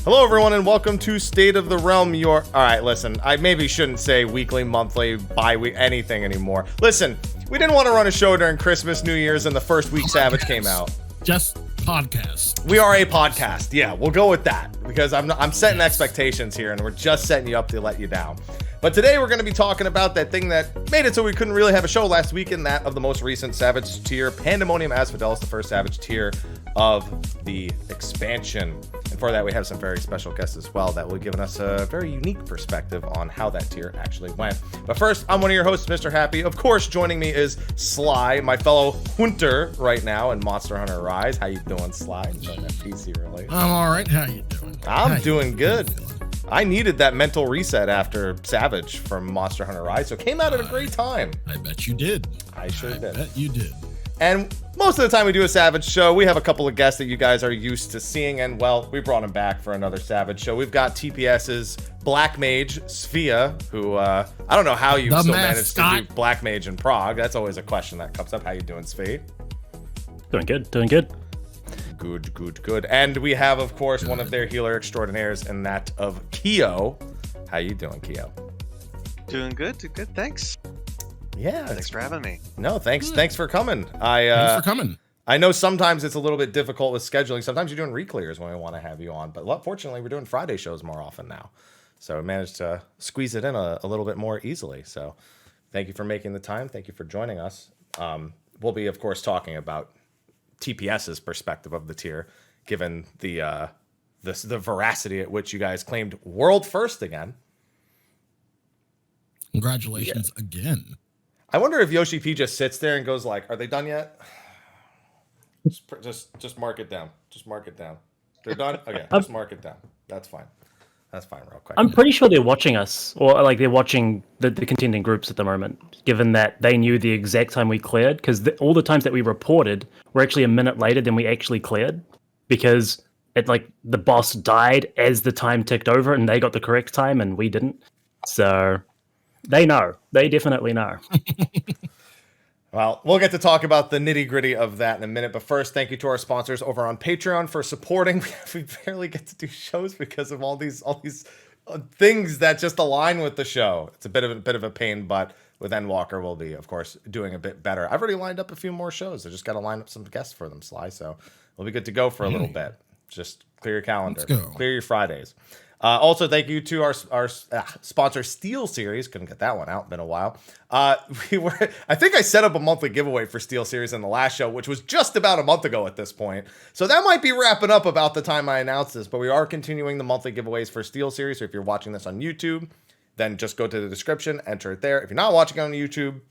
Hello, everyone, and welcome to State of the Realm. All right, listen, I maybe shouldn't say weekly, monthly, bi-week, anything anymore. Listen, we didn't want to run a show during Christmas, New Year's, and the first week Savage came out. Just podcast. We are a podcast. Yeah, we'll go with that because I'm setting expectations here, and we're just setting you up to let you down. But today we're going to be talking about that thing that made it so we couldn't really have a show last week, and that of the most recent Savage tier, Pandemonium Asphodelos, the first Savage tier of the expansion. And for that, we have some very special guests as well that will be giving us a very unique perspective on how that tier actually went. But first, I'm one of your hosts, Mr. Happy. Of course, joining me is Sly, my fellow hunter right now in Monster Hunter Rise. How you doing, Sly? Enjoying that PC really? I'm all right. How you doing? I'm doing good. I needed that mental reset after Savage from Monster Hunter Rise, so it came out at a great time. I bet you did. I sure did. I bet you did. And most of the time we do a Savage show, we have a couple of guests that you guys are used to seeing, and well, we brought them back for another Savage show. We've got TPS's Black Mage, Sfia, who, I don't know how you still managed to do Black Mage in Prague. That's always a question that comes up. How you doing, Sfia? Doing good, doing good. Good. And we have, of course, one of their healer extraordinaires, and that of Kio. How you doing, Kio? Doing good, thanks. Yeah. Thanks for having me. No, thanks for coming. Thanks for coming. I know sometimes it's a little bit difficult with scheduling. Sometimes you're doing re-clears when we want to have you on, but fortunately we're doing Friday shows more often now. So we managed to squeeze it in a little bit more easily. So thank you for making the time. Thank you for joining us. We'll be, of course, talking about TPS's perspective of the tier, given the veracity at which you guys claimed world first again. Congratulations again. I wonder if Yoshi P just sits there and goes like, "Are they done yet?" Just mark it down. Just mark it down. They're done. Okay, just mark it down. That's fine. That's fine. Real quick. I'm pretty sure they're watching us, or like they're watching the contending groups at the moment, given that they knew the exact time we cleared, because all the times that we reported were actually a minute later than we actually cleared, because the boss died as the time ticked over, and they got the correct time, and we didn't. So they know. They definitely know. Well, we'll get to talk about the nitty-gritty of that in a minute, but first, thank you to our sponsors over on Patreon for supporting. We barely get to do shows because of all these things that just align with the show. It's a bit of a pain, but with Endwalker, we'll be, of course, doing a bit better. I've already lined up a few more shows. I just got to line up some guests for them, Sly, so we'll be good to go for a little bit. Just clear your calendar. Let's go. Clear your Fridays. Also, thank you to our sponsor, Steelseries. Couldn't get that one out. Been a while. I think I set up a monthly giveaway for Steelseries in the last show, which was just about a month ago at this point. So that might be wrapping up about the time I announced this. But we are continuing the monthly giveaways for Steelseries. So if you're watching this on YouTube, then just go to the description, enter it there. If you're not watching on YouTube,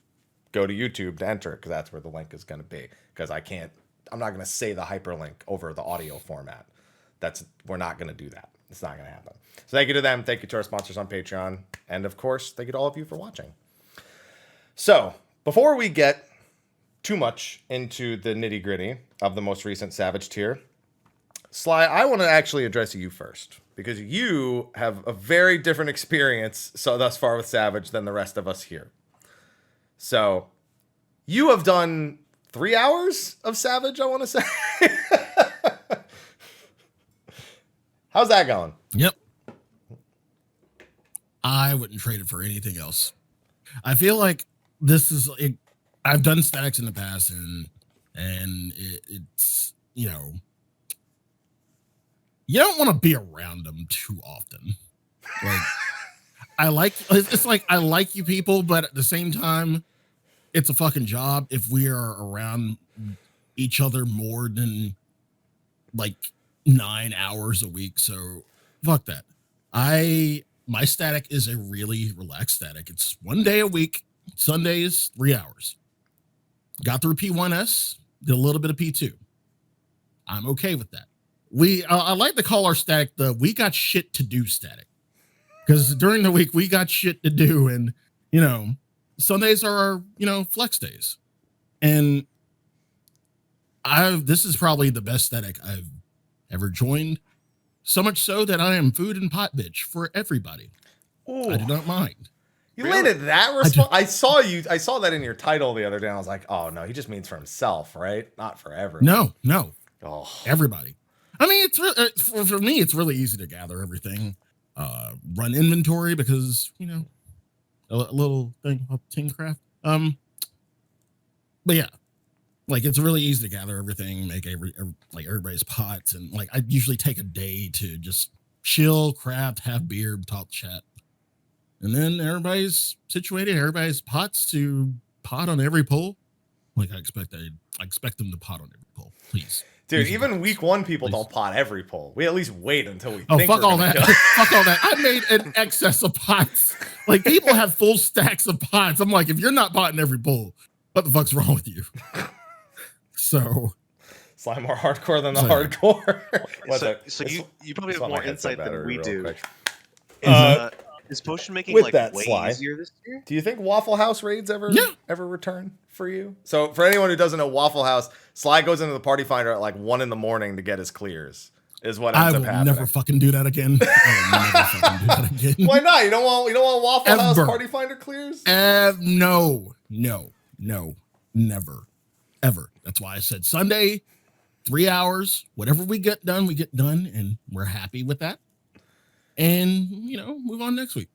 go to YouTube to enter it, because that's where the link is going to be. Because I'm not going to say the hyperlink over the audio format. We're not going to do that. It's not going to happen. So thank you to them. Thank you to our sponsors on Patreon. And of course, thank you to all of you for watching. So before we get too much into the nitty gritty of the most recent Savage tier, Sly, I want to actually address you first, because you have a very different experience thus far with Savage than the rest of us here. So you have done 3 hours of Savage, I want to say. How's that going? Yep. I wouldn't trade it for anything else. I feel like this is I've done statics in the past, and it's you don't want to be around them too often. Like I like you people, but at the same time, it's a fucking job if we are around each other more than 9 hours a week. So fuck that. My static is a really relaxed static. It's 1 day a week. Sundays, 3 hours. Got through P1S, did a little bit of P2. I'm okay with that. I like to call our static the "we got shit to do" static, because during the week we got shit to do, and Sundays are our flex days, and this is probably the best static I've ever joined. So much so that I am food and pot bitch for everybody. Ooh. I do not mind. You landed that response. I saw that in your title the other day. And I was like, oh no, he just means for himself, right? Not for everyone. No. Oh. Everybody. I mean, for me, it's really easy to gather everything, run inventory because a little thing of Teamcraft. But yeah, like it's really easy to gather everything, make like everybody's pots, and like I usually take a day to just chill, craft, have beer, talk, chat, and then everybody's situated. Everybody's pots to pot on every pull. Like I expect them to pot on every pull, please. Dude, even week 1 people don't pot every pull. We at least wait until we. Oh, think fuck all gonna that! Fuck all that! I made an excess of pots. Like people have full stacks of pots. I'm like, if you're not potting every pull, what the fuck's wrong with you? So, Sly more hardcore than the hardcore. so you probably have more insight than we do. Is potion making with like that, way Sly, easier this year? Do you think Waffle House raids ever return for you? So for anyone who doesn't know, Waffle House, Sly goes into the party finder at like 1 a.m. to get his clears. Is what ends up happening. I will never fucking do that again. Why not? You don't want Waffle House party finder clears? No, never, ever. That's why I said Sunday, 3 hours. Whatever we get done, and we're happy with that. And move on next week.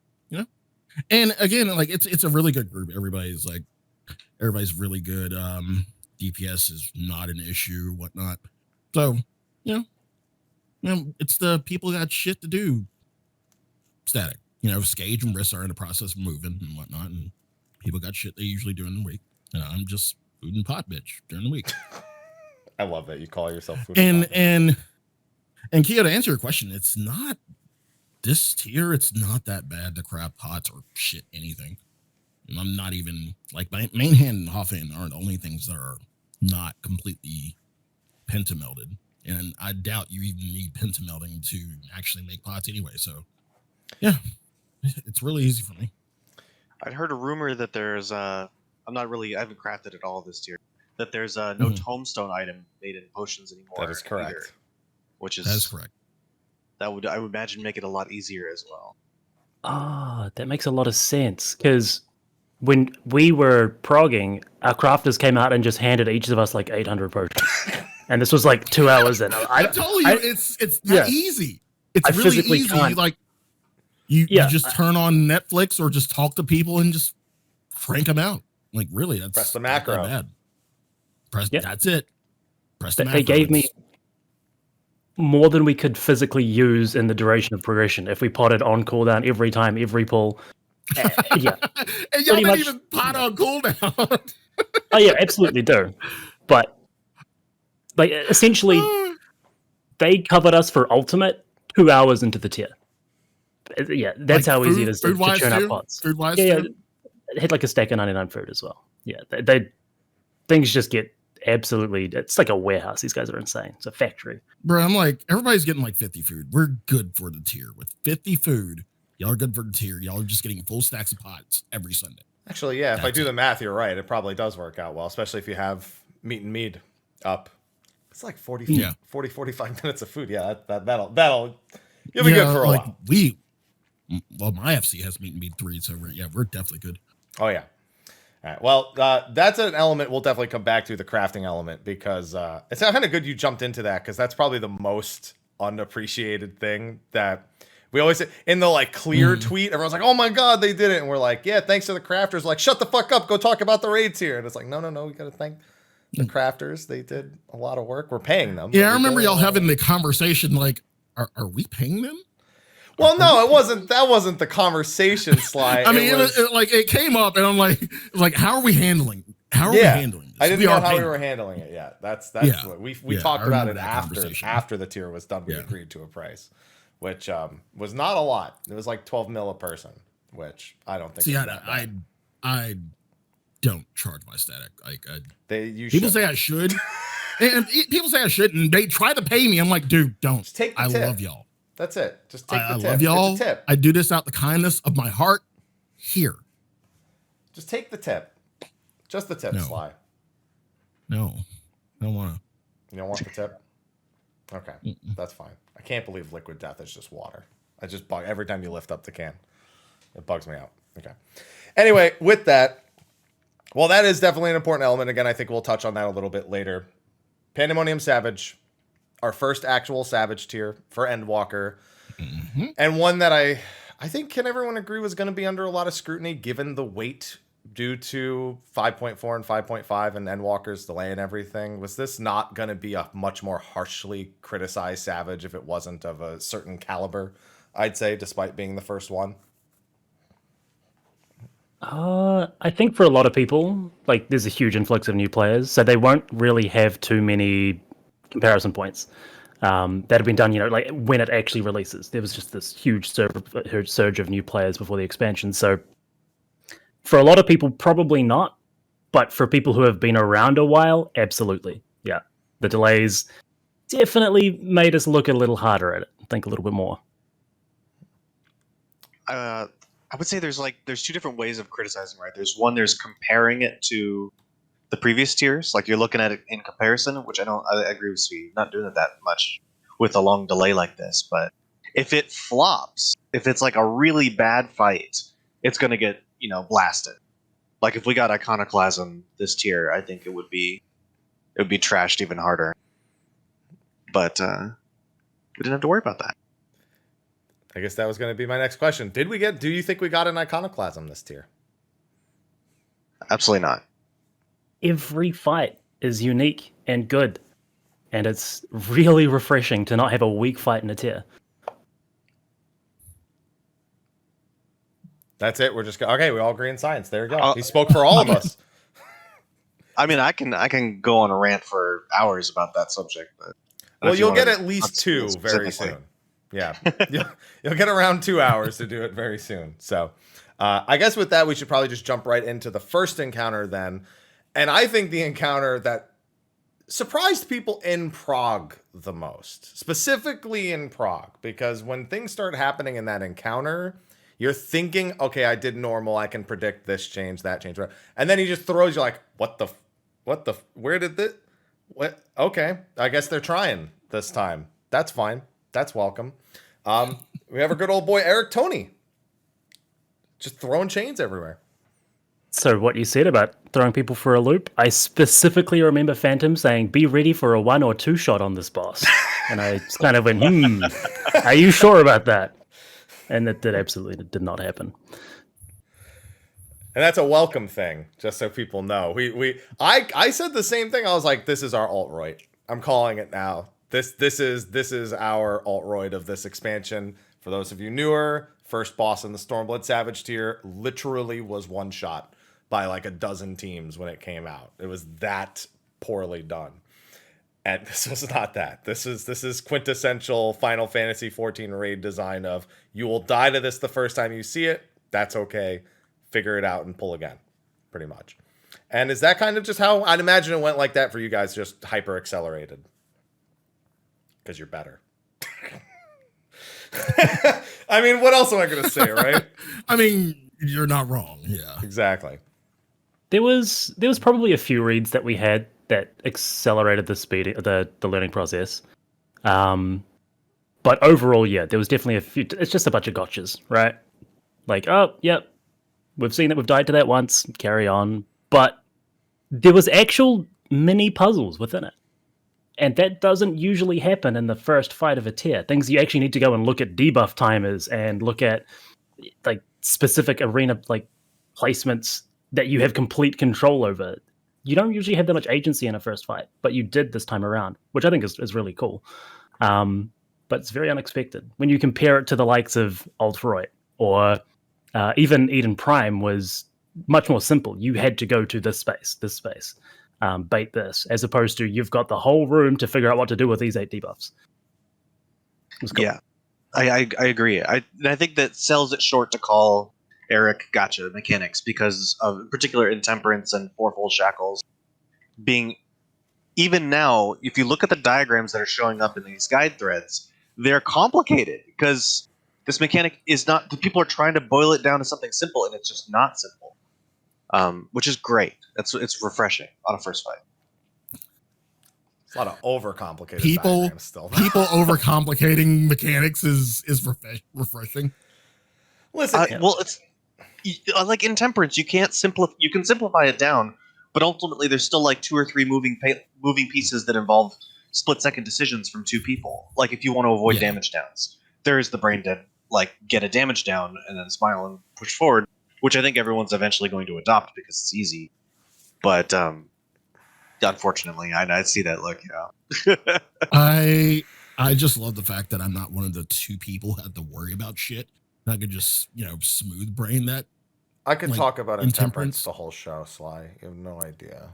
And again, like it's a really good group. Everybody's really good. DPS is not an issue, whatnot. So it's the people got shit to do. Static. Skage and Riss are in the process of moving and whatnot, and people got shit they usually do in the week. And I'm just food and pot bitch during the week. I love that you call yourself food and Kio, to answer your question, it's not this tier. It's not that bad to craft pots or shit anything. And I'm not even like my main hand and half hand aren't the only things that are not completely pentamelted. And I doubt you even need pentamelting to actually make pots anyway. So yeah, it's really easy for me. I'd heard a rumor that there's I haven't crafted it all this year, that there's no tombstone item made in potions anymore. That is correct. Either, that is correct. That would, I would imagine, make it a lot easier as well. That makes a lot of sense, because when we were progging, our crafters came out and just handed each of us like 800 potions. And this was like 2 hours in. I told you, it's not easy. It's really easy. Can't. Like you just turn on Netflix or just talk to people and just crank them out. Like really, that's press the macro. Bad. That's it. Press the macro. They gave me more than we could physically use in the duration of progression if we potted on cooldown every time, every pull. And y'all don't even pot on cooldown. Oh yeah, absolutely do. But like essentially, they covered us for ultimate 2 hours into the tier. Yeah, that's how easy it is to churn out pots. Food-wise, yeah, it had like a stack of 99 food as well. Yeah, they things just get absolutely. It's like a warehouse. These guys are insane. It's a factory. Bro, I'm like, everybody's getting like 50 food. We're good for the tier with 50 food. Y'all are good for the tier. Y'all are just getting full stacks of pots every Sunday. Actually, yeah, if I do the math, you're right. It probably does work out well, especially if you have meat and mead up. It's like 40, 45 minutes of food. Yeah, that'll you'll be good for a while. My FC has meat and mead 3, so we're definitely good. Oh yeah. All right. Well, that's an element we'll definitely come back to, the crafting element, because it's kind of good you jumped into that, because that's probably the most unappreciated thing that we always say in the like clear tweet. Everyone's like, "Oh my god, they did it," and we're like, "Yeah, thanks to the crafters." Like, shut the fuck up, go talk about the raids here. And it's like, no, we gotta thank the crafters. They did a lot of work. We're paying them. Yeah, I remember y'all having the conversation like, "Are we paying them?" Well, no, it wasn't. That wasn't the conversation, Sly. I mean, it came up, and I'm like, how are we handling? How are we handling this? I didn't know how we were handling it yet. That's what we talked about it after the tier was done. We agreed to a price, which was not a lot. It was like 12 mil a person, which I don't think. See, I don't charge my static. People say I should, and people say I shouldn't. They try to pay me. I'm like, dude, don't. Just take the tip. Love y'all. That's it. Just take the tip. I love y'all. It's a tip. I do this out the kindness of my heart. Here. Just take the tip. Just the tip, Sly. No. I don't want to. You don't want the tip? Okay. That's fine. I can't believe liquid death is just water. I just bug every time you lift up the can. It bugs me out. Okay. Anyway, with that, well, that is definitely an important element. Again, I think we'll touch on that a little bit later. Pandemonium Savage. our first actual Savage tier for Endwalker, and one that I think, can everyone agree, was going to be under a lot of scrutiny given the weight due to 5.4 and 5.5 and Endwalker's delay and everything. Was this not going to be a much more harshly criticized Savage if it wasn't of a certain caliber, I'd say, despite being the first one? I think for a lot of people, like, there's a huge influx of new players, so they won't really have too many comparison points that have been done, like when it actually releases. There was just this huge surge of new players before the expansion. So for a lot of people, probably not. But for people who have been around a while, absolutely. Yeah. The delays definitely made us look a little harder at it, think a little bit more. I would say there's two different ways of criticizing, right? There's comparing it to the previous tiers, like you're looking at it in comparison, which I agree with Sfia, not doing it that much with a long delay like this. But if it flops, if it's like a really bad fight, it's going to get, blasted. Like if we got Iconoclasm this tier, I think it would be trashed even harder. But we didn't have to worry about that. I guess that was going to be my next question. Do you think we got an Iconoclasm this tier? Absolutely not. Every fight is unique and good, and it's really refreshing to not have a weak fight in a tier. That's it. We're just okay. We all agree in science. There you go. He spoke for all of us. I mean, I can go on a rant for hours about that subject, but well, you'll get at least 2 very soon. Yeah, you'll get around 2 hours to do it very soon. So, I guess with that, we should probably just jump right into the first encounter then. And I think the encounter that surprised people in Prague the most, specifically in Prague, because when things start happening in that encounter, you're thinking, okay, I did normal, I can predict this change, that change, and then he just throws you like, where did this, what? Okay, I guess they're trying this time. That's fine. That's welcome. We have our good old boy Eric Tony, just throwing chains everywhere. So what you said about throwing people for a loop, I specifically remember Phantom saying, be ready for a 1 or 2 shot on this boss. And I just kind of went, are you sure about that? And it absolutely did not happen. And that's a welcome thing, just so people know. I said the same thing. I was like, this is our alt-roid. I'm calling it now. This is our alt-roid of this expansion. For those of you newer, first boss in the Stormblood Savage tier literally was one shot by like a dozen teams when it came out. It was that poorly done. And this was not that. This is quintessential Final Fantasy XIV raid design of, you will die to this the first time you see it. That's okay. Figure it out and pull again, pretty much. And is that kind of just how I'd imagine it went like that for you guys, just hyper accelerated? Because you're better. I mean, what else am I going to say, right? I mean, you're not wrong. Yeah, exactly. There was probably a few reads that we had that accelerated the speed, the learning process. But overall, yeah, there was definitely a few. It's just a bunch of gotchas, right? Like, oh, yep, we've seen that, we've died to that once, carry on. But there was actual mini puzzles within it. And that doesn't usually happen in the first fight of a tier. Things you actually need to go and look at debuff timers and look at like specific arena like placements that you have complete control over. You don't usually have that much agency in a first fight, but you did this time around, which I think is really cool. But it's very unexpected. When you compare it to the likes of Alt-Royd or even Eden Prime was much more simple. You had to go to this space, bait this, as opposed to you've got the whole room to figure out what to do with these 8 debuffs. Cool. Yeah, I agree. I think that sells it short to call Eric gotcha mechanics because of in particular Intemperance and Fourfold Shackles being, even now, if you look at the diagrams that are showing up in these guide threads, they're complicated because this mechanic is not, the people are trying to boil it down to something simple and it's just not simple. Which is great. It's refreshing on a first fight. It's a lot of overcomplicated people diagrams still. People overcomplicating mechanics is refreshing. Listen, well, it's like Intemperance. You can simplify it down, but ultimately there's still like 2 or 3 moving pieces that involve split-second decisions from two people. Like if you want to avoid damage downs, there's the brain dead, like get a damage down and then smile and push forward, which I think everyone's eventually going to adopt because it's easy. But unfortunately, I see that look. Yeah. I just love the fact that I'm not one of the two people who have to worry about shit. I could just, smooth brain that. I could talk about intemperance intemperance the whole show, Sly. You have no idea.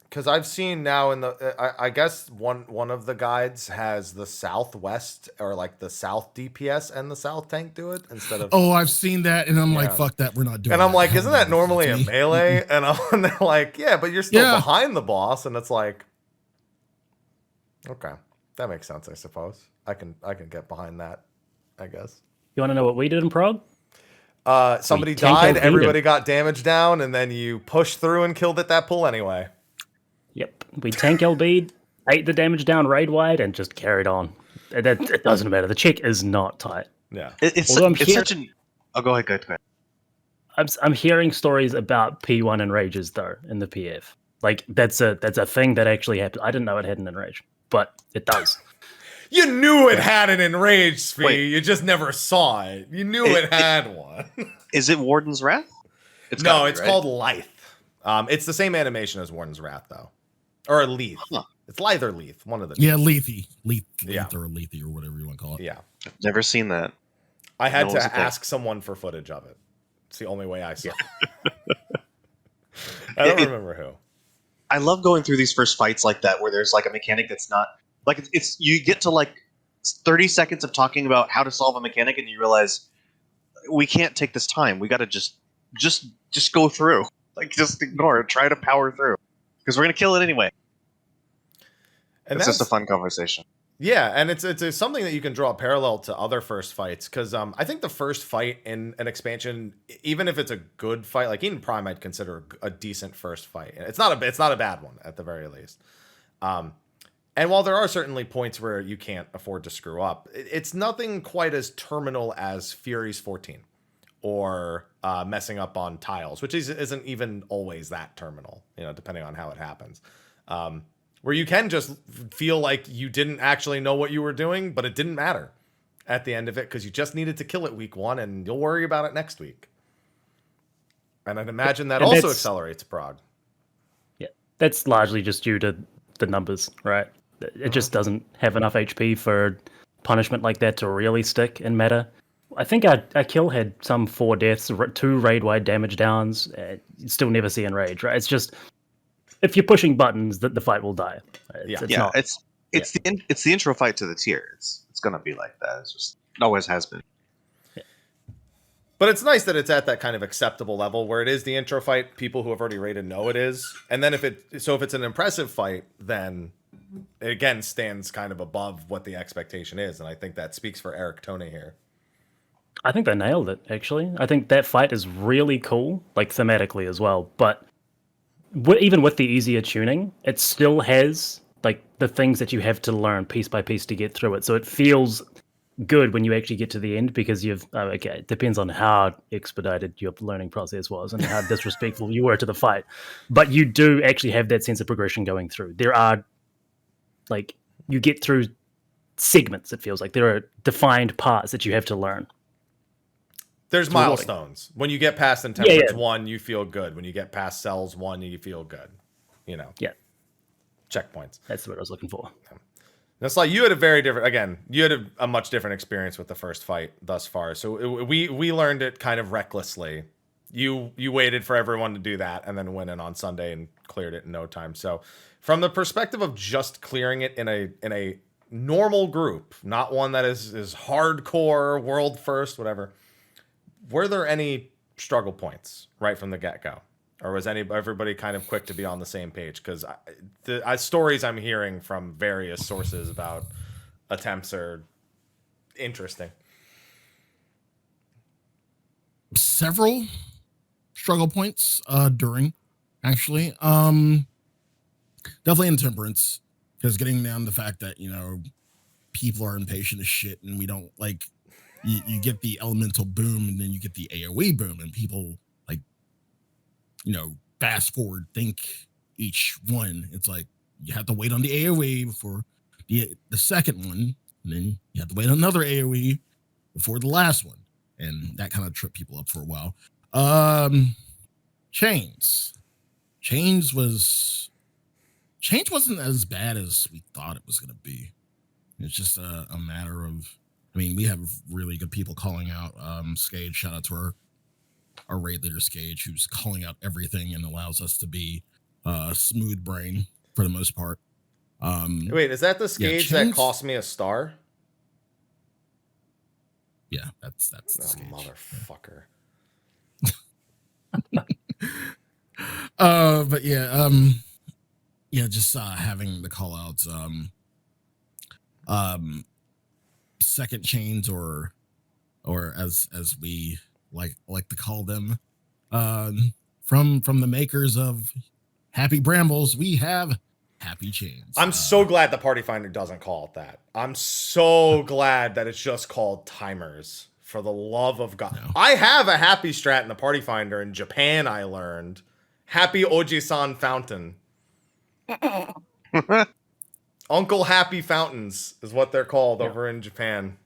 Because I've seen now in the, I guess one of the guides has the southwest or like the south DPS and the south tank do it instead of. Oh, I've seen that, and I'm like, fuck that, we're not doing. And I'm that. like, isn't that normally a melee? And they're like, yeah, but you're still behind the boss, and it's like, okay, that makes sense, I suppose. I can get behind that, I guess. You want to know what we did in Prague? Somebody died, everybody got damage down, and then you pushed through and killed at that pool anyway. Yep. We tank LB'd, ate the damage down raid wide, and just carried on. It doesn't matter. The check is not tight. Yeah. It's such an... Oh, go ahead. I'm hearing stories about P1 enrages, though, in the PF. Like, that's a thing that actually happened. I didn't know it had an enrage, but it does. You knew it had an enraged Sfia. You just never saw it. You knew it had one. Is it Warden's Wrath? It's called Lithe. It's the same animation as Warden's Wrath, though. Or Lethe. Huh. It's Lithe or Lethe. One of the two. Yeah, Lethe or Lethe or whatever you want to call it. Yeah. I've never seen that. I had to ask someone for footage of it. It's the only way I saw it. I don't remember who. I love going through these first fights like that where there's like a mechanic that's not... Like, it's you get to like 30 seconds of talking about how to solve a mechanic and you realize we can't take this time. We got to just go through. Like, just ignore it. Try to power through. Because we're going to kill it anyway. And it's just a fun conversation. Yeah, and it's something that you can draw a parallel to other first fights. Because I think the first fight in an expansion, even if it's a good fight, like Eden Prime I'd consider a decent first fight. It's not a bad one, at the very least. And while there are certainly points where you can't afford to screw up, it's nothing quite as terminal as Fury's 14 or messing up on tiles, which isn't even always that terminal, depending on how it happens. Where you can just feel like you didn't actually know what you were doing, but it didn't matter at the end of it because you just needed to kill it week 1 and you'll worry about it next week. And I'd imagine that also accelerates Prague. Yeah, that's largely just due to the numbers, right? It just doesn't have enough HP for punishment like that to really stick and matter. I think our kill had some 4 deaths, 2 raid-wide damage downs. You still never see enrage, right? It's just, if you're pushing buttons, the fight will die. It's the intro fight to the tier. It's gonna be like that. It's just, it always has been. Yeah. But it's nice that it's at that kind of acceptable level where it is the intro fight. People who have already rated know it is, and then if it's an impressive fight, then it again stands kind of above what the expectation is, and I think that speaks for Eric Tony here. I think they nailed it, actually. I think that fight is really cool, like thematically as well, but even with the easier tuning, it still has like the things that you have to learn piece by piece to get through it, so it feels good when you actually get to the end because it depends on how expedited your learning process was and how disrespectful you were to the fight, but you do actually have that sense of progression going through. There are like, you get through segments, it feels like. There are defined parts that you have to learn. There's milestones. When you get past Intemperance 1, you feel good. When you get past Cells 1, you feel good. Yeah. Checkpoints. That's what I was looking for. That's like, you had a much different experience with the first fight thus far. So we learned it kind of recklessly. You waited for everyone to do that and then went in on Sunday and cleared it in no time. So from the perspective of just clearing it in a normal group, not one that is hardcore, world first, whatever, were there any struggle points right from the get-go? Or was everybody kind of quick to be on the same page? Because the stories I'm hearing from various sources about attempts are interesting. Several struggle points during, actually. Definitely Intemperance, because getting down the fact that, people are impatient as shit and we don't like, you get the elemental boom and then you get the AoE boom and people like, fast forward, think each one. It's like you have to wait on the AoE before the second one, and then you have to wait another AoE before the last one, and that kind of tripped people up for a while. Chains wasn't as bad as we thought it was going to be. It's just a matter of, I mean, we have really good people calling out Skage. Shout out to our raid leader Skage, who's calling out everything and allows us to be smooth brain for the most part. Wait, is that the Skage that cost me a star? Yeah, that's the Skage. Motherfucker. But yeah, just having the call outs, second chains or as we like to call them, from the makers of Happy Brambles, we have Happy Chains. I'm so glad the Party Finder doesn't call it that. I'm so glad that it's just called timers. For the love of God. No. I have a happy strat in the Party Finder in Japan, I learned. Happy Oji-san Fountain. Uncle Happy Fountains is what they're called over in Japan.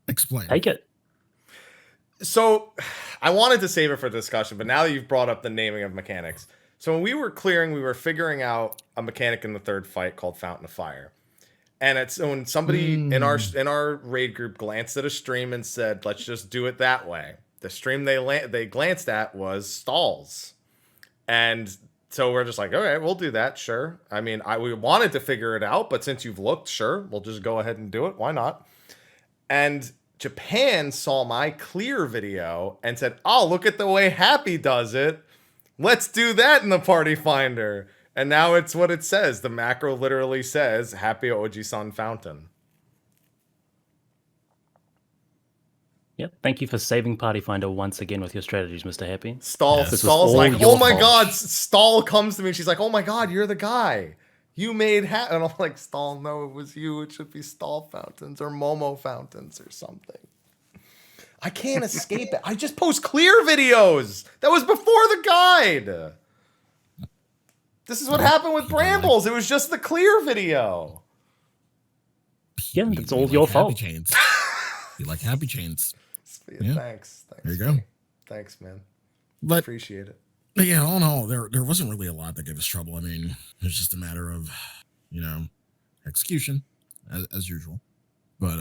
Explain. Take it. So, I wanted to save it for discussion, but now that you've brought up the naming of mechanics. So when we were clearing, we were figuring out a mechanic in the third fight called Fountain of Fire. And it's when somebody in our raid group glanced at a stream and said, let's just do it that way. The stream they glanced at was stalls. And so we're just like, all right, we'll do that. Sure. I mean, we wanted to figure it out, but since you've looked, sure, we'll just go ahead and do it. Why not? And Japan saw my clear video and said, oh, look at the way Happy does it. Let's do that in the Party Finder. And now it's what it says. The macro literally says Happy Oji-san Fountain. Yep. Thank you for saving Party Finder once again with your strategies, Mr. Happy. Stall's like, oh my God. Stall comes to me. She's like, oh my God, you're the guy. You made And I'm like, Stall, no, it was you. It should be Stall Fountains or Momo Fountains or something. I can't escape it. I just post clear videos. That was before the guide. This is what happened with Brambles. It was just the clear video. Yeah, it's all your fault. Chains. You like Happy Chains. Yeah. Thanks. There you go. Thanks, man. But appreciate it. But yeah, all in all, there wasn't really a lot that gave us trouble. I mean, it was just a matter of, execution as usual. But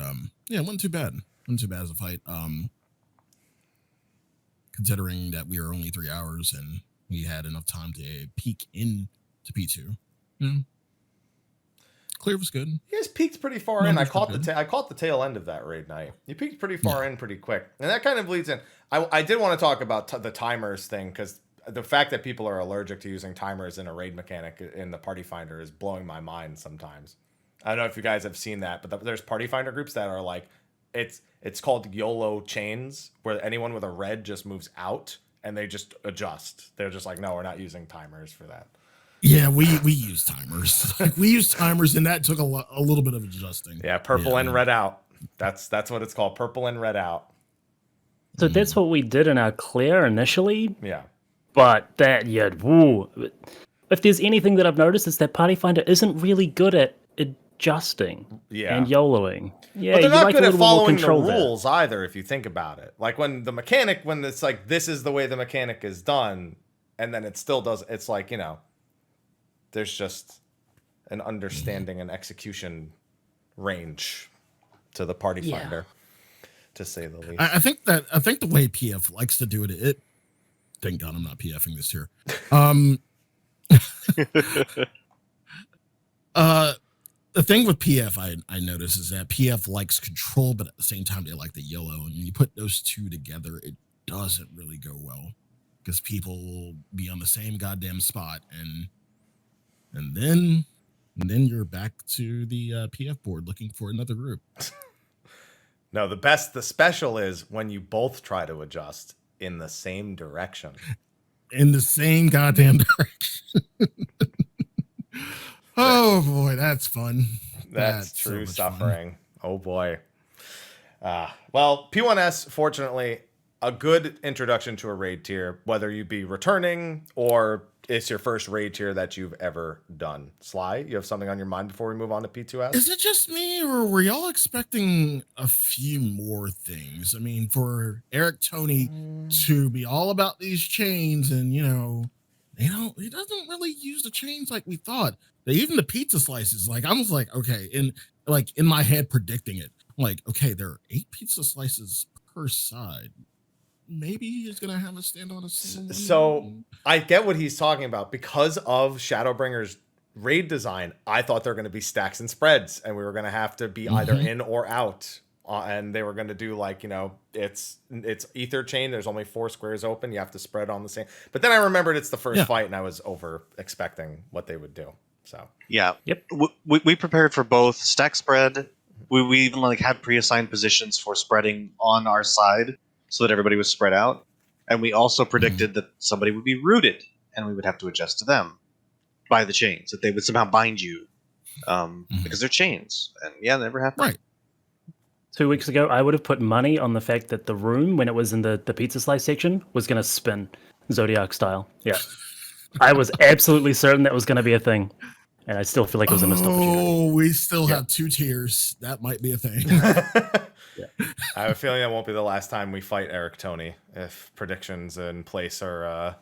it wasn't too bad. Wasn't too bad as a fight. Considering that we were only 3 hours and we had enough time to peek into P2. Clear was good. You guys peaked pretty far in. I caught the tail end of that raid night. You peaked pretty far in pretty quick. And that kind of leads in. I did want to talk about the timers thing, because the fact that people are allergic to using timers in a raid mechanic in the Party Finder is blowing my mind sometimes. I don't know if you guys have seen that, but there's Party Finder groups that are like, it's called YOLO chains, where anyone with a red just moves out and they just adjust. They're just like, no, we're not using timers for that. Yeah, we use timers. We use timers, and that took a little bit of adjusting. Yeah, purple and red out. That's what it's called, purple and red out. So that's what we did in our clear initially. Yeah. But if there's anything that I've noticed, is that Party Finder isn't really good at adjusting and YOLOing. Yeah, but they're not good at following the rules either, if you think about it. Like when it's like, this is the way the mechanic is done, and then it still does, it's like, there's just an understanding and execution range to the Party Finder, to say the least. I think the way PF likes to do it, thank God I'm not PFing this here. The thing with PF I notice is that PF likes control, but at the same time they like the YOLO. And when you put those two together, it doesn't really go well, because people will be on the same goddamn spot, and then you're back to the PF board looking for another group. No, the special is when you both try to adjust in the same direction. In the same goddamn direction. Oh boy, that's fun. That's true so suffering. Fun. Oh boy. Well, P1S, fortunately, a good introduction to a raid tier, whether you be returning or it's your first raid tier that you've ever done. Sly, you have something on your mind before we move on to P2S? Is it just me, or were y'all expecting a few more things? I mean, for Eric Tony to be all about these chains, and he doesn't really use the chains like we thought. Even the pizza slices, like I was like, okay, in my head predicting it, I'm like, okay, there are 8 pizza slices per side. Maybe he's gonna have a stand on a single. So I get what he's talking about. Because of Shadowbringer's raid design, I thought they're going to be stacks and spreads, and we were going to have to be either in or out. And they were going to do it's ether chain. There's only 4 squares open. You have to spread on the same. But then I remembered it's the first fight, and I was over expecting what they would do. So yeah, yep. We prepared for both stack spread. We even had pre-assigned positions for spreading on our side, so that everybody was spread out. And we also predicted that somebody would be rooted, and we would have to adjust to them by the chains, that they would somehow bind you because they're chains. And yeah, that never happened. Right. 2 weeks ago, I would have put money on the fact that the room, when it was in the pizza slice section, was going to spin Zodiac style. Yeah. I was absolutely certain that was going to be a thing. And I still feel like it was a missed opportunity. Oh, we still have 2 tiers. That might be a thing. I have a feeling that won't be the last time we fight Eric Tony if predictions in place are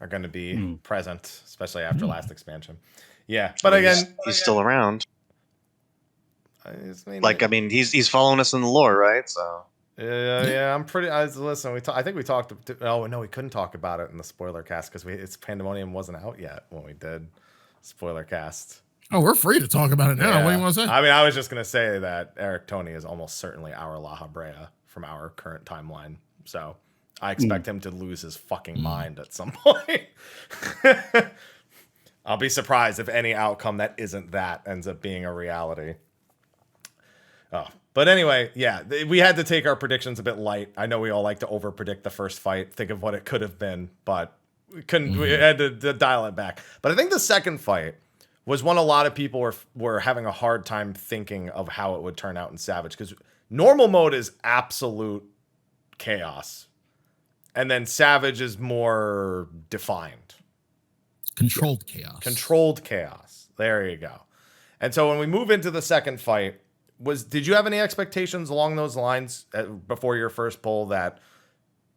going to be present, especially after last expansion. Yeah, but he's still around. He's following us in the lore, right? So yeah, I'm pretty. Listen, I think we talked. Oh no, we couldn't talk about it in the spoiler cast because it's Pandemonium wasn't out yet when we did spoiler cast. Oh, we're free to talk about it now. Yeah. What do you want to say? I mean, I was just going to say that Eric Tony is almost certainly our La Habrea from our current timeline. So I expect him to lose his fucking mind at some point. I'll be surprised if any outcome that isn't that ends up being a reality. Oh, but anyway, yeah, we had to take our predictions a bit light. I know we all like to over-predict the first fight, think of what it could have been, but we couldn't. We had to dial it back. But I think the second fight was one a lot of people were having a hard time thinking of how it would turn out in Savage, because normal mode is absolute chaos, and then Savage is more defined. Controlled chaos. Controlled chaos. There you go. And so when we move into the second fight, did you have any expectations along those lines before your first pull that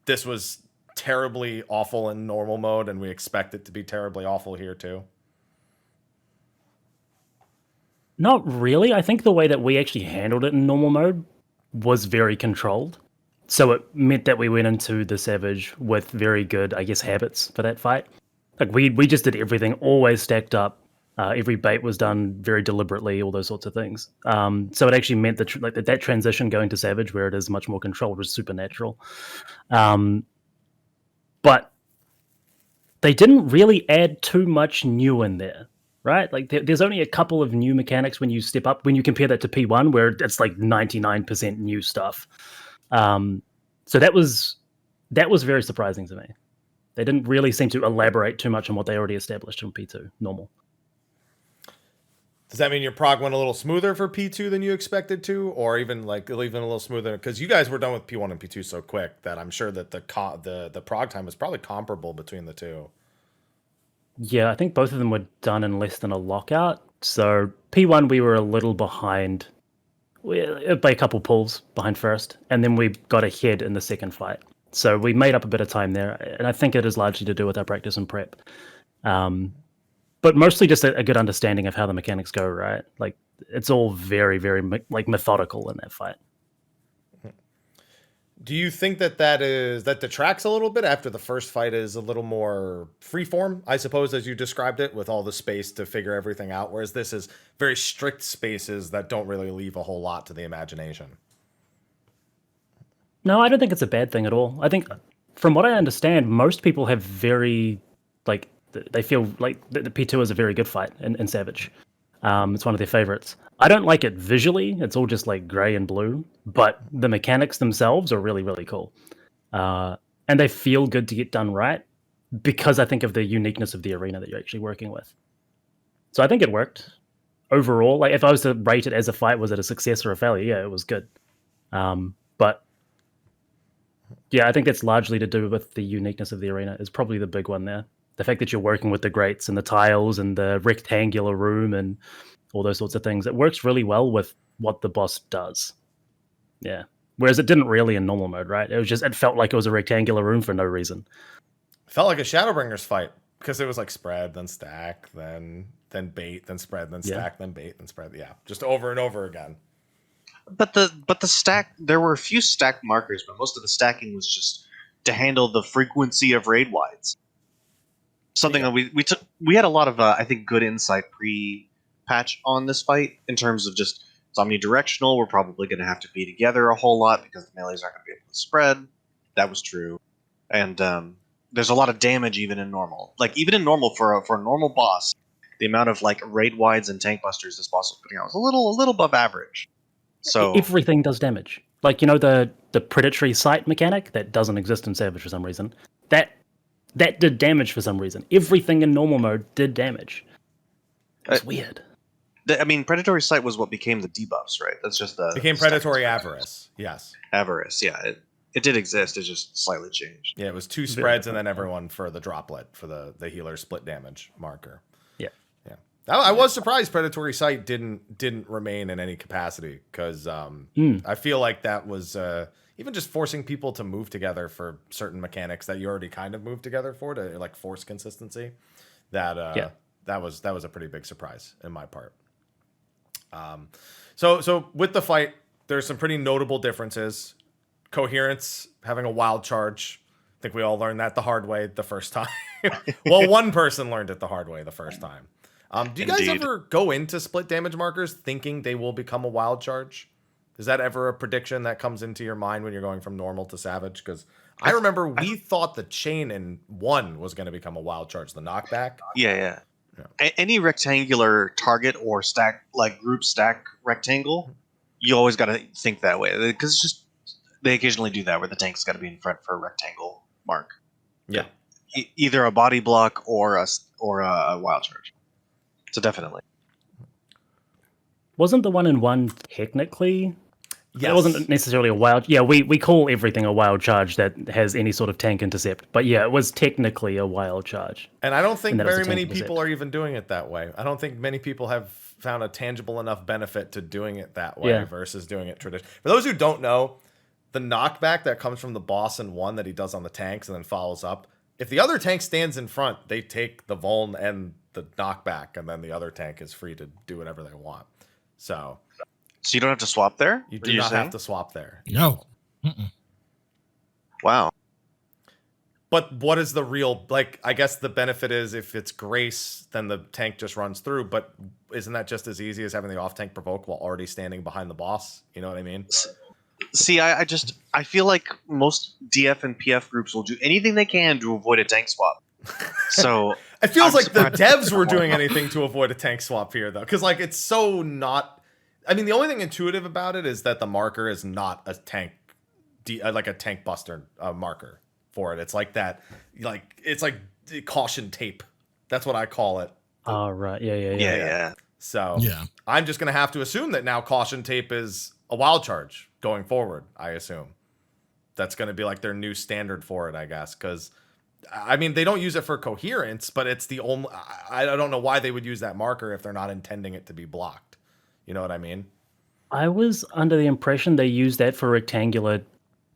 this was terribly awful in normal mode and we expect it to be terribly awful here too? Not really. I think the way that we actually handled it in normal mode was very controlled. So it meant that we went into the Savage with very good, I guess, habits for that fight. Like we just did everything, always stacked up. Every bait was done very deliberately, all those sorts of things. So it actually meant that that transition going to Savage, where it is much more controlled, was supernatural. But they didn't really add too much new in there, right? Like there's only a couple of new mechanics when you step up, when you compare that to P1, where it's like 99% new stuff. So that was very surprising to me. They didn't really seem to elaborate too much on what they already established in P2 normal. Does that mean your prog went a little smoother for P2 than you expected to, or even a little smoother? Because you guys were done with P1 and P2 so quick that I'm sure that the prog time was probably comparable between the two. Yeah, I think both of them were done in less than a lockout. So P1 we were a little behind, by a couple pulls behind first, and then we got ahead in the second fight. So we made up a bit of time there, and I think it is largely to do with our practice and prep. But mostly just a good understanding of how the mechanics go, right? Like, it's all very, very methodical in that fight. Do you think that detracts a little bit after the first fight is a little more freeform, I suppose, as you described it, with all the space to figure everything out, whereas this is very strict spaces that don't really leave a whole lot to the imagination? No, I don't think it's a bad thing at all. I think, from what I understand, most people have they feel like the P2 is a very good fight in Savage. It's one of their favorites. I don't like it visually. It's all just like gray and blue, but the mechanics themselves are really, really cool. And they feel good to get done right because I think of the uniqueness of the arena that you're actually working with. So I think it worked overall. Like, if I was to rate it as a fight, was it a success or a failure? Yeah, it was good. But Yeah, I think that's largely to do with the uniqueness of the arena. Is probably the big one there. The fact that you're working with the grates and the tiles and the rectangular room and all those sorts of things. It works really well with what the boss does. Yeah. Whereas it didn't really in normal mode, right? It felt like it was a rectangular room for no reason. Felt like a Shadowbringers fight because it was like spread, then stack, then bait, then spread, then stack, then bait, then spread. Yeah, just over and over again. But the stack, there were a few stack markers, but most of the stacking was just to handle the frequency of raid wides. Something that we had a lot of I think good insight pre-patch on this fight in terms of just it's omnidirectional. We're probably going to have to be together a whole lot because the melees aren't going to be able to spread. That was true, and there's a lot of damage even in normal. Like even in normal for a normal boss, the amount of like raid wides and tank busters this boss was putting out was a little above average. So everything does damage. Like the predatory sight mechanic that doesn't exist in Savage for some reason. That did damage for some reason. Everything in normal mode did damage. It's weird. I mean, predatory sight was what became the debuffs, right? That's just the became predatory avarice. Yes, avarice. Yeah, it did exist. It just slightly changed. Yeah, it was 2 spreads and then everyone for the droplet for the healer split damage marker. Yeah. I was surprised predatory sight didn't remain in any capacity because I feel like that was even just forcing people to move together for certain mechanics that you already kind of moved together for to like force consistency. That was a pretty big surprise in my part. So with the fight, there's some pretty notable differences. Coherence having a wild charge. I think we all learned that the hard way the first time. Well, one person learned it the hard way the first time. Do you guys ever go into split damage markers thinking they will become a wild charge? Is that ever a prediction that comes into your mind when you're going from normal to savage? Because I remember we thought the chain in 1 was going to become a wild charge, the knockback. Yeah. Any rectangular target or stack, like group stack rectangle, you always got to think that way because it's just they occasionally do that where the tank's got to be in front for a rectangle mark. Yeah, either a body block or a wild charge. So definitely. Wasn't the one in 1 technically? Yes. It wasn't necessarily a wild. Yeah, we call everything a wild charge that has any sort of tank intercept. But yeah, it was technically a wild charge. And I don't think very many people are even doing it that way. I don't think many people have found a tangible enough benefit to doing it that way versus doing it traditionally. For those who don't know, the knockback that comes from the boss in 1 that he does on the tanks and then follows up, if the other tank stands in front, they take the vuln and the knockback, and then the other tank is free to do whatever they want. So you don't have to swap there? You do not have to swap there. No. Wow. But what is the real, like, I guess the benefit is if it's Grace, then the tank just runs through. But isn't that just as easy as having the off-tank provoke while already standing behind the boss? You know what I mean? See, I feel like most DF and PF groups will do anything they can to avoid a tank swap. So it feels like the devs were doing anything to avoid a tank swap here, though. Because, like, it's so not... I mean, the only thing intuitive about it is that the marker is not a tank, like a tank buster marker for it. It's like that, like it's like caution tape. That's what I call it. Oh, right. Yeah. So I'm just gonna have to assume that now caution tape is a wild charge going forward. I assume that's gonna be like their new standard for it, I guess. Because I mean, they don't use it for coherence, but it's the only. I don't know why they would use that marker if they're not intending it to be blocked. You know what I mean? I was under the impression they used that for rectangular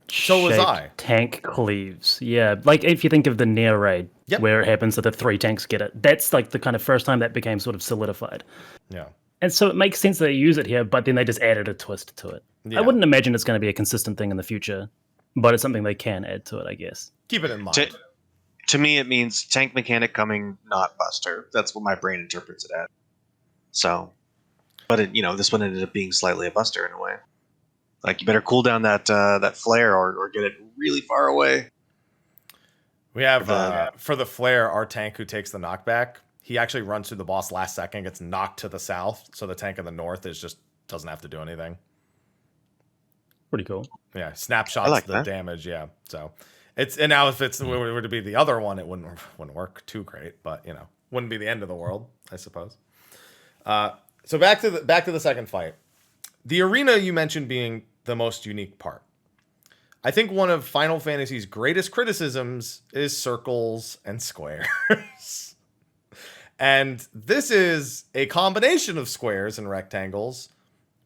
tank cleaves. Yeah, like if you think of the near raid, where it happens that the 3 tanks get it. That's like the kind of first time that became sort of solidified. Yeah. And so it makes sense that they use it here, but then they just added a twist to it. Yeah. I wouldn't imagine it's going to be a consistent thing in the future, but it's something they can add to it, I guess. Keep it in mind. To me, it means tank mechanic coming, not buster. That's what my brain interprets it at. So... But this one ended up being slightly a buster in a way. Like you better cool down that flare or get it really far away. We have for the flare, our tank who takes the knockback. He actually runs through the boss last second, gets knocked to the south, so the tank in the north doesn't have to do anything. Pretty cool. Yeah, snapshots the damage. Yeah, so now if it were to be the other one, it wouldn't work too great, but wouldn't be the end of the world, I suppose. So back to the second fight. The arena you mentioned being the most unique part. I think one of Final Fantasy's greatest criticisms is circles and squares. And this is a combination of squares and rectangles,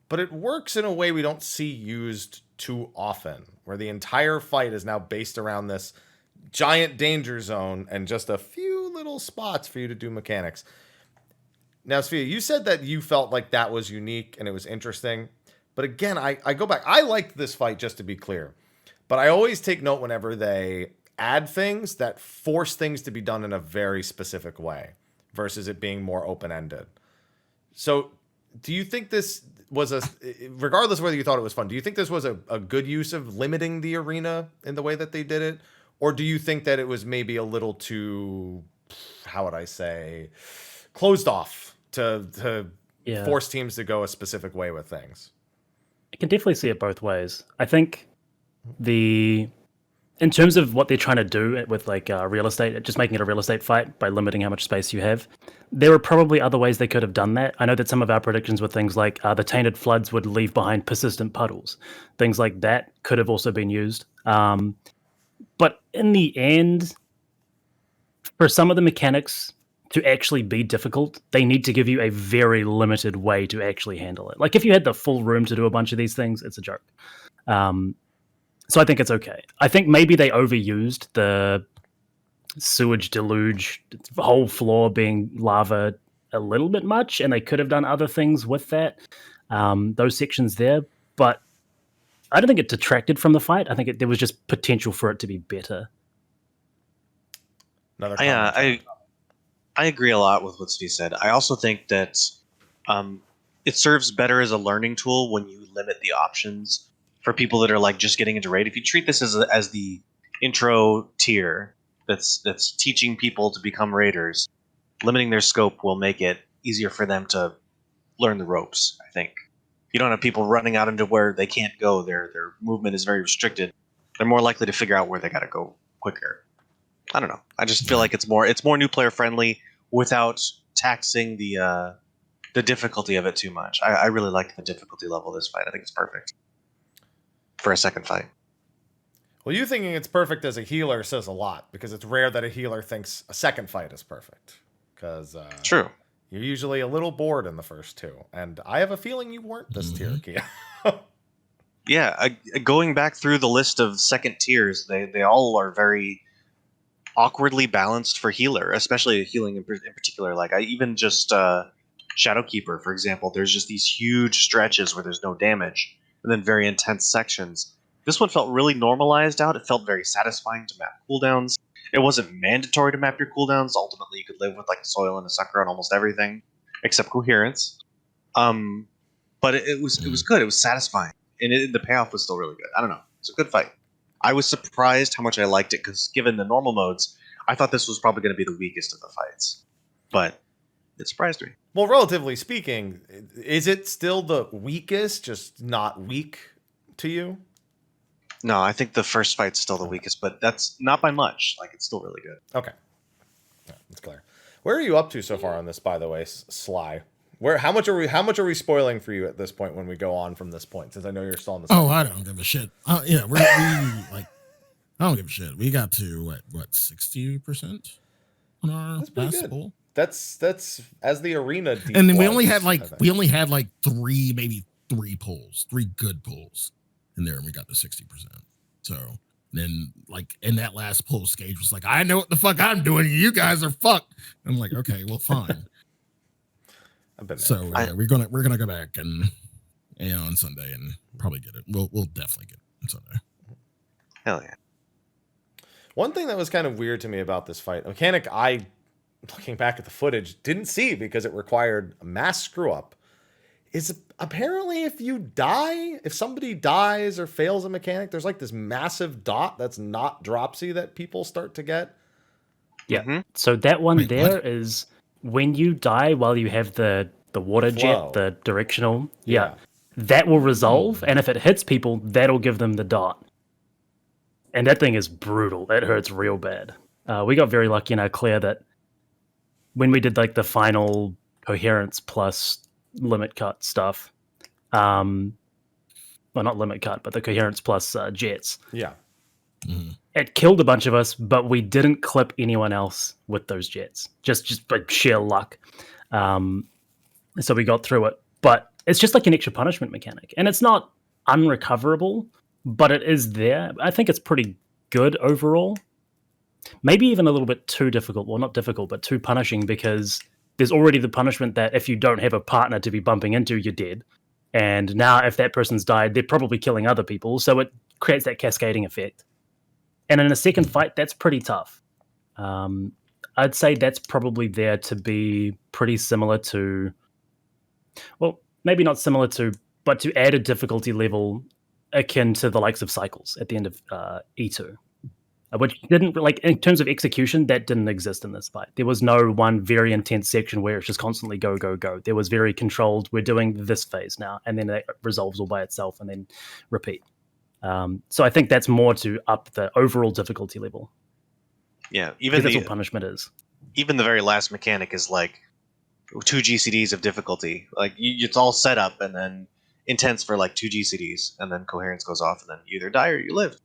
but it works in a way we don't see used too often, where the entire fight is now based around this giant danger zone and just a few little spots for you to do mechanics. Now, Sfia, you said that you felt like that was unique and it was interesting. But again, I go back. I liked this fight, just to be clear. But I always take note whenever they add things that force things to be done in a very specific way versus it being more open-ended. So do you think this was regardless of whether you thought it was fun, do you think this was a good use of limiting the arena in the way that they did it? Or do you think that it was maybe a little too, how would I say, closed off to force teams to go a specific way with things? I can definitely see it both ways. I think in terms of what they're trying to do with like real estate, just making it a real estate fight by limiting how much space you have, there are probably other ways they could have done that. I know that some of our predictions were things like the tainted floods would leave behind persistent puddles. Things like that could have also been used. But in the end, for some of the mechanics to actually be difficult, they need to give you a very limited way to actually handle it. Like if you had the full room to do a bunch of these things, it's a joke. So I think it's okay. I think maybe they overused the sewage deluge, whole floor being lava a little bit much, and they could have done other things with that, those sections there. But I don't think it detracted from the fight. I think there was just potential for it to be better. I agree a lot with what Steve said. I also think that it serves better as a learning tool when you limit the options for people that are like just getting into raid. If you treat this as the intro tier that's teaching people to become raiders, limiting their scope will make it easier for them to learn the ropes. I think you don't have people running out into where they can't go. Their movement is very restricted. They're more likely to figure out where they got to go quicker. I don't know. I just feel like it's more new player friendly without taxing the difficulty of it too much. I really like the difficulty level of this fight. I think it's perfect for a second fight. Well, you thinking it's perfect as a healer says a lot, because it's rare that a healer thinks a second fight is perfect. Because true, you're usually a little bored in the first two, and I have a feeling you weren't this tier, Kio. Yeah, going back through the list of second tiers, they all are very awkwardly balanced for healer, especially healing in particular. Like I even just Shadowkeeper, for example, there's just these huge stretches where there's no damage, and then very intense sections. This one felt really normalized out. It felt very satisfying to map cooldowns. It wasn't mandatory to map your cooldowns. Ultimately, you could live with like a soil and a sucker on almost everything, except coherence. But it was good. It was satisfying, and the payoff was still really good. I don't know. It's a good fight. I was surprised how much I liked it, because given the normal modes, I thought this was probably going to be the weakest of the fights. But it surprised me. Well, relatively speaking, is it still the weakest, just not weak to you? No, I think the first fight's still the weakest, but that's not by much. Like, it's still really good. Okay. Yeah, that's clear. Where are you up to so far on this, by the way, Sly? How much are we spoiling for you at this point when we go on from this point? Since I know you're still on the. Oh, I don't give a shit. Yeah, we like. I don't give a shit. We got to what 60% on our last poll. That's as the arena. And then we only had like three polls, 3 good polls in there, and we got to 60%. So then, like in that last poll, Skage was like, "I know what the fuck I'm doing. You guys are fucked." I'm like, "Okay, well, fine." So we're gonna go back and on Sunday and probably get it. We'll definitely get it on Sunday. Hell yeah. One thing that was kind of weird to me about this fight, a mechanic looking back at the footage, didn't see because it required a mass screw up, is apparently if somebody dies or fails a mechanic, there's like this massive dot that's not dropsy that people start to get. Yeah. Mm-hmm. So that one is when you die while you have the water jet, the directional. Yeah. That will resolve, and if it hits people, that'll give them the dot. And that thing is brutal. It hurts real bad. We got very lucky in our clear that when we did like the final coherence plus limit cut stuff, well, well, not limit cut, but the coherence plus jets. Yeah. It killed a bunch of us, but we didn't clip anyone else with those jets. Just by sheer luck. So we got through it. But it's just like an extra punishment mechanic. And it's not unrecoverable, but it is there. I think it's pretty good overall. Maybe even a little bit too difficult. Well, not difficult, but too punishing, because there's already the punishment that if you don't have a partner to be bumping into, you're dead. And now if that person's died, they're probably killing other people. So it creates that cascading effect. And in a second fight, that's pretty tough. I'd say that's probably there to be pretty similar to, well, maybe not similar to, but to add a difficulty level akin to the likes of Cycles at the end of E2. Which didn't, like, in terms of execution, that didn't exist in this fight. There was no one very intense section where it's just constantly go, go, go. There was very controlled, we're doing this phase now, and then it resolves all by itself and then repeat. So I think that's more to up the overall difficulty level. Yeah, even that's what punishment is. Even the very last mechanic is like 2 GCDs of difficulty. Like it's all set up and then intense for like 2 GCDs, and then coherence goes off, and then you either die or you live.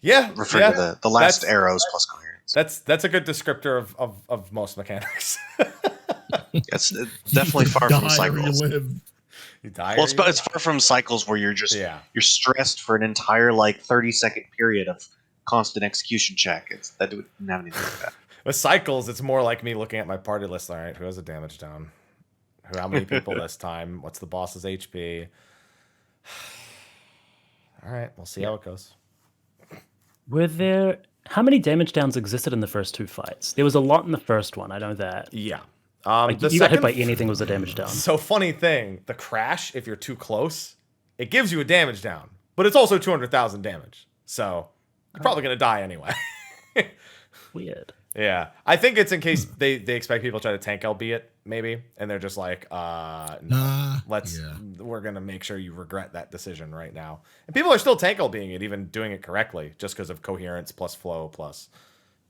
Yeah, refer to the last arrows plus coherence. That's a good descriptor of most mechanics. It's definitely far from Cycles. You die. Well, it's far from Cycles where you're just you're stressed for an entire like 30-second period of constant execution check. That didn't have anything like that. With Cycles, it's more like me looking at my party list. All right, who has a damage down? How many people this time? What's the boss's HP? All right, we'll see how it goes. How many damage downs existed in the first 2 fights? There was a lot in the first one, I know that. Yeah. You got hit by anything was a damage down. So funny thing, the crash, if you're too close, it gives you a damage down, but it's also 200,000 damage. So you're probably going to die anyway. Weird. Yeah. I think it's in case they expect people to try to tank LB it, maybe. And they're just like, no, we're going to make sure you regret that decision right now. And people are still tank LBing it, even doing it correctly, just because of coherence plus flow plus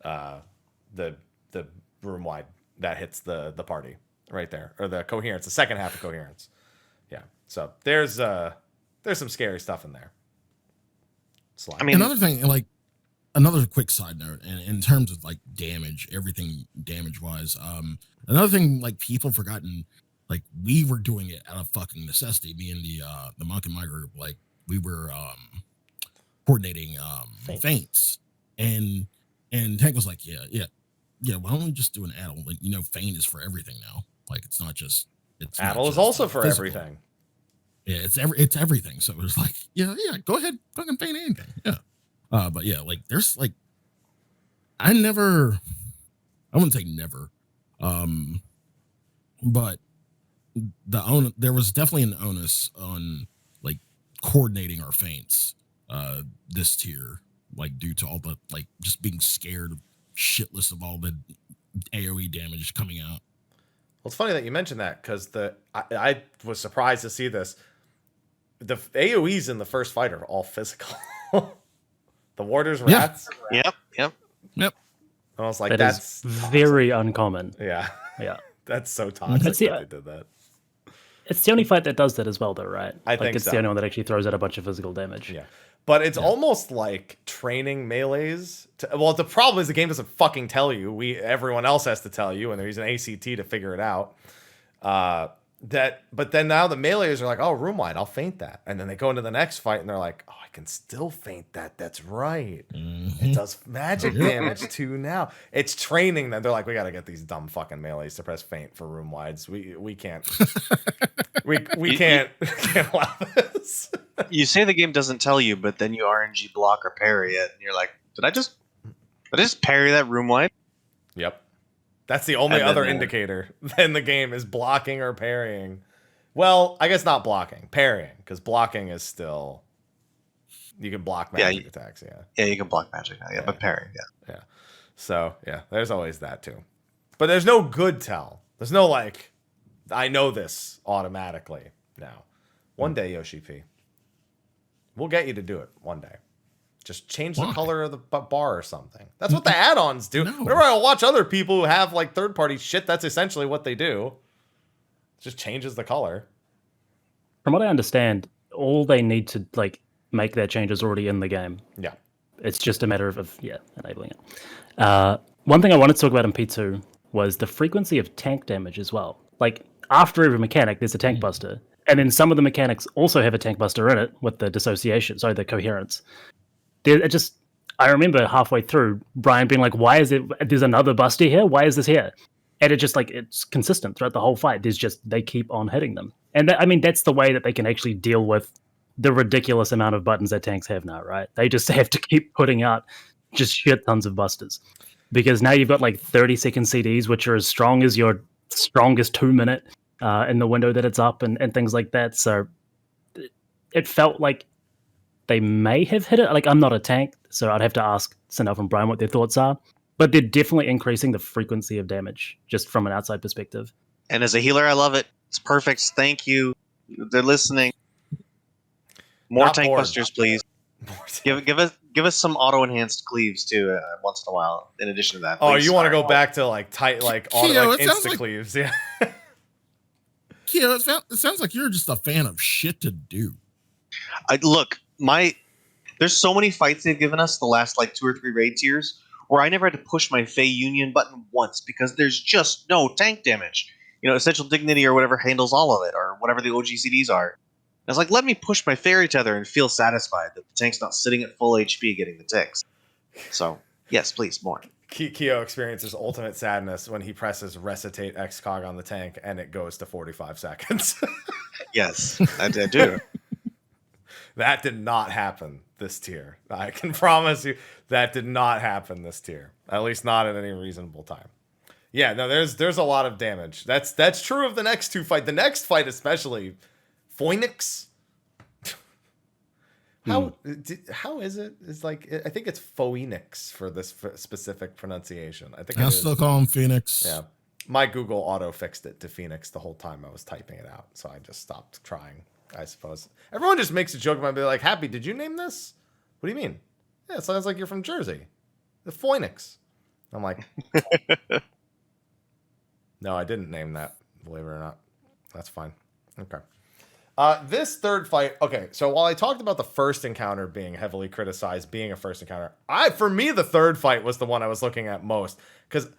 the room wide that hits the party right there, or the coherence, the second half of coherence. Yeah. So there's some scary stuff in there. I mean, another thing, like, another quick side note, and in terms of like damage, everything damage wise, another thing, like, people forgotten, like, we were doing it out of fucking necessity. Me and the monk in my group, like, we were coordinating feints, and Tank was like, yeah, why don't we just do an addle? Like, feint is for everything now. Like, it's not just addle is also for physical. Everything. Yeah, it's everything. So it was like, yeah, go ahead, fucking feint anything. Yeah. But yeah, like, there's like, I wouldn't say never, but there was definitely an onus on like coordinating our feints this tier, like, due to all the, like, just being scared shitless of all the AoE damage coming out. Well, it's funny that you mentioned that, because I was surprised to see this. The AoEs in the first fight are all physical. The warders, rats. Yep. I was like, that's very uncommon. Yeah. Yeah. That's so toxic that they did that. It's the only fight that does that as well, though, right? I think it's so. The only one that actually throws out a bunch of physical damage. Yeah. But it's almost like training melees. Well, the problem is the game doesn't fucking tell you. Everyone else has to tell you, and they're using ACT to figure it out. But then now the melees are like, oh, room wide, I'll feint that. And then they go into the next fight, and they're like, oh, I can still feint that. That's right. It does magic damage too now. It's training them. They're like, we got to get these dumb fucking melees to press feint for room wides. We can't. we can't allow this. You say the game doesn't tell you, but then you RNG block or parry it, and you're like, did I just parry that room wide? Yep. That's the only other indicator in the game is blocking or parrying. Well, I guess not blocking, parrying, because blocking is still, you can block magic attacks. Yeah, you can block magic. Yeah, but parrying, yeah. So yeah, there's always that too. But there's no good tell. There's no like, I know this automatically now. One day, Yoshi P, we'll get you to do it one day. Just change the color of the bar or something. That's what the add-ons do. No. Whenever I watch other people who have like third-party shit, that's essentially what they do. It just changes the color. From what I understand, all they need to like make that change is already in the game. Yeah. It's just a matter of enabling it. One thing I wanted to talk about in P2 was the frequency of tank damage as well. Like after every mechanic, there's a tank buster, and then some of the mechanics also have a tank buster in it with the dissociation, the coherence. I remember halfway through Brian being like, "Why is there's another buster here? Why is this here?" And it just like it's consistent throughout the whole fight. They keep on hitting them, and that's the way that they can actually deal with the ridiculous amount of buttons that tanks have now, right? They just have to keep putting out just shit tons of busters, because now you've got like 30-second CDs, which are as strong as your strongest 2-minute in the window that it's up, and things like that. So it felt like they may have hit it. Like, I'm not a tank, so I'd have to ask Sindel and Brian what their thoughts are. But they're definitely increasing the frequency of damage, just from an outside perspective. And as a healer, I love it. It's perfect. Thank you. They're listening. More tank busters, please. Give us some auto enhanced cleaves too once in a while. In addition to that. Oh, please. you want to go back to like tight, like auto, Kio, like it sounds insta like- cleaves? Yeah. Kio, it sounds like you're just a fan of shit to do. There's so many fights they've given us the last like 2 or 3 raid tiers where I never had to push my Fey Union button once because there's just no tank damage. Essential Dignity or whatever handles all of it, or whatever the OG CDs are. I was like, let me push my Fairy Tether and feel satisfied that the tank's not sitting at full HP getting the ticks. So, yes, please, more. Kio experiences ultimate sadness when he presses Recitate Excog on the tank and it goes to 45 seconds. Yes, I do. That did not happen this tier. I can promise you that did not happen this tier. At least not at any reasonable time. Yeah, no, there's a lot of damage. That's true of the next 2 fight. The next fight especially, Phoenix. How is it? It's like, I think it's Phoenix for this specific pronunciation. I think I still call him Phoenix. Yeah. My Google auto fixed it to Phoenix the whole time I was typing it out, so I just stopped trying, I suppose. Everyone just makes a joke about me like, Happy, did you name this? What do you mean? Yeah, it sounds like you're from Jersey. The Phoenix. I'm like, no, I didn't name that, believe it or not. That's fine. Okay. This third fight, okay, so while I talked about the first encounter being heavily criticized, being a first encounter, for me, the third fight was the one I was looking at most, because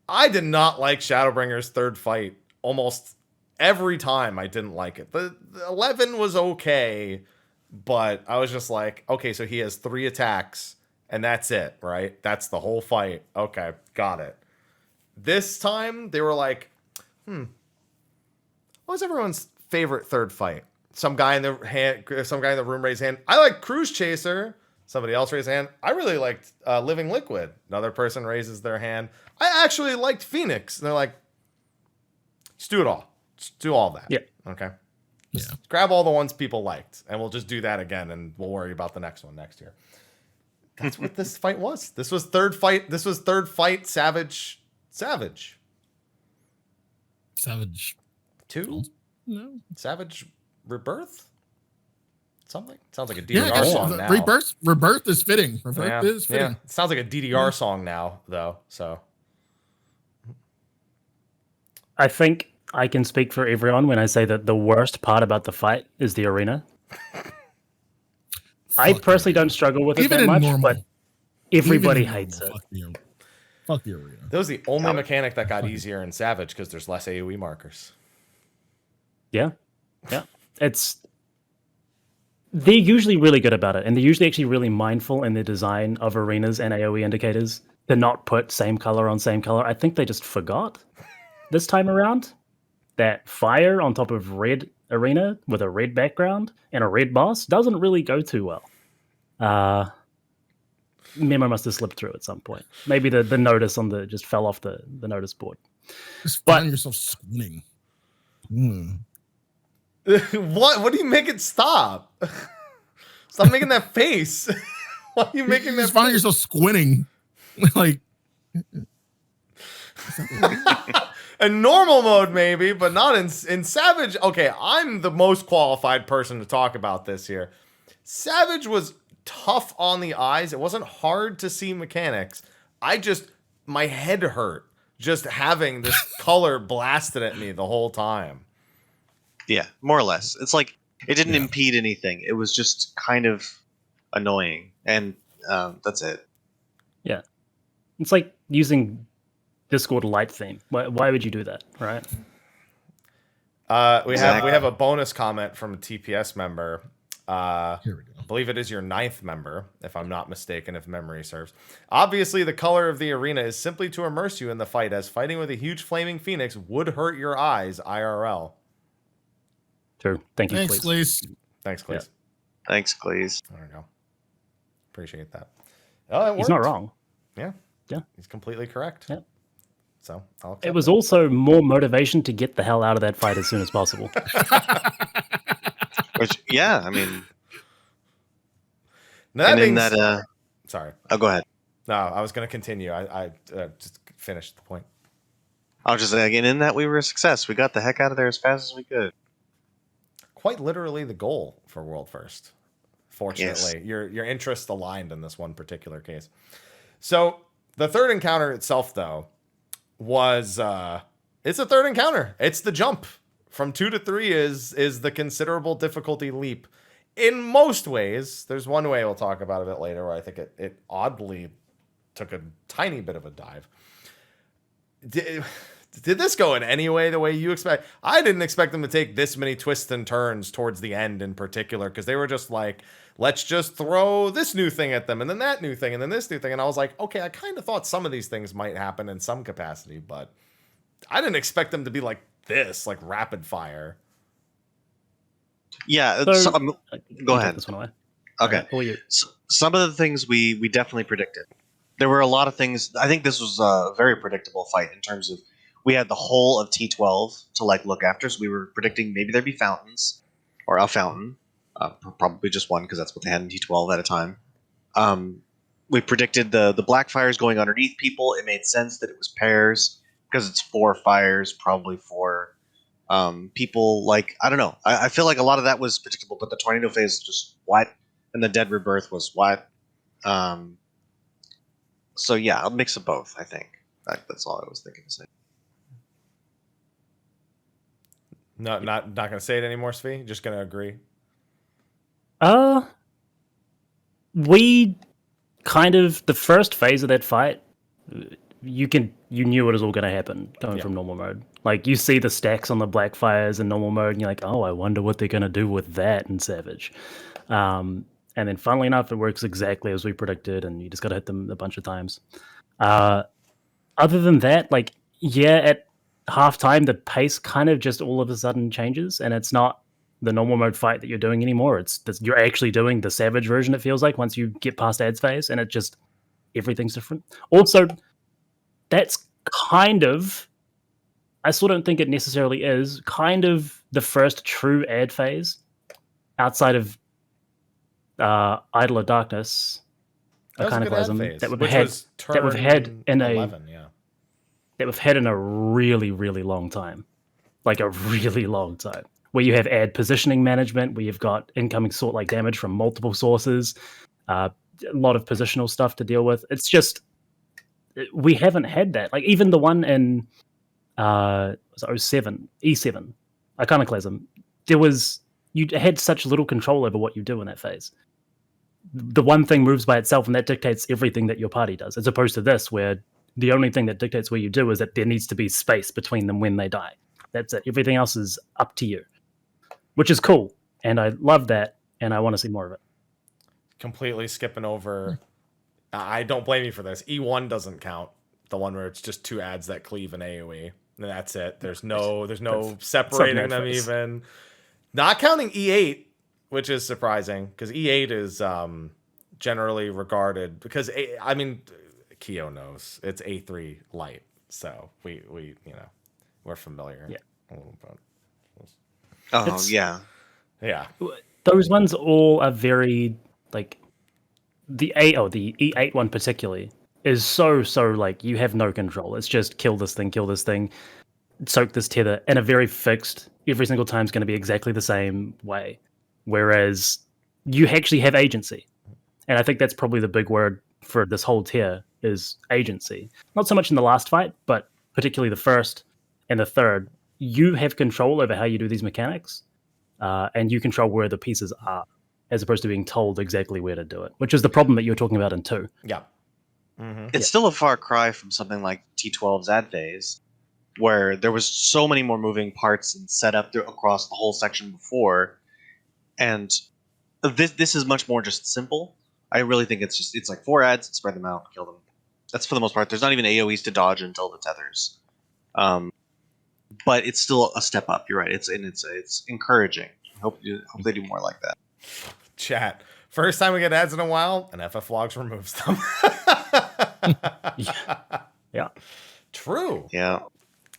I did not like Shadowbringer's third fight almost every time. I didn't like it. The 11 was okay, but I was just like, okay, so he has 3 attacks, and that's it, right? That's the whole fight. Okay, got it. This time, they were like, what was everyone's favorite third fight? Some guy in the room raised hand. I like Cruise Chaser. Somebody else raised a hand. I really liked Living Liquid. Another person raises their hand. I actually liked Phoenix. And they're like, just do it all. Just do all that. Yeah. Okay. Yeah. Just grab all the ones people liked, and we'll just do that again, and we'll worry about the next one next year. That's what this fight was. This was third fight. Savage. 2? No. Savage Rebirth? Something? Sounds like a DDR song now. Rebirth is fitting. Rebirth is fitting. Yeah. It sounds like a DDR song now, though. So I think I can speak for everyone when I say that the worst part about the fight is the arena. I personally don't struggle with it that much, but everybody hates it. Fuck the arena. that was the only mechanic that got easier in Savage because there's less AoE markers. Yeah. They're usually really good about it, and they're usually actually really mindful in their design of arenas and AoE indicators to not put same color on same color. I think they just forgot this time around that fire on top of red arena with a red background and a red boss doesn't really go too well. Memo must have slipped through at some point. Maybe the notice on just fell off the notice board. Just find yourself squinting. What do you make it stop? Stop making that face. Why are you making that just find yourself squinting. Like in normal mode, maybe, but not in Savage. Okay, I'm the most qualified person to talk about this here. Savage was tough on the eyes. It wasn't hard to see mechanics. My head hurt just having this color blasted at me the whole time. Yeah, more or less. It's like It didn't Yeah. impede anything. It was just kind of annoying, and that's it. Yeah. It's like using Discord light theme. Why would you do that, right? We Exactly. have a bonus comment from a TPS member. Here we go. I believe it is your 9th member, if I'm not mistaken, if memory serves. Obviously, the color of the arena is simply to immerse you in the fight, as fighting with a huge flaming phoenix would hurt your eyes IRL. True. Thank you, Thanks, please. Cleese. Thanks, Cleese. Thanks, please. There we go. Appreciate that. Oh, it He's not worked. wrong. Yeah. Yeah. He's completely correct. Yeah. So I'll accept It was also more motivation to get the hell out of that fight as soon as possible. Which, yeah, I mean, Now, that and in being that, sorry. oh, go ahead. No, I was going to continue. I just finished the point. I was just saying, and in that we were a success. We got the heck out of there as fast as we could. Quite literally the goal for World First. Fortunately, your interests aligned in this one particular case. So the third encounter itself, though, was it's a third encounter. It's the jump from 2 to 3 is the considerable difficulty leap. In most ways, there's one way we'll talk about a bit later where I think it oddly took a tiny bit of a dive. Did this go in any way the way you expect? I didn't expect them to take this many twists and turns towards the end in particular, because they were just like, let's just throw this new thing at them and then that new thing and then this new thing. And I was like, okay, I kind of thought some of these things might happen in some capacity, but I didn't expect them to be like this, like rapid fire. Yeah, So- go You ahead. take this one away. Okay. Who are you? Some of the things we definitely predicted. There were a lot of things. I think this was a very predictable fight in terms of we had the whole of T12 to like look after. So we were predicting maybe there'd be fountains or a fountain, probably just one because that's what they had in T12 at a time. We predicted the black fires going underneath people. It made sense that it was pairs because it's 4 fires, probably for people like I don't know. I feel like a lot of that was predictable, but the tornado phase just what, and the dead rebirth was what. So yeah, a mix of both. I think that's all I was thinking to say. No, not gonna say it anymore, Svi. Just gonna agree. We kind of the first phase of that fight, you knew it was all going to happen going Yeah. from normal mode. Like you see the stacks on the black fires in normal mode, and you're like, oh, I wonder what they're going to do with that in Savage. And then, funnily enough, it works exactly as we predicted, and you just got to hit them a bunch of times. Other than that, like at halftime, the pace kind of just all of a sudden changes, and it's not the normal mode fight that you're doing anymore. You're actually doing the Savage version. It feels like once you get past ads phase, and it just everything's different. Also, that's kind of, I still don't think it necessarily is, kind of the first true ad phase outside of Idol of Darkness, That was a good ad Iconoclasm, phase, that we've which had was that we've had turn in 11, yeah. that we've had in a really, really long time. Like a really long time. Where you have ad positioning management, where you've got incoming sort like damage from multiple sources, a lot of positional stuff to deal with. It's just we haven't had that. Like even the one in was it 07, E7, Iconoclasm, you had such little control over what you do in that phase. The one thing moves by itself, and that dictates everything that your party does, as opposed to this, where the only thing that dictates where you do is that there needs to be space between them when they die. That's it. Everything else is up to you, which is cool, and I love that, and I want to see more of it. Completely skipping over. I don't blame you for this. E1 doesn't count. The one where it's just 2 ads that cleave an AoE. And that's it. There's no separating them face. even. Not counting E8, which is surprising because E8 is generally regarded because Kio knows it's A3 light, so we we're familiar. Yeah. A little bit. Oh It's- yeah, Yeah. Those ones all are very like the E8 one particularly is so like you have no control. It's just kill this thing, soak this tether in a very fixed. Every single time is going to be exactly the same way, whereas you actually have agency, and I think that's probably the big word for this whole tier is agency. Not so much in the last fight, but particularly the first and the third. You have control over how you do these mechanics. and you control where the pieces are, as opposed to being told exactly where to do it, which is the problem that you were talking about in 2. Yeah. Mm-hmm. It's still a far cry from something like T12's ad phase, where there was so many more moving parts and set up across the whole section before, and this is much more just simple. I really think it's like 4 ads, spread them out, kill them. That's for the most part. There's not even AoEs to dodge until the tethers, but it's still a step up. You're right. It's encouraging. Hope they do more like that. Chat. First time we get ads in a while, and FF Logs removes them. Yeah. True. Yeah.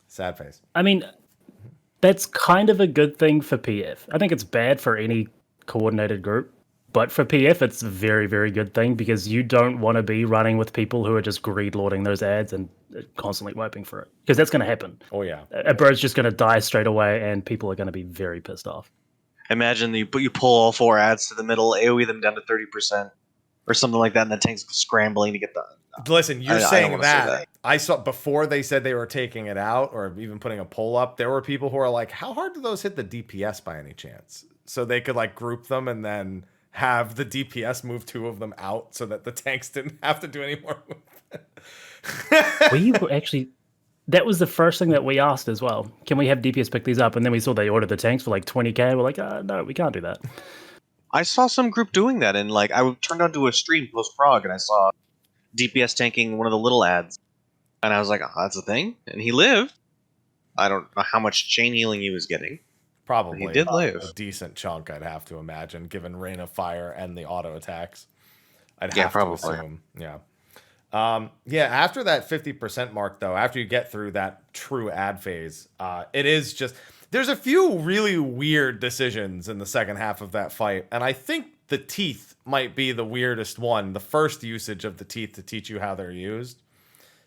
Sad face. I mean, that's kind of a good thing for PF. I think it's bad for any coordinated group, but for PF, it's a very, very good thing because you don't want to be running with people who are just greed lording those ads and constantly wiping for it, because that's going to happen. Oh, yeah. A bird's just going to die straight away, and people are going to be very pissed off. Imagine you pull all 4 ads to the middle, AoE them down to 30%, or something like that, and the tank's scrambling to get the. Listen, you're saying say that. I saw before they said they were taking it out, or even putting a poll up. There were people who are like, "How hard do those hit the DPS by any chance?" So they could like group them and then have the DPS move 2 of them out, so that the tanks didn't have to do any more movement. We were actually. That was the first thing that we asked as well. Can we have DPS pick these up? And then we saw they ordered the tanks for like 20k. We're like, no, we can't do that. I saw some group doing that, and like I turned onto a stream post prog, and I saw DPS tanking one of the little ads, and I was like, oh, that's a thing, and he lived. I don't know how much chain healing he was getting. Probably he did live a decent chunk, I'd have to imagine, given Rain of Fire and the auto attacks. I'd Yeah, have probably. to assume. Yeah. Yeah, after that 50% mark, though, after you get through that true ad phase, it is just... There's a few really weird decisions in the second half of that fight, and I think the teeth might be the weirdest one. The first usage of the teeth to teach you how they're used.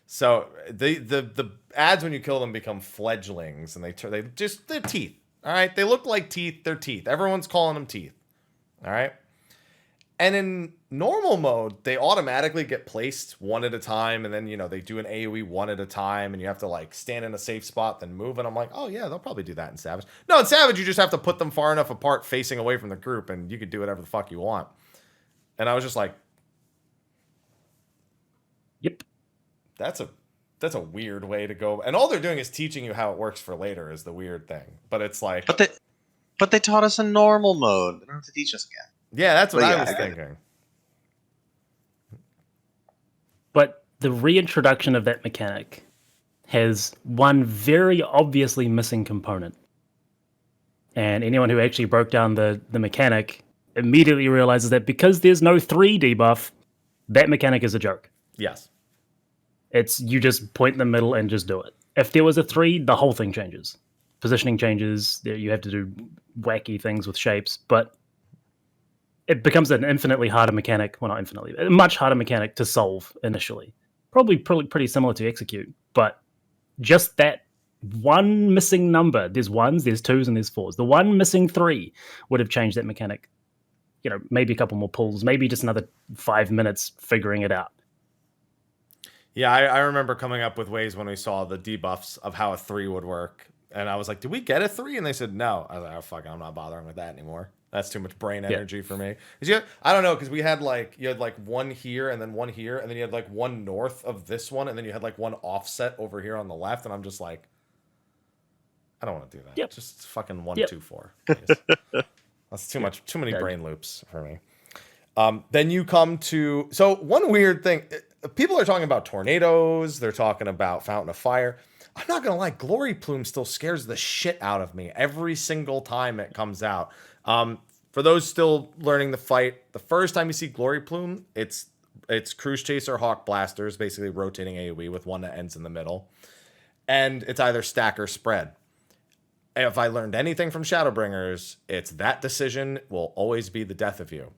So the ads, when you kill them, become fledglings, and they're teeth. All right, they look like teeth. They're teeth. Everyone's calling them teeth. All right. And in normal mode, they automatically get placed one at a time, and then, they do an AoE one at a time, and you have to, like, stand in a safe spot, then move, and I'm like, oh, yeah, they'll probably do that in Savage. No, in Savage, you just have to put them far enough apart, facing away from the group, and you could do whatever the fuck you want. And I was just like... Yep. That's a weird way to go. And all they're doing is teaching you how it works for later is the weird thing. But it's like... But they taught us in normal mode. They don't have to teach us again. Yeah, that's what I was thinking. But the reintroduction of that mechanic has one very obviously missing component. And anyone who actually broke down the mechanic immediately realizes that because there's no 3 debuff, that mechanic is a joke. Yes. It's you just point in the middle and just do it. If there was a 3, the whole thing changes. Positioning changes, you have to do wacky things with shapes, but it becomes an infinitely harder mechanic. Well, not infinitely, a much harder mechanic to solve initially. Probably pretty similar to execute, but just that one missing number, there's 1s, there's 2s, and there's 4s. The one missing 3 would have changed that mechanic. Maybe a couple more pulls, maybe just another 5 minutes figuring it out. Yeah, I remember coming up with ways when we saw the debuffs of how a 3 would work. And I was like, did we get a 3? And they said, no. I was like, oh, fuck, I'm not bothering with that anymore. That's too much brain energy for me. I don't know, because you had 1 here and then 1 here, and then you had 1 north of this one, and then you had 1 offset over here on the left, and I'm just like, I don't want to do that. Yep. Just fucking 1, Yep. 2, 4. That's too many brain loops for me. Then you come to... So one weird thing, people are talking about tornadoes, they're talking about Fountain of Fire. I'm not going to lie, Glory Plume still scares the shit out of me every single time it comes out. For those still learning the fight, the first time you see Glory Plume, it's Cruise Chaser, Hawk Blasters, basically rotating AoE with one that ends in the middle. And it's either stack or spread. If I learned anything from Shadowbringers, it's that decision will always be the death of you.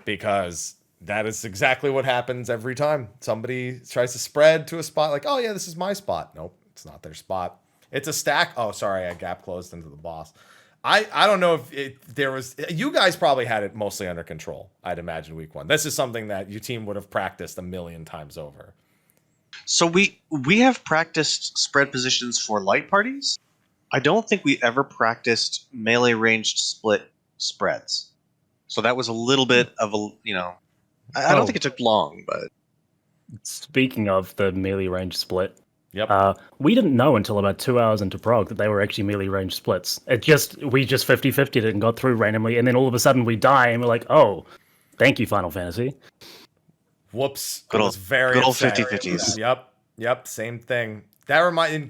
Because that is exactly what happens every time. Somebody tries to spread to a spot like, oh yeah, this is my spot. Nope, it's not their spot. It's a stack. Oh, sorry, I gap closed into the boss. I don't know if there was... You guys probably had it mostly under control, I'd imagine, week 1. This is something that your team would have practiced a million times over. So we have practiced spread positions for light parties, I don't think we ever practiced melee ranged split spreads. So that was a little bit of a, I don't think it took long, but Speaking of the melee range split, Yep. we didn't know until about 2 hours into prog that they were actually melee range splits. We just 50-50'd it and got through randomly, and then all of a sudden we die and we're like, oh, thank you, Final Fantasy. Whoops. Good I old- was very good old upset. 50-50s. Yep, same thing. That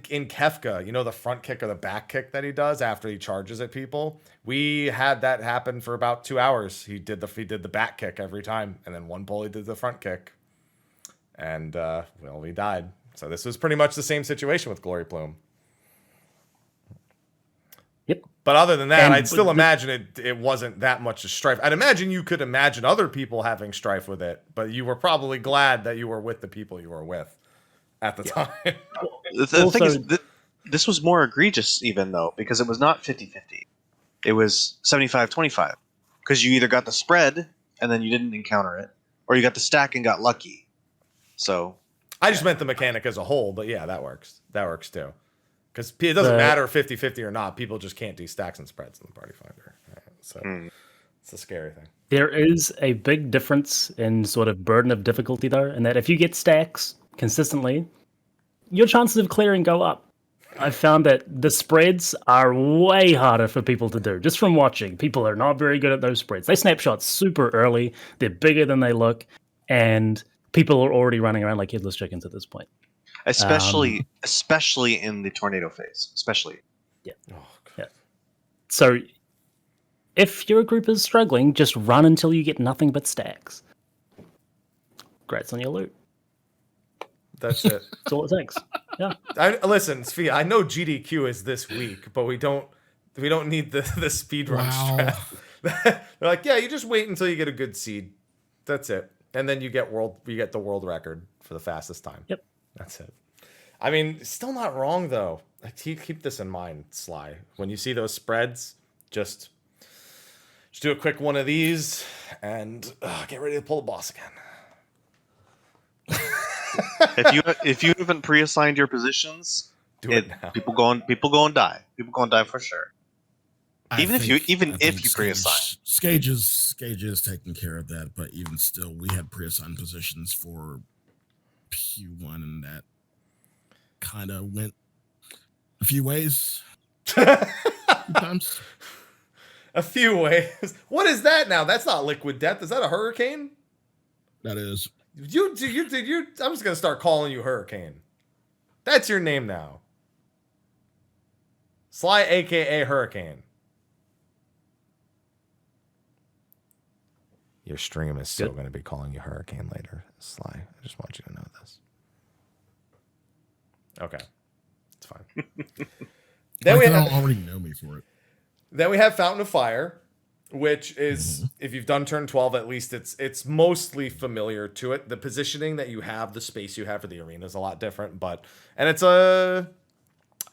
in Kefka, the front kick or the back kick that he does after he charges at people. We had that happen for about 2 hours. He did the back kick every time, and then one pull he did the front kick, and we died. So this was pretty much the same situation with Glory Plume. Yep. But other than that, And I'd still imagine it wasn't that much of strife. I'd imagine you could imagine other people having strife with it, but you were probably glad that you were with the people you were with at the time. the thing is, this was more egregious even, though, because it was not 50-50. It was 75-25. Because you either got the spread, and then you didn't encounter it, or you got the stack and got lucky. So... I just meant the mechanic as a whole, but yeah, that works. That works too. Because it doesn't matter 50-50 or not. People just can't do stacks and spreads in the Party Finder. Right? So it's a scary thing. There is a big difference in sort of burden of difficulty, though, in that if you get stacks consistently, your chances of clearing go up. I've found that the spreads are way harder for people to do. Just from watching, people are not very good at those spreads. They snapshot super early. They're bigger than they look. And people are already running around like headless chickens at this point. Especially in the tornado phase. Especially. Yeah. Yeah. So if your group is struggling, just run until you get nothing but stacks. Congrats on your loot. That's it. That's all it takes. Yeah. Listen, Sfia, I know GDQ is this week, but we don't need the speedrun strat. They're like, yeah, you just wait until you get a good seed. That's it. And then you get the world record for the fastest time. Yep. That's it. I mean, still not wrong though. Keep this in mind, Sly. When you see those spreads, just do a quick one of these and get ready to pull the boss again. if you haven't pre-assigned your positions, Do it now. people go and die. People go and die for sure. Even if you pre-assign. Skage is taking care of that, but even still, we had pre-assigned positions for P1, and that kind of went a few ways. Sometimes. A few ways. What is that now? That's not liquid death. Is that a hurricane? That is. I'm just gonna start calling you Hurricane. That's your name now. Sly, aka Hurricane. Your stream is still going to be calling you Hurricane later, Sly. I just want you to know this. Okay, it's fine. Then they don't already know me for it. Then we have Fountain of Fire, which is, if you've done turn 12, at least it's mostly familiar to it. The positioning that you have, the space you have for the arena is a lot different, and it's I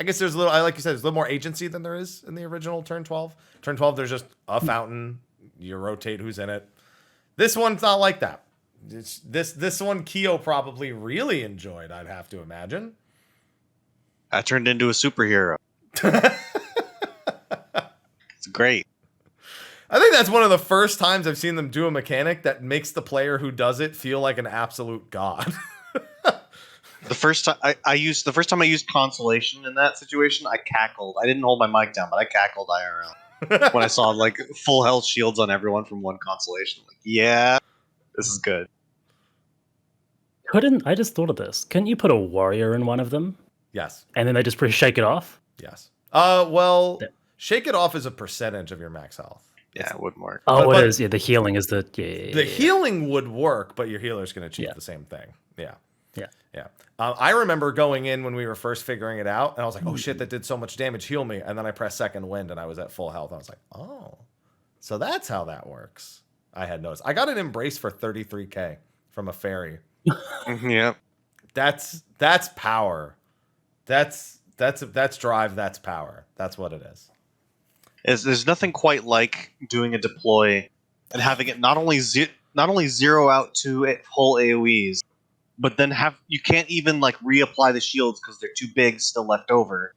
guess there's like you said, there's a little more agency than there is in the original turn 12. Turn 12, there's just a fountain. You rotate who's in it. This one's not like that. This one Kio probably really enjoyed, I'd have to imagine. I turned into a superhero. It's great. I think that's one of the first times I've seen them do a mechanic that makes the player who does it feel like an absolute god. The first time I used consolation in that situation, I cackled. I didn't hold my mic down, but I cackled IRL when I saw like full health shields on everyone from one consolation. Like, yeah, this is good. I just thought of this. Couldn't you put a warrior in one of them? Yes. And then they just shake it off? Yes. Well, shake it off is a percentage of your max health. Yeah, it wouldn't work. Oh, it is. Yeah, the healing is the... Yeah, the healing would work, but your healer's going to achieve the same thing. Yeah. Yeah. Yeah. I remember going in when we were first figuring it out, and I was like, oh shit, that did so much damage, heal me. And then I pressed second wind, and I was at full health. I was like, oh, so that's how that works. I had noticed. I got an embrace for 33k from a fairy. Yeah. That's power. That's drive, that's power. That's what it is. There's nothing quite like doing a deploy and having it not only zero out to full AoEs, but then you can't even like reapply the shields because they're too big still left over,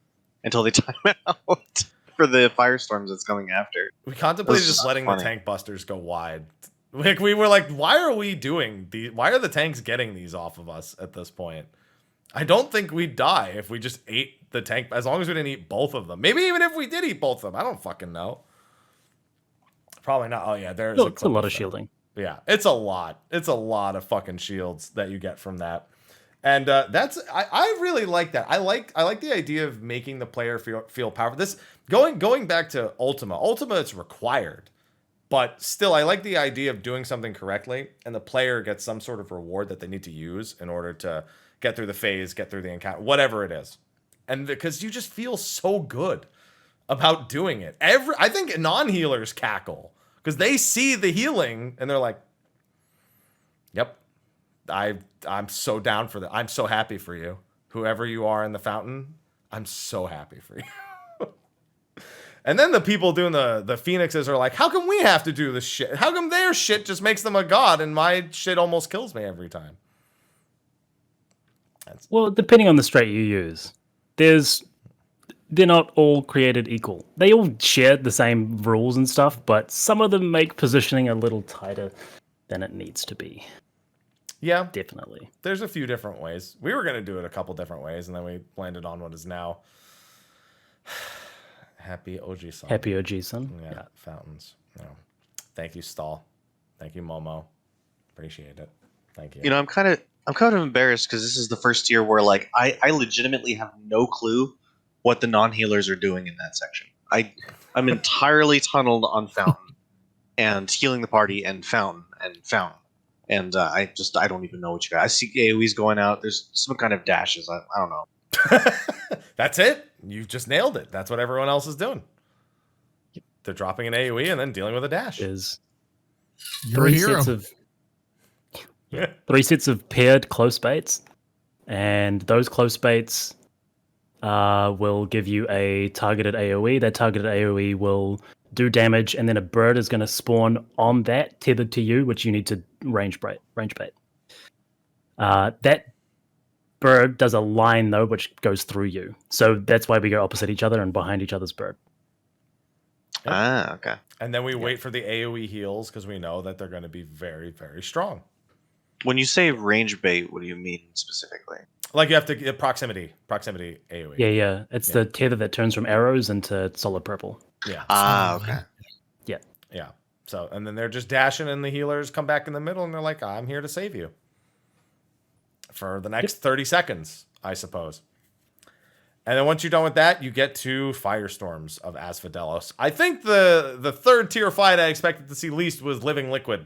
until they time out for the firestorms that's coming after. We contemplated This is just letting funny. the tank busters go wide. Like we were like, why are we doing these? Why are the tanks getting these off of us at this point? I don't think we'd die if we just ate the tank, as long as we didn't eat both of them. Maybe even if we did eat both of them, I don't fucking know. Probably not. Oh yeah, there's It's a clip lot of that. shielding. Yeah, it's a lot. It's a lot of fucking shields that you get from that. And that's I really like that. I like the idea of making the player feel powerful. This going back to Ultima. Ultima, it's required. But still, I like the idea of doing something correctly, and the player gets some sort of reward that they need to use in order to get through the phase, get through the encounter, whatever it is. And because you just feel so good about doing it. I think non-healers cackle because they see the healing and they're like, "Yep, I'm so down for that. I'm so happy for you, whoever you are in the fountain. I'm so happy for you." And then the people doing the phoenixes are like, how come we have to do this shit? How come their shit just makes them a god and my shit almost kills me every time? Well, depending on the strat you use, they're not all created equal. They all share the same rules and stuff, but some of them make positioning a little tighter than it needs to be. Yeah, Definitely. there's a few different ways. We were going to do it a couple different ways, and then we landed on what is now Happy OG Sun. Happy OG son. Yeah, fountains. No. Thank you, Stall. Thank you, Momo. Appreciate it. Thank you. You know, I'm kind of embarrassed because this is the first year where like I legitimately have no clue what the non-healers are doing in that section. I'm entirely tunneled on fountain and healing the party and fountain. And I don't even know what you got. I see AoEs going out. There's some kind of dashes. I don't know. That's it. You just nailed it. That's what everyone else is doing. They're dropping an AoE and then dealing with a dash. Is You're a hero. Three sets of paired close baits, and those close baits will give you a targeted AoE. That targeted AoE will do damage, and then a bird is going to spawn on that, tethered to you, which you need to range bait. That bird does a line though, which goes through you. So that's why we go opposite each other and behind each other's bird. Yep. Ah, okay. And then we wait for the AoE heals because we know that they're going to be very, very strong. When you say range bait, what do you mean specifically? Like you have to get proximity AoE. Yeah. It's the tether that turns from arrows into solid purple. Yeah. Ah, okay. Yeah. So, and then they're just dashing and the healers come back in the middle and they're like, I'm here to save you. For the next 30 seconds, I suppose. And then once you're done with that, you get to Firestorms of Asphodelos. I think the third tier fight I expected to see least was Living Liquid.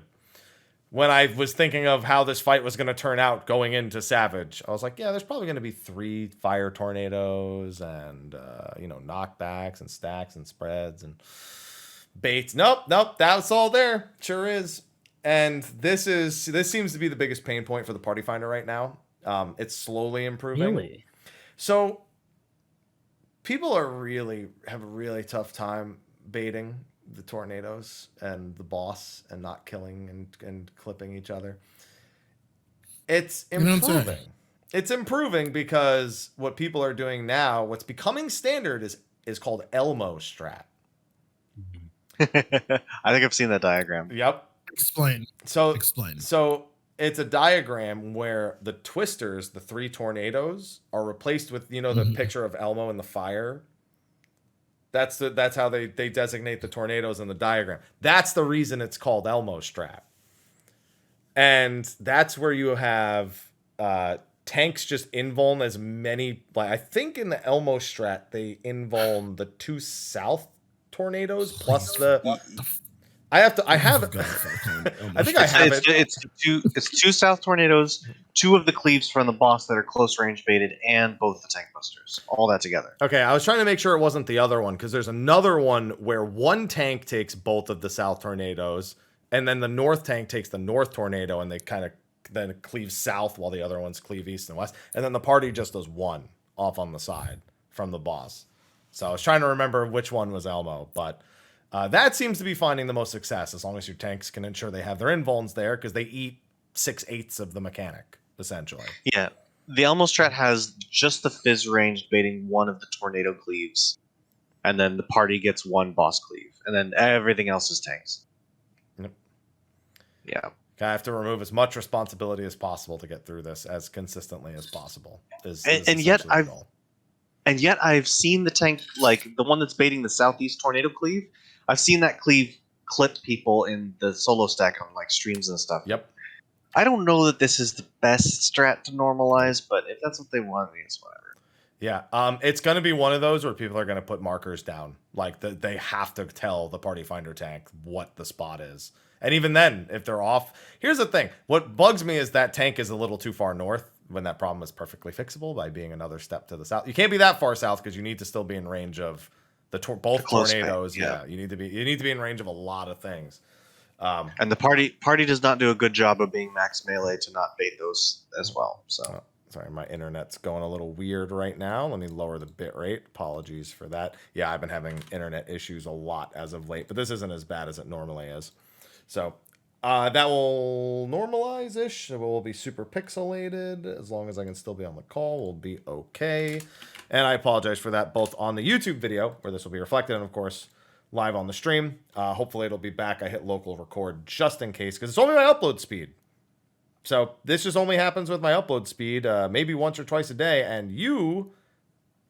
When I was thinking of how this fight was going to turn out going into Savage, I was like, yeah, there's probably going to be 3 fire tornadoes and, knockbacks and stacks and spreads and baits. Nope, that's all there. Sure is. And this seems to be the biggest pain point for the Party Finder right now. It's slowly improving. Really? So people have a really tough time baiting the tornadoes and the boss and not killing and clipping each other. It's improving. It's improving because what people are doing now, what's becoming standard is called Elmo strat. I think I've seen that diagram. Yep. Explain. So it's a diagram where the twisters, the 3 tornadoes, are replaced with, the picture of Elmo in the fire. That's how they designate the tornadoes in the diagram. That's the reason it's called Elmo strat. And that's where you have tanks just invuln as many. Like I think in the Elmo strat they invuln the 2 south tornadoes plus the. I think I have it. It's 2 south tornadoes, 2 of the cleaves from the boss that are close range baited, and both the tank busters. All that together. Okay, I was trying to make sure it wasn't the other one because there's another one where one tank takes both of the south tornadoes, and then the north tank takes the north tornado, and they kind of then cleave south while the other ones cleave east and west, and then the party just does one off on the side from the boss. So I was trying to remember which one was Elmo, but. That seems to be finding the most success as long as your tanks can ensure they have their invulns there because they eat 6/8 of the mechanic, essentially. Yeah. The Elmo strat has just the fizz range baiting one of the tornado cleaves, and then the party gets one boss cleave, and then everything else is tanks. Yep. Yeah. I have to remove as much responsibility as possible to get through this as consistently as possible. And yet I've seen the tank, like the one that's baiting the southeast tornado cleave. I've seen that cleave clip people in the solo stack on like streams and stuff. Yep. I don't know that this is the best strat to normalize, but if that's what they want, it's whatever. Yeah, it's going to be one of those where people are going to put markers down. Like they have to tell the party finder tank what the spot is. And even then, if they're off, here's the thing. What bugs me is that tank is a little too far north when that problem is perfectly fixable by being another step to the south. You can't be that far south because you need to still be in range of both tornadoes. Yeah, you need to be in range of a lot of things. And the party does not do a good job of being max melee to not bait those as well. So sorry, my internet's going a little weird right now. Let me lower the bit rate. Apologies for that. Yeah, I've been having internet issues a lot as of late, but this isn't as bad as it normally is. So that will normalize-ish. It will be super pixelated. As long as I can still be on the call, we'll be okay. And I apologize for that, both on the YouTube video, where this will be reflected, and of course, live on the stream. Hopefully it'll be back. I hit local record just in case, because it's only my upload speed. So this just only happens with my upload speed, maybe once or twice a day, and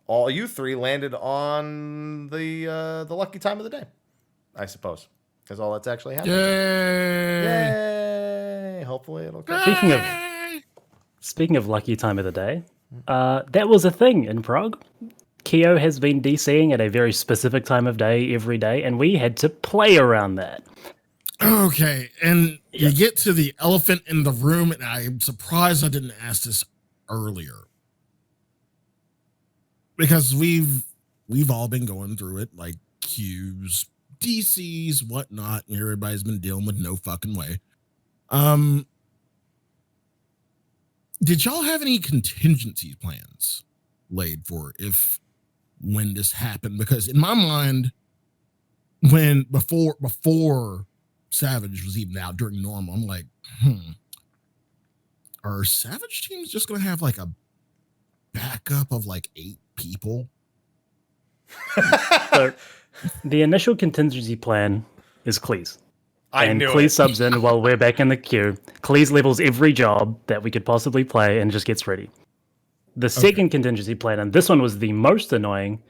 all you three landed on the lucky time of the day, I suppose. Because all that's actually happening. Yay! Hopefully it'll come. Speaking of lucky time of the day, that was a thing in Prague. Kio has been DCing at a very specific time of day every day, and we had to play around that. Okay, and you get to the elephant in the room, and I'm surprised I didn't ask this earlier. Because we've all been going through it, like queues, DCs, whatnot, and everybody's been dealing with no fucking way. Did y'all have any contingency plans laid for when this happened? Because in my mind, before Savage was even out during normal, I'm like, are Savage teams just gonna have like a backup of like 8 people? So the initial contingency plan is Cleese. And Cleese subs in while we're back in the queue. Cleese levels every job that we could possibly play and just gets ready. The second contingency plan, and this one was the most annoying,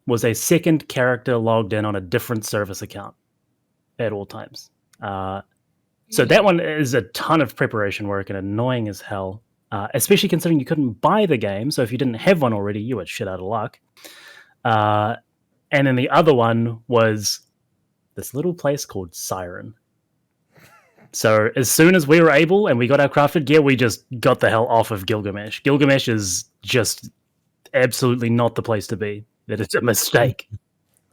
was a second character logged in on a different service account at all times. So that one is a ton of preparation work and annoying as hell, especially considering you couldn't buy the game. So if you didn't have one already, you were shit out of luck. And then the other one was this little place called Siren. So as soon as we were able and we got our crafted gear, we just got the hell off of Gilgamesh. Gilgamesh is just absolutely not the place to be. That is a mistake.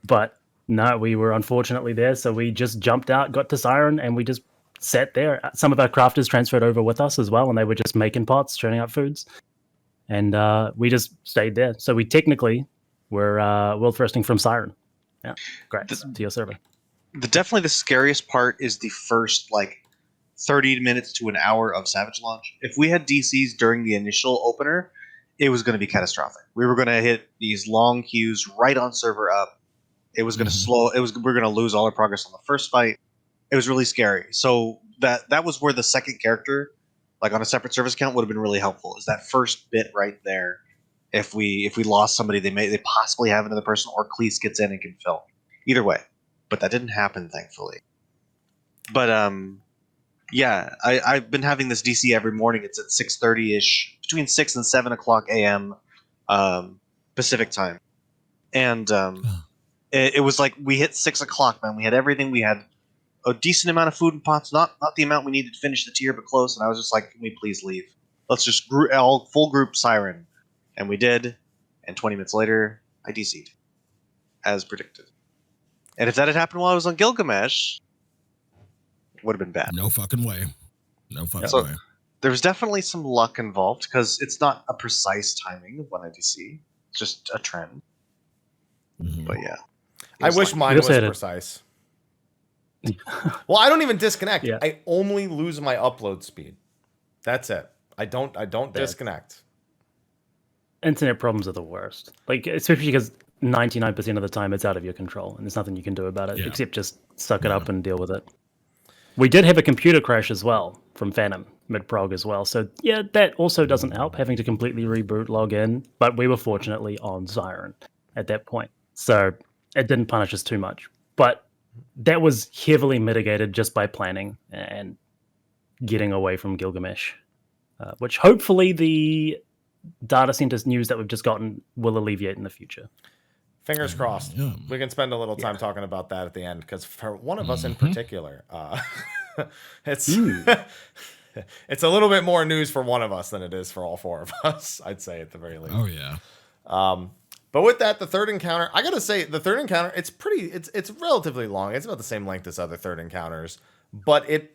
But no, we were unfortunately there. So we just jumped out, got to Siren, and we just sat there. Some of our crafters transferred over with us as well, and they were just making pots, churning out foods. And we just stayed there. So we technically were world firsting from Siren. Yeah, great to your server. Definitely the scariest part is the first 30 minutes to an hour of Savage launch. If we had DCs during the initial opener, it was going to be catastrophic. We were going to hit these long queues right on server up. It was going to slow. We're going to lose all our progress on the first fight. It was really scary. So that was where the second character, on a separate service account, would have been really helpful. Is that first bit right there? If we lost somebody, they possibly have another person, or Cleese gets in and can fill. Either way, but that didn't happen, thankfully. But yeah, I've been having this DC every morning. It's at 6:30ish, between 6 and 7 o'clock a.m. Pacific time, and it was like we hit 6 o'clock, man. We had everything. We had a decent amount of food and pots, not the amount we needed to finish the tier, but close. And I was just like, can we please leave? Let's just full group Siren, and we did. And 20 minutes later, I DC'd, as predicted. And if that had happened while I was on Gilgamesh, would have been bad. No fucking way. No fucking way. There was definitely some luck involved because it's not a precise timing of when I DC. It's just a trend. But yeah. I wish mine was precise. Well, I don't even disconnect. Yeah. I only lose my upload speed. That's it. I don't disconnect. internet problems are the worst. Like, especially because 99% of the time it's out of your control and there's nothing you can do about it except just suck it up and deal with it. We did have a computer crash as well from Phantom mid-prog as well. So yeah, that also doesn't help, having to completely reboot, log in. But we were fortunately on Siren at that point. So it didn't punish us too much. But that was heavily mitigated just by planning and getting away from Gilgamesh, which hopefully the data centers news that we've just gotten will alleviate in the future. Fingers crossed. Yeah. We can spend a little time talking about that at the end, because for one of us in particular, it's it's a little bit more news for one of us than it is for all four of us, I'd say, at the very least. Oh yeah. But with that, the third encounter, I gotta say, the third encounter, it's relatively long. It's about the same length as other third encounters, but it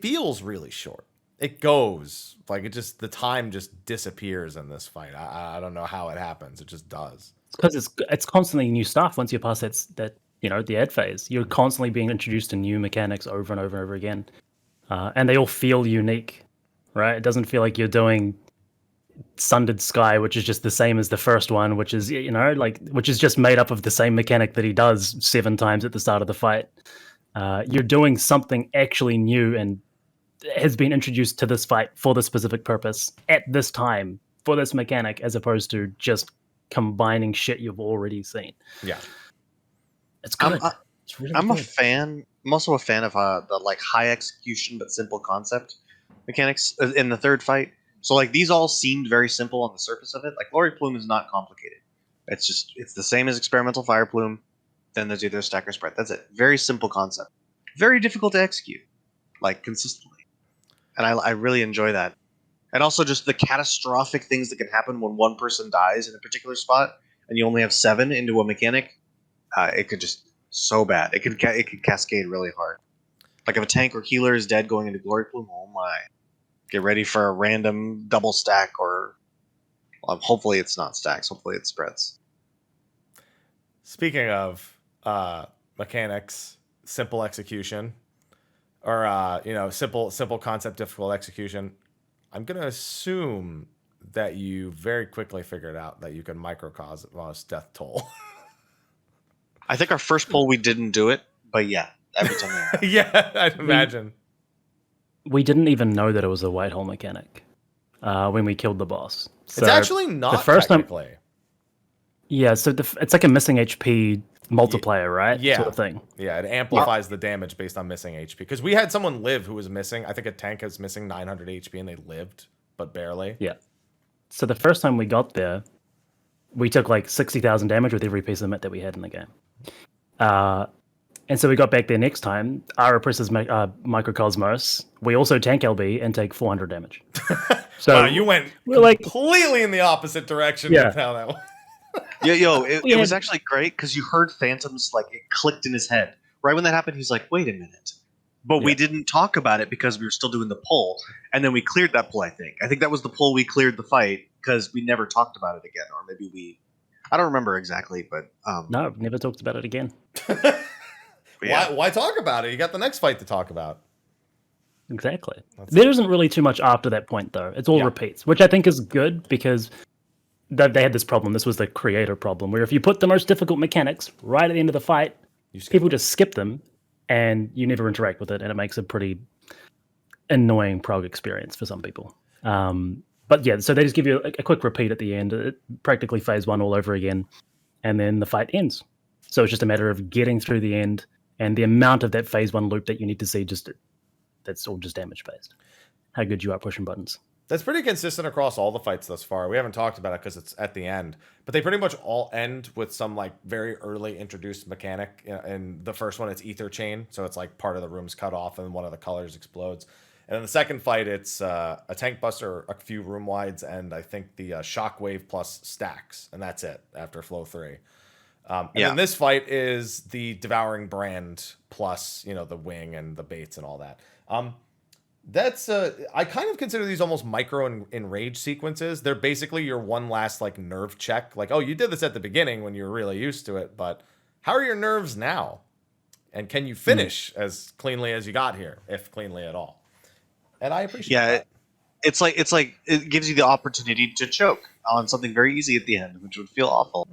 feels really short. It goes like the time just disappears in this fight. I don't know how it happens. It just does. Because it's constantly new stuff. Once you pass that the ad phase, you're constantly being introduced to new mechanics over and over and over again, and they all feel unique, right? It doesn't feel like you're doing Sundered Sky, which is just the same as the first one, which is which is just made up of the same mechanic that he does 7 times at the start of the fight. You're doing something actually new and has been introduced to this fight for this specific purpose at this time for this mechanic, as opposed to just combining shit you've already seen. Yeah, it's good. It's really good. a fan. I'm also a fan of the like high execution but simple concept mechanics in the third fight. So like these all seemed very simple on the surface of it. Like Glory Plume is not complicated. It's the same as Experimental Fire Plume. Then there's either stack or spread. That's it. Very simple concept. Very difficult to execute, like consistently. And I really enjoy that. And also just the catastrophic things that can happen when one person dies in a particular spot and you only have 7 into a mechanic. It could just so bad. It could cascade really hard. Like if a tank or healer is dead going into Glory Plume, oh my. Get ready for a random double stack, or hopefully it's not stacks. Hopefully it spreads. Speaking of mechanics, simple execution, or simple concept, difficult execution, I'm gonna assume that you very quickly figured out that you can microcosmos death toll. I think our first poll we didn't do it, but yeah, every time. Yeah, I'd imagine. We didn't even know that it was a white hole mechanic when we killed the boss. So it's actually not the first technically. Yeah, so it's like a missing HP multiplier, right? Yeah. Sort of thing. Yeah, it amplifies the damage based on missing HP. Because we had someone live who was missing. I think a tank is missing 900 HP and they lived, but barely. Yeah. So the first time we got there, we took like 60,000 damage with every piece of mit that we had in the game. And so we got back there next time. Ara presses Microcosmos. We also tank LB and take 400 damage. So wow, you went completely in the opposite direction with how that was. It was actually great because you heard Phantom's, like, it clicked in his head. Right when that happened, he's like, wait a minute. But we didn't talk about it because we were still doing the pull. And then we cleared that pull, I think. I think that was the pull we cleared the fight because we never talked about it again. Or maybe I don't remember exactly, but... No, I've never talked about it again. Why talk about it? You got the next fight to talk about. Exactly. There isn't really too much after that point, though. It's all repeats, which I think is good because they had this problem. This was the creator problem, where if you put the most difficult mechanics right at the end of the fight, people just skip them, and you never interact with it, and it makes a pretty annoying prog experience for some people. But yeah, so they just give you a quick repeat at the end, practically phase 1 all over again, and then the fight ends. So it's just a matter of getting through the end, and the amount of that phase 1 loop that you need to see, that's all just damage based. How good you are pushing buttons. That's pretty consistent across all the fights thus far. We haven't talked about it because it's at the end, but they pretty much all end with some like very early introduced mechanic. In the first one, it's Ether Chain, so it's like part of the room's cut off and one of the colors explodes. And in the second fight, it's a tank buster, a few room wides, and I think the shockwave plus stacks, and that's it after flow 3. And then this fight is the Devouring Brand plus, the wing and the baits and all that. That's I kind of consider these almost micro enrage sequences. They're basically your one last like nerve check. Like, oh, you did this at the beginning when you were really used to it, but how are your nerves now? And can you finish as cleanly as you got here, if cleanly at all? And I appreciate that. it's like it gives you the opportunity to choke on something very easy at the end, which would feel awful.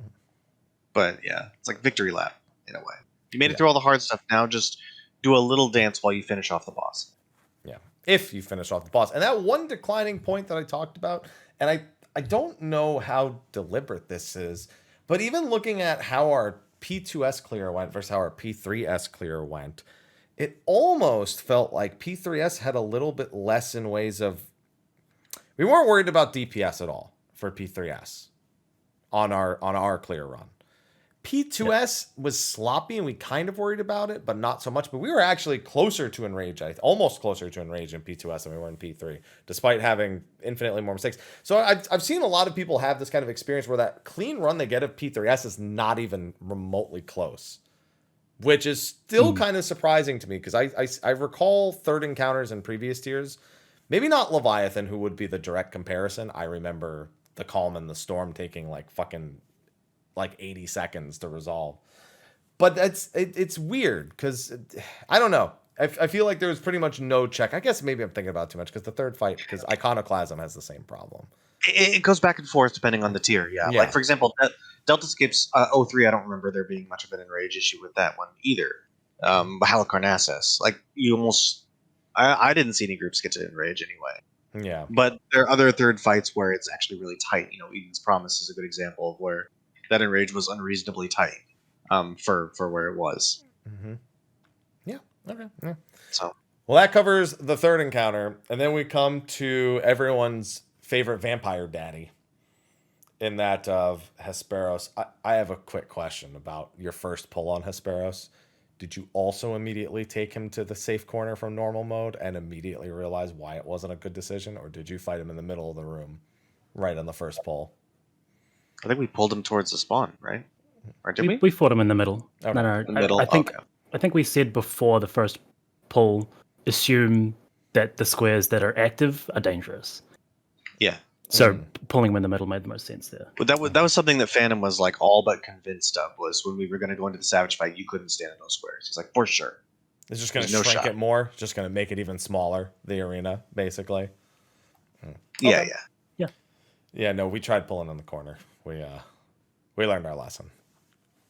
But yeah, it's like victory lap in a way. You made it through all the hard stuff. Now just do a little dance while you finish off the boss. Yeah, if you finish off the boss. And that one declining point that I talked about, and I don't know how deliberate this is, but even looking at how our P2S clear went versus how our P3S clear went, it almost felt like P3S had a little bit less in ways of... We weren't worried about DPS at all for P3S on our clear run. P2S was sloppy, and we kind of worried about it, but not so much. But we were actually closer to Enrage, almost closer to Enrage in P2S than we were in P3, despite having infinitely more mistakes. So I've seen a lot of people have this kind of experience where that clean run they get of P3S is not even remotely close, which is still kind of surprising to me, because I recall third encounters in previous tiers. Maybe not Leviathan, who would be the direct comparison. I remember the Calm and the Storm taking like 80 seconds to resolve. But it's weird, because I don't know. I feel like there was pretty much no check. I guess maybe I'm thinking about it too much, because the third fight, because Iconoclasm has the same problem. It goes back and forth depending on the tier. Yeah. Like, for example, Delta Skips 03, I don't remember there being much of an Enrage issue with that one either. Halicarnassus, like, you almost... I didn't see any groups get to Enrage anyway. Yeah. But there are other third fights where it's actually really tight. You know, Eden's Promise is a good example of where that Enrage was unreasonably tight for where it was. Mm-hmm. Yeah. Okay. Yeah. So, well, that covers the third encounter, and then we come to everyone's favorite vampire daddy, in that of Hesperos. I have a quick question about your first pull on Hesperos. Did you also immediately take him to the safe corner from normal mode and immediately realize why it wasn't a good decision, or did you fight him in the middle of the room right on the first pull? I think we pulled him towards the spawn, right? Or did we? We fought him in the middle. Okay. No, The middle? I think Okay. I think we said before the first pull, assume that the squares that are active are dangerous. Yeah. So pulling him in the middle made the most sense there. But that was something that Phantom was like all but convinced of, was when we were going to go into the Savage fight, you couldn't stand in those squares. He's like, for sure. It's just going to There's no shrink shot. it more. Just going to make it even smaller, the arena, basically. Yeah, Okay. Yeah, no, we tried pulling in the corner. We learned our lesson.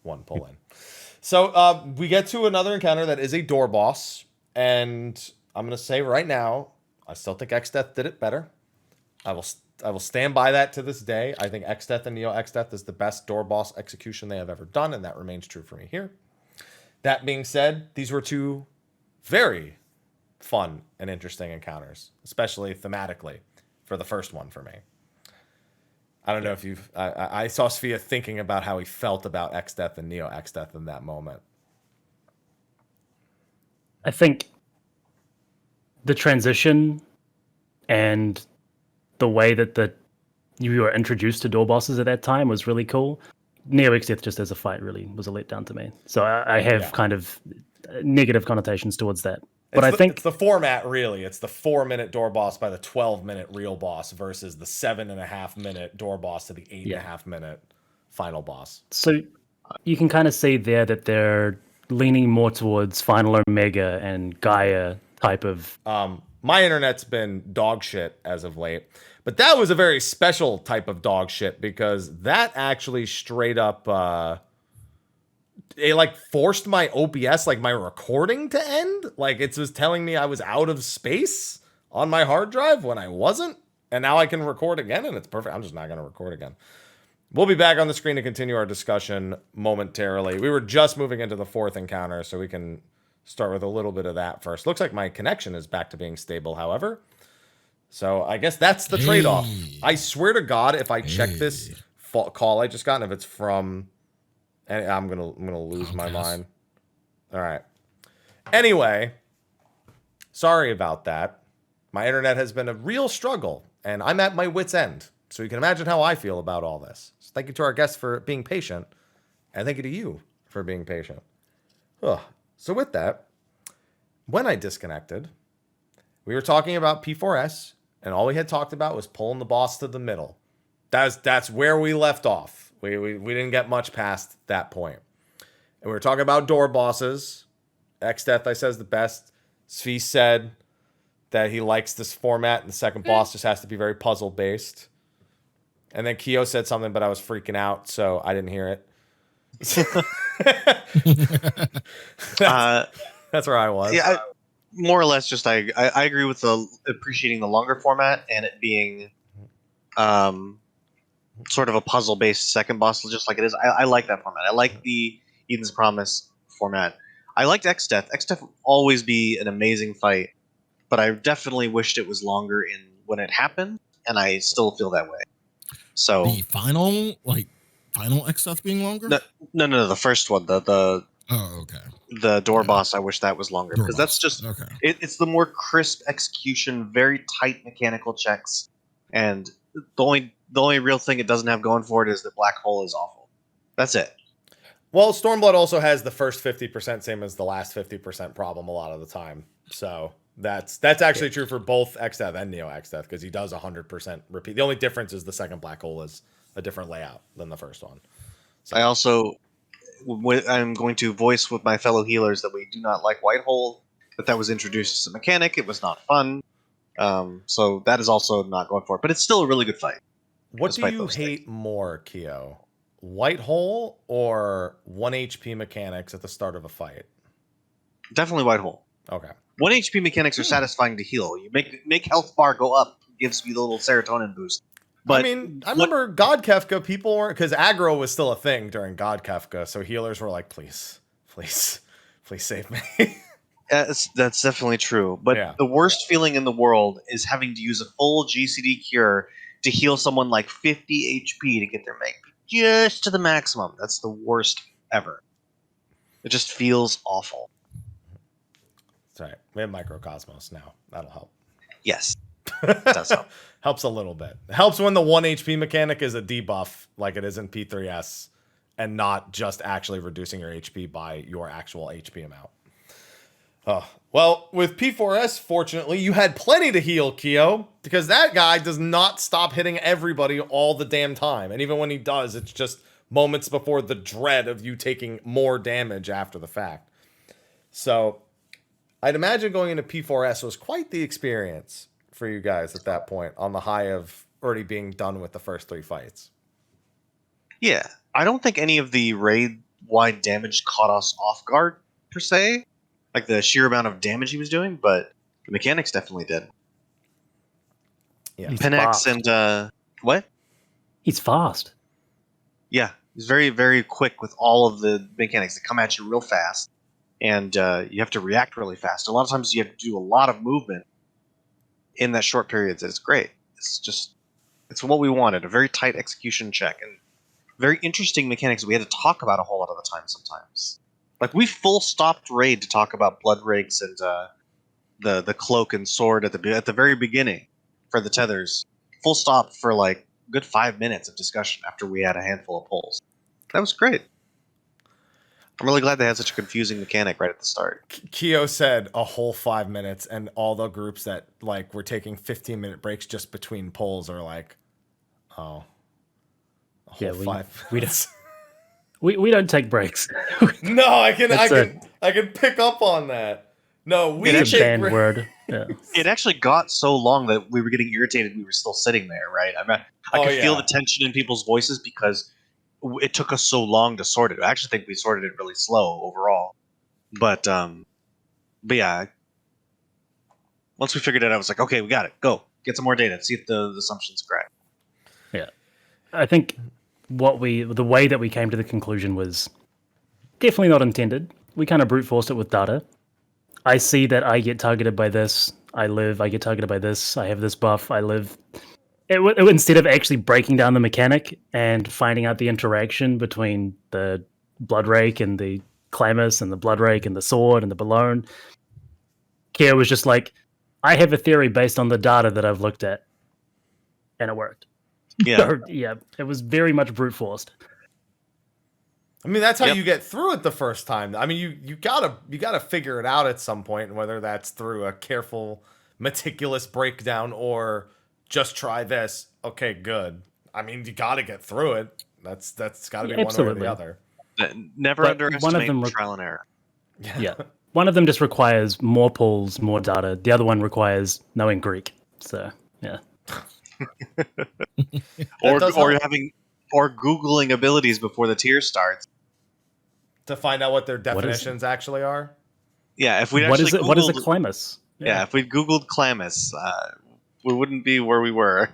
One pull in. So we get to another encounter that is a door boss, and I'm going to say right now, I still think X-Death did it better. I will stand by that to this day. I think X-Death and Neo X-Death is the best door boss execution they have ever done, and that remains true for me here. That being said, these were two very fun and interesting encounters, especially thematically for the first one for me. I don't know if you've... I saw Sfia thinking about how he felt about X-Death and Neo X-Death in that moment. I think the transition and the way that you were introduced to door bosses at that time was really cool. Neo X-Death just as a fight really was a letdown to me. So I have kind of negative connotations towards that. But I think it's the format, really. It's the 4-minute door boss by the 12-minute real boss versus the 7.5-minute door boss to the 8.5-minute final boss. So you can kind of see there that they're leaning more towards Final Omega and Gaia type of... My internet's been dog shit as of late, but that was a very special type of dog shit, because that actually straight up it like forced my OBS, like my recording, to end. Like, it was telling me I was out of space on my hard drive when I wasn't, and now I can record again, and it's perfect. I'm just not going to record again. We'll be back on the screen to continue our discussion momentarily. We were just moving into the fourth encounter, so we can start with a little bit of that first. Looks like my connection is back to being stable, however. So I guess that's the trade-off. I swear to God, if I check this call I just got, and if it's from... And I'm gonna lose my mind. All right. Anyway, sorry about that. My internet has been a real struggle, and I'm at my wit's end. So you can imagine how I feel about all this. So thank you to our guests for being patient, and thank you to you for being patient. Ugh. So with that, when I disconnected, we were talking about P4S, and all we had talked about was pulling the boss to the middle. That's where we left off. We didn't get much past that point. And we were talking about door bosses. X-Death, I said, is the best. Sfia said that he likes this format, and the second boss just has to be very puzzle based. And then Kio said something, but I was freaking out, so I didn't hear it. That's where I was. Yeah, more or less. Just I agree with the appreciating the longer format and it being, sort of a puzzle based second boss, just like it is. I like that format. I like the Eden's Promise format. I liked X-Death. X-Death will always be an amazing fight, but I definitely wished it was longer in when it happened, and I still feel that way. So The final X-Death being longer? No, the first one, the Oh, okay. the door boss. I wish that was longer because that's just okay. It's the more crisp execution, very tight mechanical checks, and the only real thing it doesn't have going for it is the black hole is awful. That's it. Well, Stormblood also has the first 50%, same as the last 50% problem a lot of the time. So that's actually true for both X-Death and Neo X-Death, because he does 100% repeat. The only difference is the second black hole is a different layout than the first one. So. I also, I'm going to voice with my fellow healers that we do not like White Hole, that was introduced as a mechanic. It was not fun. So that is also not going for it. But it's still a really good fight. What do you hate more, Kio? White Hole or 1 HP mechanics at the start of a fight? Definitely White Hole. Okay. 1 HP mechanics are satisfying to heal. You make health bar go up, gives you the little serotonin boost. But I mean, I remember God Kefka, people weren't, because aggro was still a thing during God Kefka, so healers were like, please save me. That's definitely true. But the worst feeling in the world is having to use a full GCD cure to heal someone like 50 HP to get their make just to the maximum. That's the worst ever. It just feels awful. That's right. We have Microcosmos now. That'll help. Yes. It does help. Helps a little bit. It helps when the 1 HP mechanic is a debuff like it is in P3S and not just actually reducing your HP by your actual HP amount. Well, with P4S, fortunately, you had plenty to heal, Kio, because that guy does not stop hitting everybody all the damn time. And even when he does, it's just moments before the dread of you taking more damage after the fact. So I'd imagine going into P4S was quite the experience for you guys at that point, on the high of already being done with the first 3 fights. Yeah. I don't think any of the raid-wide damage caught us off guard, per se. Like the sheer amount of damage he was doing, but the mechanics definitely did. Yeah. Penex and what? He's fast. Yeah, he's very, very quick with all of the mechanics that come at you real fast, and you have to react really fast. A lot of times you have to do a lot of movement in that short period. It's great. It's what we wanted, a very tight execution check, and very interesting mechanics we had to talk about a whole lot of the time sometimes. Like, we full stopped raid to talk about blood rakes and the cloak and sword at the very beginning for the tethers. Full stop for like good 5 minutes of discussion after we had a handful of polls. That was great. I'm really glad they had such a confusing mechanic right at the start. Kio said a whole 5 minutes, and all the groups that like were taking 15-minute breaks just between polls are like, oh, a whole 5 minutes. We don't take breaks. No, I can pick up on that. No, we it's a take banned word. Yeah. It actually got so long that we were getting irritated. We were still sitting there, right? I could feel the tension in people's voices because it took us so long to sort it. I actually think we sorted it really slow overall. But yeah, once we figured it out, I was like, okay, we got it. Go get some more data. See if the assumption's correct. Yeah, I think the way that we came to the conclusion was definitely not intended. We kind of brute forced it with data. I see that I get targeted by this. I get targeted by this. I have this buff. I live. Instead of actually breaking down the mechanic and finding out the interaction between the blood rake and the Clamus and the blood rake and the sword and the balloon, Kio was just like, I have a theory based on the data that I've looked at, and it worked. Yeah, yeah, it was very much brute forced. I mean, that's how you get through it the first time. I mean, you gotta figure it out at some point, whether that's through a careful, meticulous breakdown or just try this. Okay, good. I mean, you gotta get through it. That's gotta be one way or the other. Never underestimate trial and error. Yeah. one of them just requires more pulls, more data. The other one requires knowing Greek. So yeah. or Googling abilities before the tier starts. To find out what their definitions actually are. Yeah, if we What actually is it? What is a Googled- Clammus? Yeah, if we Googled Clammus, we wouldn't be where we were.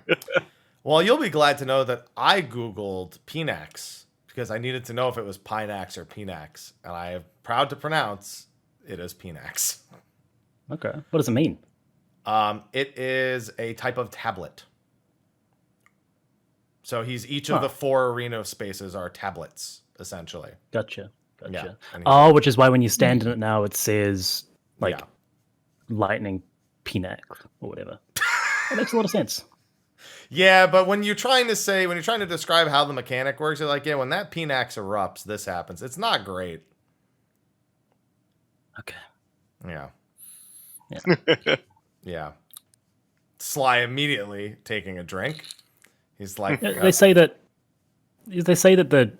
Well, you'll be glad to know that I Googled Pinax because I needed to know if it was Pinax or Pinax, and I am proud to pronounce it is Pinax. Okay. What does it mean? It is a type of tablet. So each of the 4 arena spaces are tablets, essentially. Gotcha. Yeah. Oh, which is why when you stand in it now, it says like Yeah. lightning Pinax or whatever. That makes a lot of sense. Yeah, but when you're trying to describe how the mechanic works, you're like, yeah, when that Pinax erupts, this happens. It's not great. Okay. Yeah. Yeah. Yeah. Sly immediately taking a drink. He's like, They say that the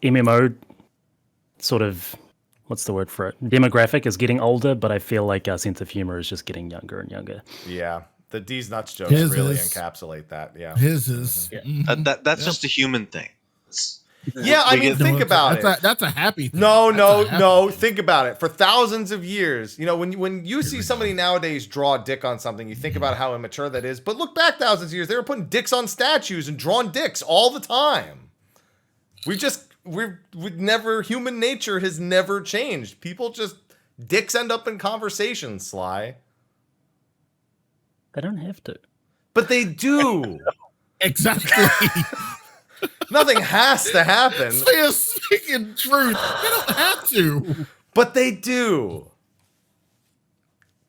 MMO sort of, what's the word for it? Demographic is getting older, but I feel like our sense of humor is just getting younger and younger. yeah, the D's nuts jokes His really is. encapsulate that. Yeah. His is. Yeah. That's just a human thing. Yeah, I mean, think about it. That's a happy thing. No, That's no, a happy no. thing. Think about it. For thousands of years, when you see somebody nowadays draw a dick on something, you think about how immature that is. But look back thousands of years, they were putting dicks on statues and drawing dicks all the time. Human nature has never changed. People just, dicks end up in conversations, Sly. They don't have to. But they do. Exactly. Nothing has to happen. They're speaking truth. They don't have to. But they do.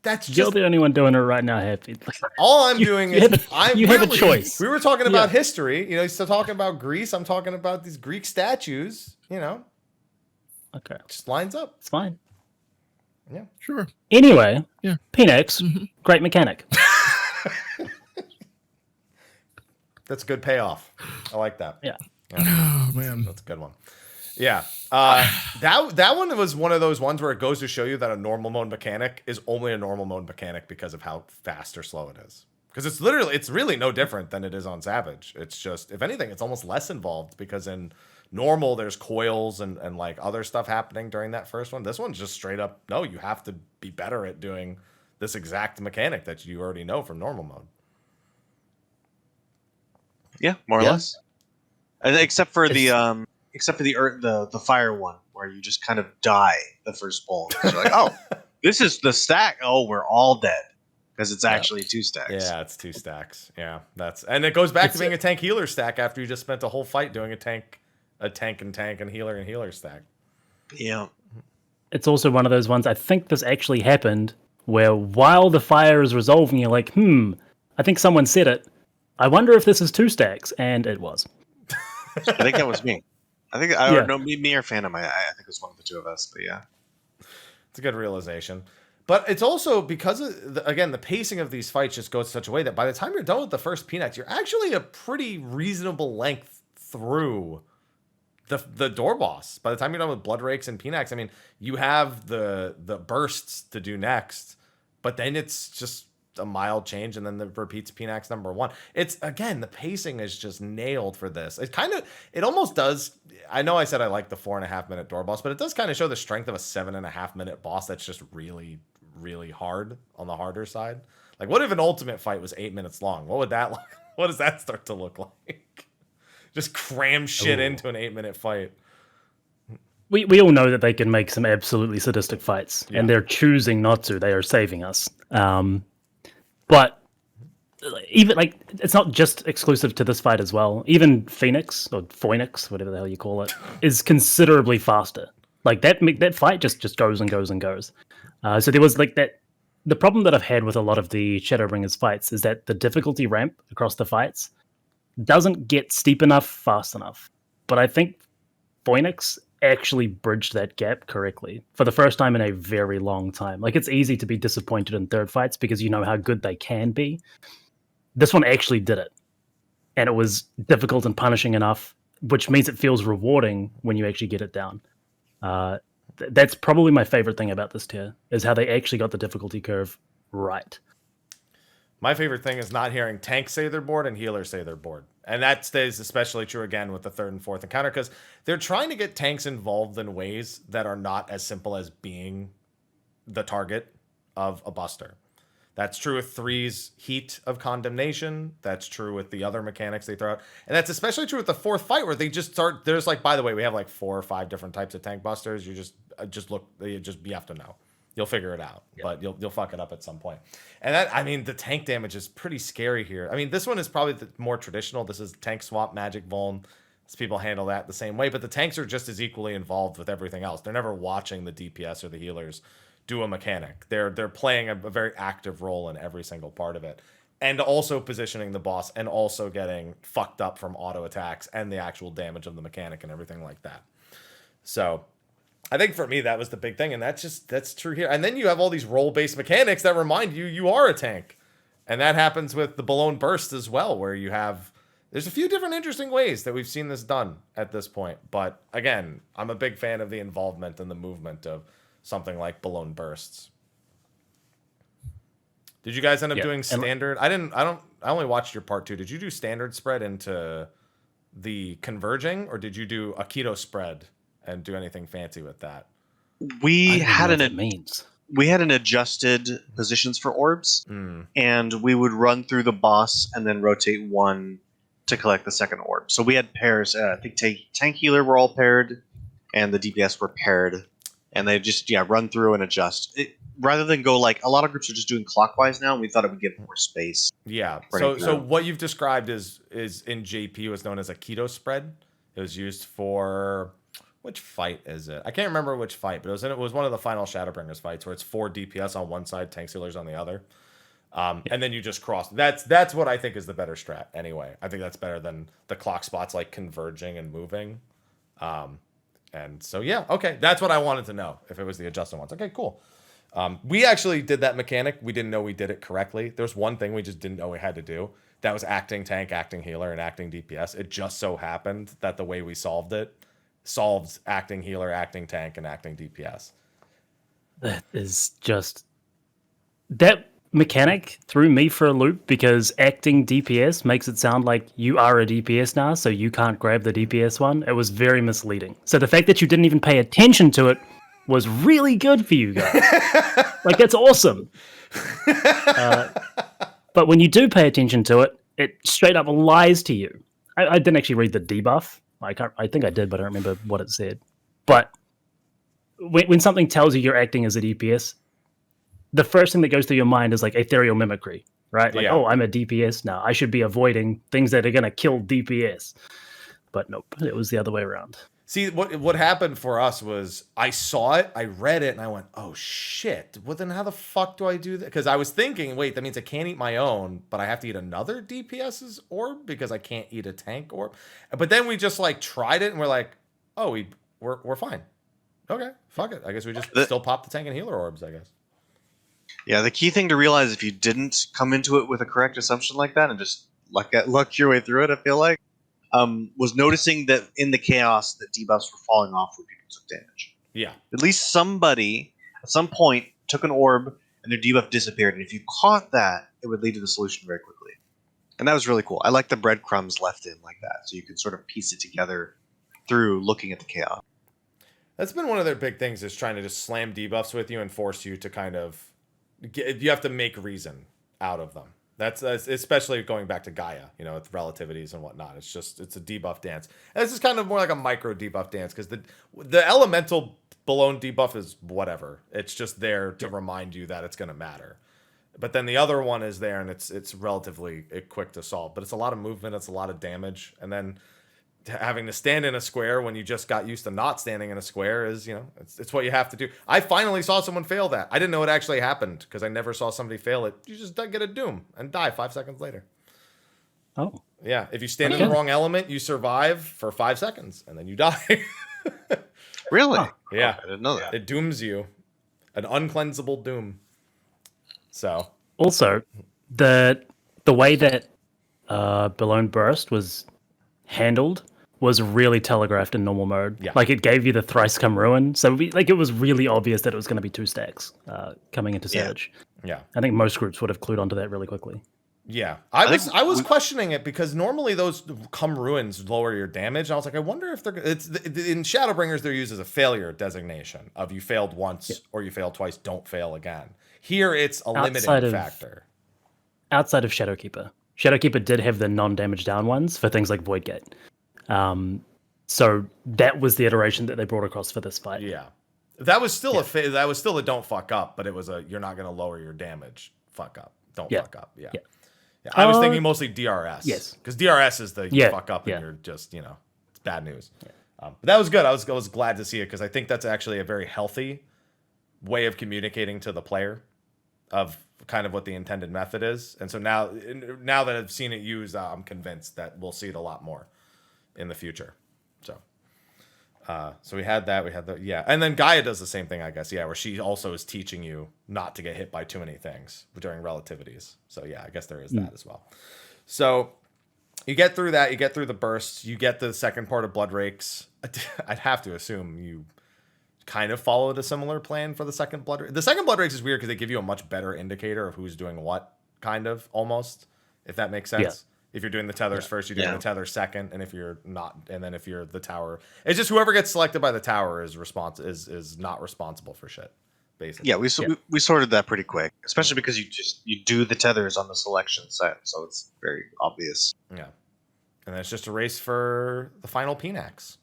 That's You're just the only one doing it right now, Happy. all I'm doing is you have a choice. We were talking about history, he's still talking about Greece. I'm talking about these Greek statues, Okay. just lines up. It's fine. Yeah. Sure. Anyway, Yeah. Pinax, great mechanic. That's a good payoff. I like that. Yeah. Oh man. That's a good one. Yeah. That one was one of those ones where it goes to show you that a normal mode mechanic is only a normal mode mechanic because of how fast or slow it is. Because it's really no different than it is on Savage. It's just, if anything, it's almost less involved because in normal there's coils and like other stuff happening during that first one. This one's just straight up, no, you have to be better at doing this exact mechanic that you already know from normal mode. Yeah, more or less. And except for the fire one where you just kind of die the first pull. You're like, oh, this is the stack. Oh, we're all dead because it's actually 2 stacks. Yeah, it's 2 stacks. Yeah, and it goes back to being a tank healer stack after you just spent a whole fight doing a tank and healer stack. Yeah. It's also one of those ones, I think this actually happened, where while the fire is resolving, you're like, I think someone said it. I wonder if this is 2 stacks, and it was. I think that was me. I think I don't know, me or Phantom. I think it was one of the 2 of us, but yeah. It's a good realization. But it's also because of the pacing of these fights just goes such a way that by the time you're done with the first Pinax, you're actually a pretty reasonable length through the door boss. By the time you're done with Blood Rakes and Pinax, I mean, you have the bursts to do next, but then it's just a mild change and then it repeats Pinax number 1. It's, again, the pacing is just nailed for this. It almost does. I know I said I like the 4.5 minute door boss, but it does kind of show the strength of a 7.5 minute boss that's just really, really hard on the harder side. Like, what if an ultimate fight was 8 minutes long? What does that start to look like? Just cram shit into an 8 minute fight. We all know that they can make some absolutely sadistic fights, and they're choosing not to. They are saving us. But even like, it's not just exclusive to this fight as well. Even Phoenix or Phoenix, whatever the hell you call it, is considerably faster. Like that fight just goes and goes and goes. So there was like that. The problem that I've had with a lot of the Shadowbringers fights is that the difficulty ramp across the fights doesn't get steep enough fast enough. But I think Phoenix actually bridged that gap correctly for the first time in a very long time. Like, it's easy to be disappointed in third fights because you know how good they can be. This one actually did it, and it was difficult and punishing enough, which means it feels rewarding when you actually get it down. That's probably my favorite thing about this tier, is how they actually got the difficulty curve right. My favorite thing is not hearing tanks say they're bored and healers say they're bored. And that stays especially true again with the third and fourth encounter, because they're trying to get tanks involved in ways that are not as simple as being the target of a buster. That's true with 3's Heat of Condemnation. That's true with the other mechanics they throw out. And that's especially true with the fourth fight, where they just start, there's like, by the way, we have like 4 or 5 different types of tank busters. You have to know. You'll figure it out, but you'll fuck it up at some point. And that, I mean, the tank damage is pretty scary here. I mean, this one is probably the more traditional. This is tank swap, magic vuln. So people handle that the same way, but the tanks are just as equally involved with everything else. They're never watching the DPS or the healers do a mechanic. They're playing a very active role in every single part of it, and also positioning the boss, and also getting fucked up from auto attacks and the actual damage of the mechanic and everything like that. So I think for me that was the big thing, and that's true here. And then you have all these role-based mechanics that remind you are a tank, and that happens with the Balloon Burst as well, where you have, there's a few different interesting ways that we've seen this done at this point. But again, I'm a big fan of the involvement and the movement of something like Balloon Bursts. Did you guys end up doing standard? I only watched your part 2. Did you do standard spread into the converging, or did you do a keto spread and do anything fancy with that? We had means. We had an adjusted positions for orbs, and we would run through the boss and then rotate one to collect the second orb. So we had pairs. I think tank healer were all paired, and the DPS were paired. And they just run through and adjust rather than go like a lot of groups are just doing clockwise now. And we thought it would give more space. Yeah. So what you've described is in JP was known as a keto spread. It was used for, which fight is it? I can't remember which fight, but it was one of the final Shadowbringers fights where it's 4 DPS on one side, tank healers on the other, and then you just cross. That's what I think is the better strat. Anyway, I think that's better than the clock spots like converging and moving. And so, okay. That's what I wanted to know, if it was the adjusted ones. Okay, cool. We actually did that mechanic. We didn't know we did it correctly. There's one thing we just didn't know we had to do. That was acting tank, acting healer, and acting DPS. It just so happened that the way we solved it solves acting healer, acting tank, and acting DPS. That is just... That mechanic threw me for a loop, because acting DPS makes it sound like you are a DPS now, so you can't grab the DPS one. It was very misleading. So the fact that you didn't even pay attention to it was really good for you guys. Like, that's awesome. But when you do pay attention to it, it straight up lies to you. I didn't actually read the debuff. I think I did, but I don't remember what it said. But when something tells you you're acting as a DPS, the first thing that goes through your mind is like ethereal mimicry, right? Like, oh, I'm a DPS now. I should be avoiding things that are going to kill DPS. But nope, it was the other way around. See, what happened for us was I saw it, I read it, and I went, oh, shit. Well, then how the fuck do I do that? Because I was thinking, wait, that means I can't eat my own, but I have to eat another DPS's orb because I can't eat a tank orb. But then we just, like, tried it, and we're like, oh, we're fine. Okay, fuck it. I guess we just still pop the tank and healer orbs, I guess. Yeah, the key thing to realize if you didn't come into it with a correct assumption like that and just luck your way through it, I feel like, was noticing that in the chaos that debuffs were falling off when people took damage. Yeah. At least somebody at some point took an orb and their debuff disappeared. And if you caught that, it would lead to the solution very quickly. And that was really cool. I like the breadcrumbs left in like that, so you can sort of piece it together through looking at the chaos. That's been one of their big things, is trying to just slam debuffs with you and force you to kind of... You have to make reason out of them. That's especially going back to Gaia, with relativities and whatnot. It's a debuff dance. And this is kind of more like a micro debuff dance, because the elemental balloon debuff is whatever. It's just there to remind you that it's going to matter. But then the other one is there, and it's relatively quick to solve. But it's a lot of movement, it's a lot of damage, and then having to stand in a square when you just got used to not standing in a square is, it's what you have to do. I finally saw someone fail that. I didn't know it actually happened because I never saw somebody fail it. You just get a doom and die 5 seconds later. Oh. Yeah, if you stand in the wrong element, you survive for 5 seconds and then you die. Really? Huh. Yeah. I didn't know that. It dooms you. An uncleansable doom. So. Also, the way that Balloon Burst was handled was really telegraphed in normal mode. Yeah. Like it gave you the thrice come ruin. So it was really obvious that it was going to be 2 stacks coming into Yeah. Savage. Yeah. I think most groups would have clued onto that really quickly. Yeah, I was questioning it because normally those come ruins lower your damage. And I was like, I wonder if they're in Shadowbringers they're used as a failure designation of you failed once or you failed twice, don't fail again. Here it's a limiting factor. Outside of Shadowkeeper, Shadowkeeper did have the non-damage down ones for things like Voidgate. So that was the iteration that they brought across for this fight. Yeah, that was still a don't fuck up, but it was a you're not going to lower your damage. Fuck up, don't fuck up. Yeah. I was thinking mostly DRS. Yes. Because DRS is the you fuck up and you're just, it's bad news. Yeah. But that was good. I was glad to see it because I think that's actually a very healthy way of communicating to the player of kind of what the intended method is. And so now that I've seen it used, I'm convinced that we'll see it a lot more in the future. So we had that. We had and then Gaia does the same thing, I guess. Yeah, where she also is teaching you not to get hit by too many things during relativities. So yeah, I guess there is that as well. So you get through that. You get through the bursts. You get the second part of Blood Rakes. I'd have to assume you kind of followed a similar plan for the second Blood Rakes. The second Blood Rakes is weird because they give you a much better indicator of who's doing what, kind of, almost, if that makes sense. Yeah. If you're doing the tethers first, you're doing the tether second, and if you're not, and then if you're the tower, it's just whoever gets selected by the tower is not responsible for shit, basically. Yeah, we sorted that pretty quick, especially because you do the tethers on the selection set, so it's very obvious. Yeah, and then it's just a race for the final Pnax.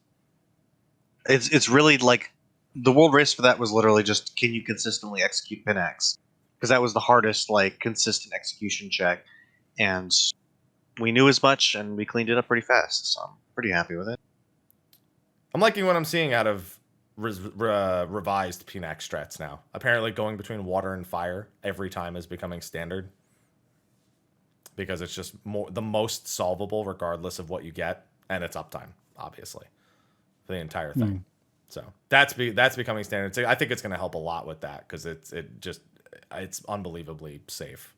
It's really like the world race for that was literally just can you consistently execute Pnax, because that was the hardest consistent execution check, and we knew as much, and we cleaned it up pretty fast, so I'm pretty happy with it. I'm liking what I'm seeing out of revised Pnax strats now. Apparently going between water and fire every time is becoming standard. Because it's just the most solvable regardless of what you get, and it's uptime, obviously, for the entire thing. So that's becoming standard. So I think it's going to help a lot with that, because it's unbelievably safe.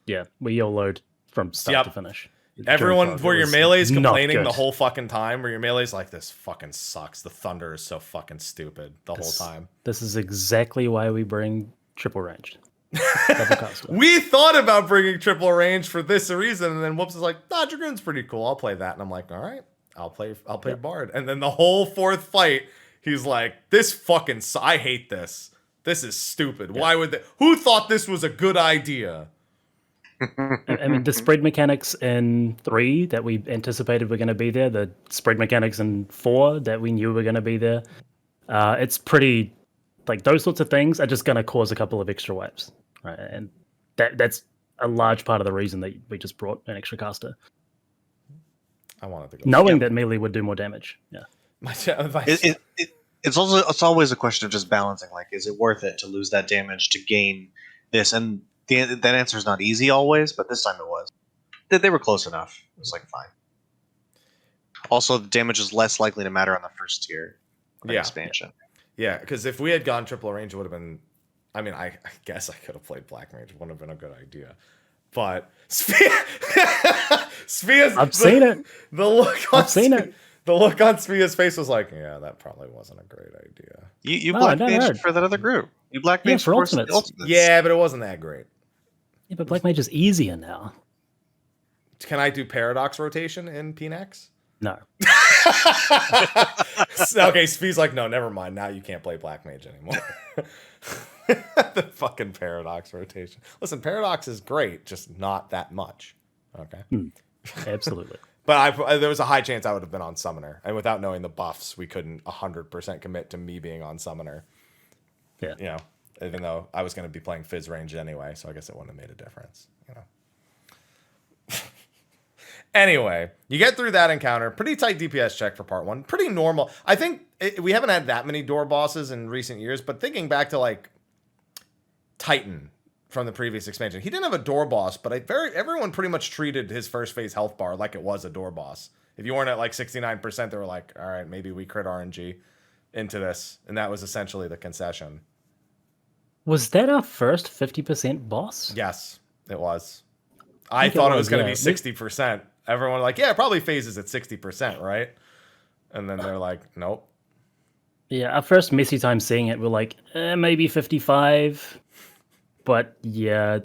Yeah, we YOLO'd from start to finish. Everyone, where your melee's complaining the whole fucking time, where your melee's like, this fucking sucks. The thunder is so fucking stupid the whole time. This is exactly why we bring triple ranged. We thought about bringing triple range for this reason, and then Whoops is like, nah, Dragoon's pretty cool. I'll play that. And I'm like, all right, I'll play Bard. And then the whole fourth fight, he's like, this fucking, I hate this. This is stupid. Why would they? Who thought this was a good idea? I mean, the spread mechanics in 3 that we anticipated were going to be there, the spread mechanics in 4 that we knew were going to be there, it's pretty, those sorts of things are just going to cause a couple of extra wipes, right? And that's a large part of the reason that we just brought an extra caster. I wanted to go. Knowing that melee would do more damage, yeah. It's always a question of just balancing, is it worth it to lose that damage to gain this? And that answer is not easy always, but this time it was. They were close enough. It was fine. Also, the damage is less likely to matter on the first tier expansion. Yeah, because if we had gone triple range, it would have been. I mean, I guess I could have played Black Mage. It wouldn't have been a good idea. But Sfia's. I've seen it. The look on Sfia's face was like, yeah, that probably wasn't a great idea. You Black Mage for that other group. You Black Mage for Ultimates. Yeah, but it wasn't that great. Yeah, but Black Mage is easier now. Can I do Paradox rotation in Pnax? No. Okay, Sfia's like, no, never mind. Now you can't play Black Mage anymore. The fucking Paradox rotation. Listen, Paradox is great, just not that much. Okay. Absolutely. But there was a high chance I would have been on Summoner. And without knowing the buffs, we couldn't 100% commit to me being on Summoner. Yeah. Even though I was going to be playing Fizz range anyway, so I guess it wouldn't have made a difference. Anyway, you get through that encounter. Pretty tight DPS check for part 1. Pretty normal. I think we haven't had that many door bosses in recent years, but thinking back to Titan from the previous expansion, he didn't have a door boss, but everyone pretty much treated his first phase health bar like it was a door boss. If you weren't at 69%, they were like, all right, maybe we crit RNG into this. And that was essentially the concession. Was that our first 50% boss? Yes, it was. I thought it was going to be 60%. Everyone it probably phases at 60%, right? And then they're like, nope. Yeah, our first messy time seeing it, we're like, maybe 55. But yeah,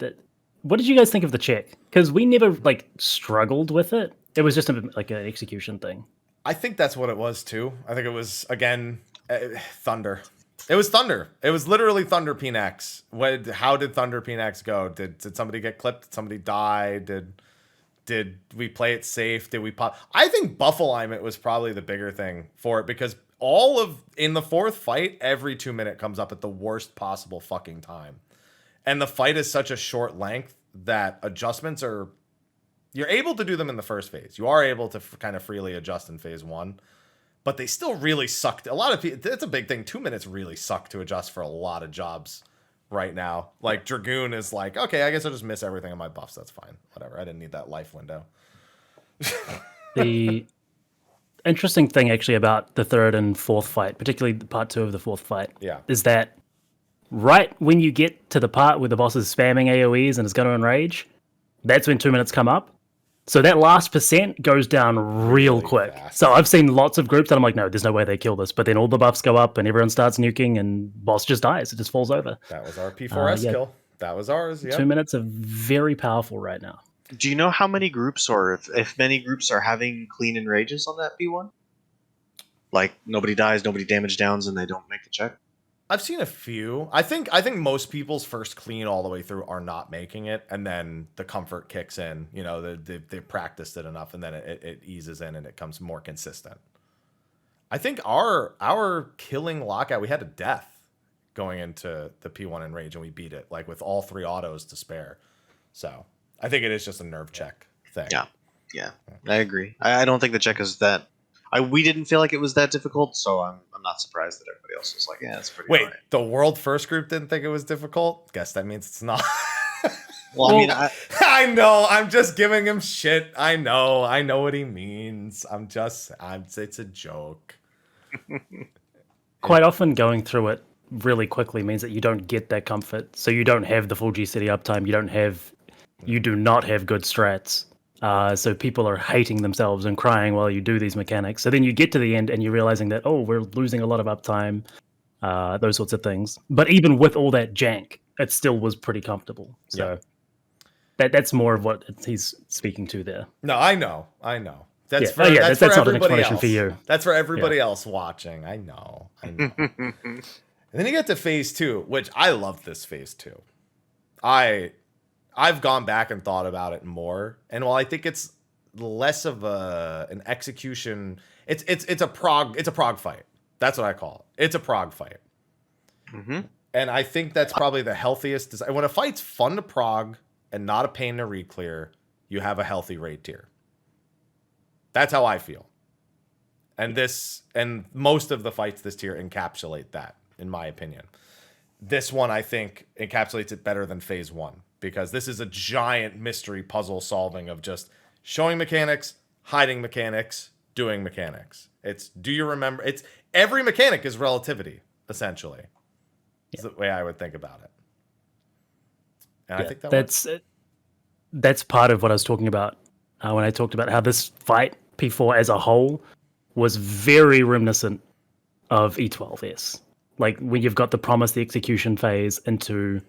what did you guys think of the check? Because we never like struggled with it. It was just like an execution thing. I think that's what it was too. I think it was again Thunder. It was Thunder. It was literally Thunder Pnax. How did Thunder Pnax go? Did somebody get clipped? Did somebody die? Did we play it safe? Did we pop? I think buff alignment was probably the bigger thing for it because in the fourth fight, every 2 minute comes up at the worst possible fucking time. And the fight is such a short length that adjustments you're able to do them in the first phase. You are able to kind of freely adjust in phase 1, but they still really sucked. A lot of people, it's a big thing. 2 minutes really suck to adjust for a lot of jobs right now. Like Dragoon is like, okay, I guess I'll just miss everything on my buffs. That's fine. Whatever. I didn't need that life window. The interesting thing actually about the third and fourth fight, particularly part 2 of the fourth fight, is that right when you get to the part where the boss is spamming AoEs and is going to enrage, that's when 2 minutes come up. So that last % goes down real quick. Fast. So I've seen lots of groups that I'm like, no, there's no way they kill this. But then all the buffs go up and everyone starts nuking and boss just dies. It just falls over. That was our P4S kill. That was ours. Yep. 2 minutes are very powerful right now. Do you know how many groups, or if many groups, are having clean enrages on that P1? Like nobody dies, nobody damage downs, and they don't make the check. I've seen a few. I think most people's first clean all the way through are not making it, and then the comfort kicks in. You know, they've practiced it enough, and then it eases in and it comes more consistent. I think our killing lockout, we had a death going into the P1 Enrage, and we beat it like with all 3 autos to spare. So I think it is just a nerve check thing. Yeah, I agree. I don't think the check is that. We didn't feel like it was that difficult, so I'm not surprised that everybody else was like, yeah, it's pretty. Wait, right. The world first group didn't think it was difficult? Guess that means it's not. Well, I mean, I know. I'm just giving him shit. I know what he means. It's a joke. Quite often going through it really quickly means that you don't get that comfort. So you don't have the full G City uptime. You do not have good strats. So people are hating themselves and crying while you do these mechanics. So then you get to the end and you're realizing that, we're losing a lot of uptime, those sorts of things. But even with all that jank, it still was pretty comfortable. So that's more of what he's speaking to there. No, I know. That's for that's not an everybody explanation else. for you. That's for everybody else watching. I know. And then you get to phase 2, which I love this phase 2. I've gone back and thought about it more, and while I think it's less of an execution, it's a prog fight. That's what I call it. It's a prog fight, and I think that's probably the healthiest design. When a fight's fun to prog and not a pain to reclear, you have a healthy raid tier. That's how I feel, and most of the fights this tier encapsulate that, in my opinion. This one, I think, encapsulates it better than phase 1. Because this is a giant mystery puzzle solving of just showing mechanics, hiding mechanics, doing mechanics. Do you remember? Every mechanic is relativity, essentially. Is the way I would think about it. And I think that's part of what I was talking about when I talked about how this fight, P4 as a whole, was very reminiscent of E12S. Like when you've got the promise, the execution phase into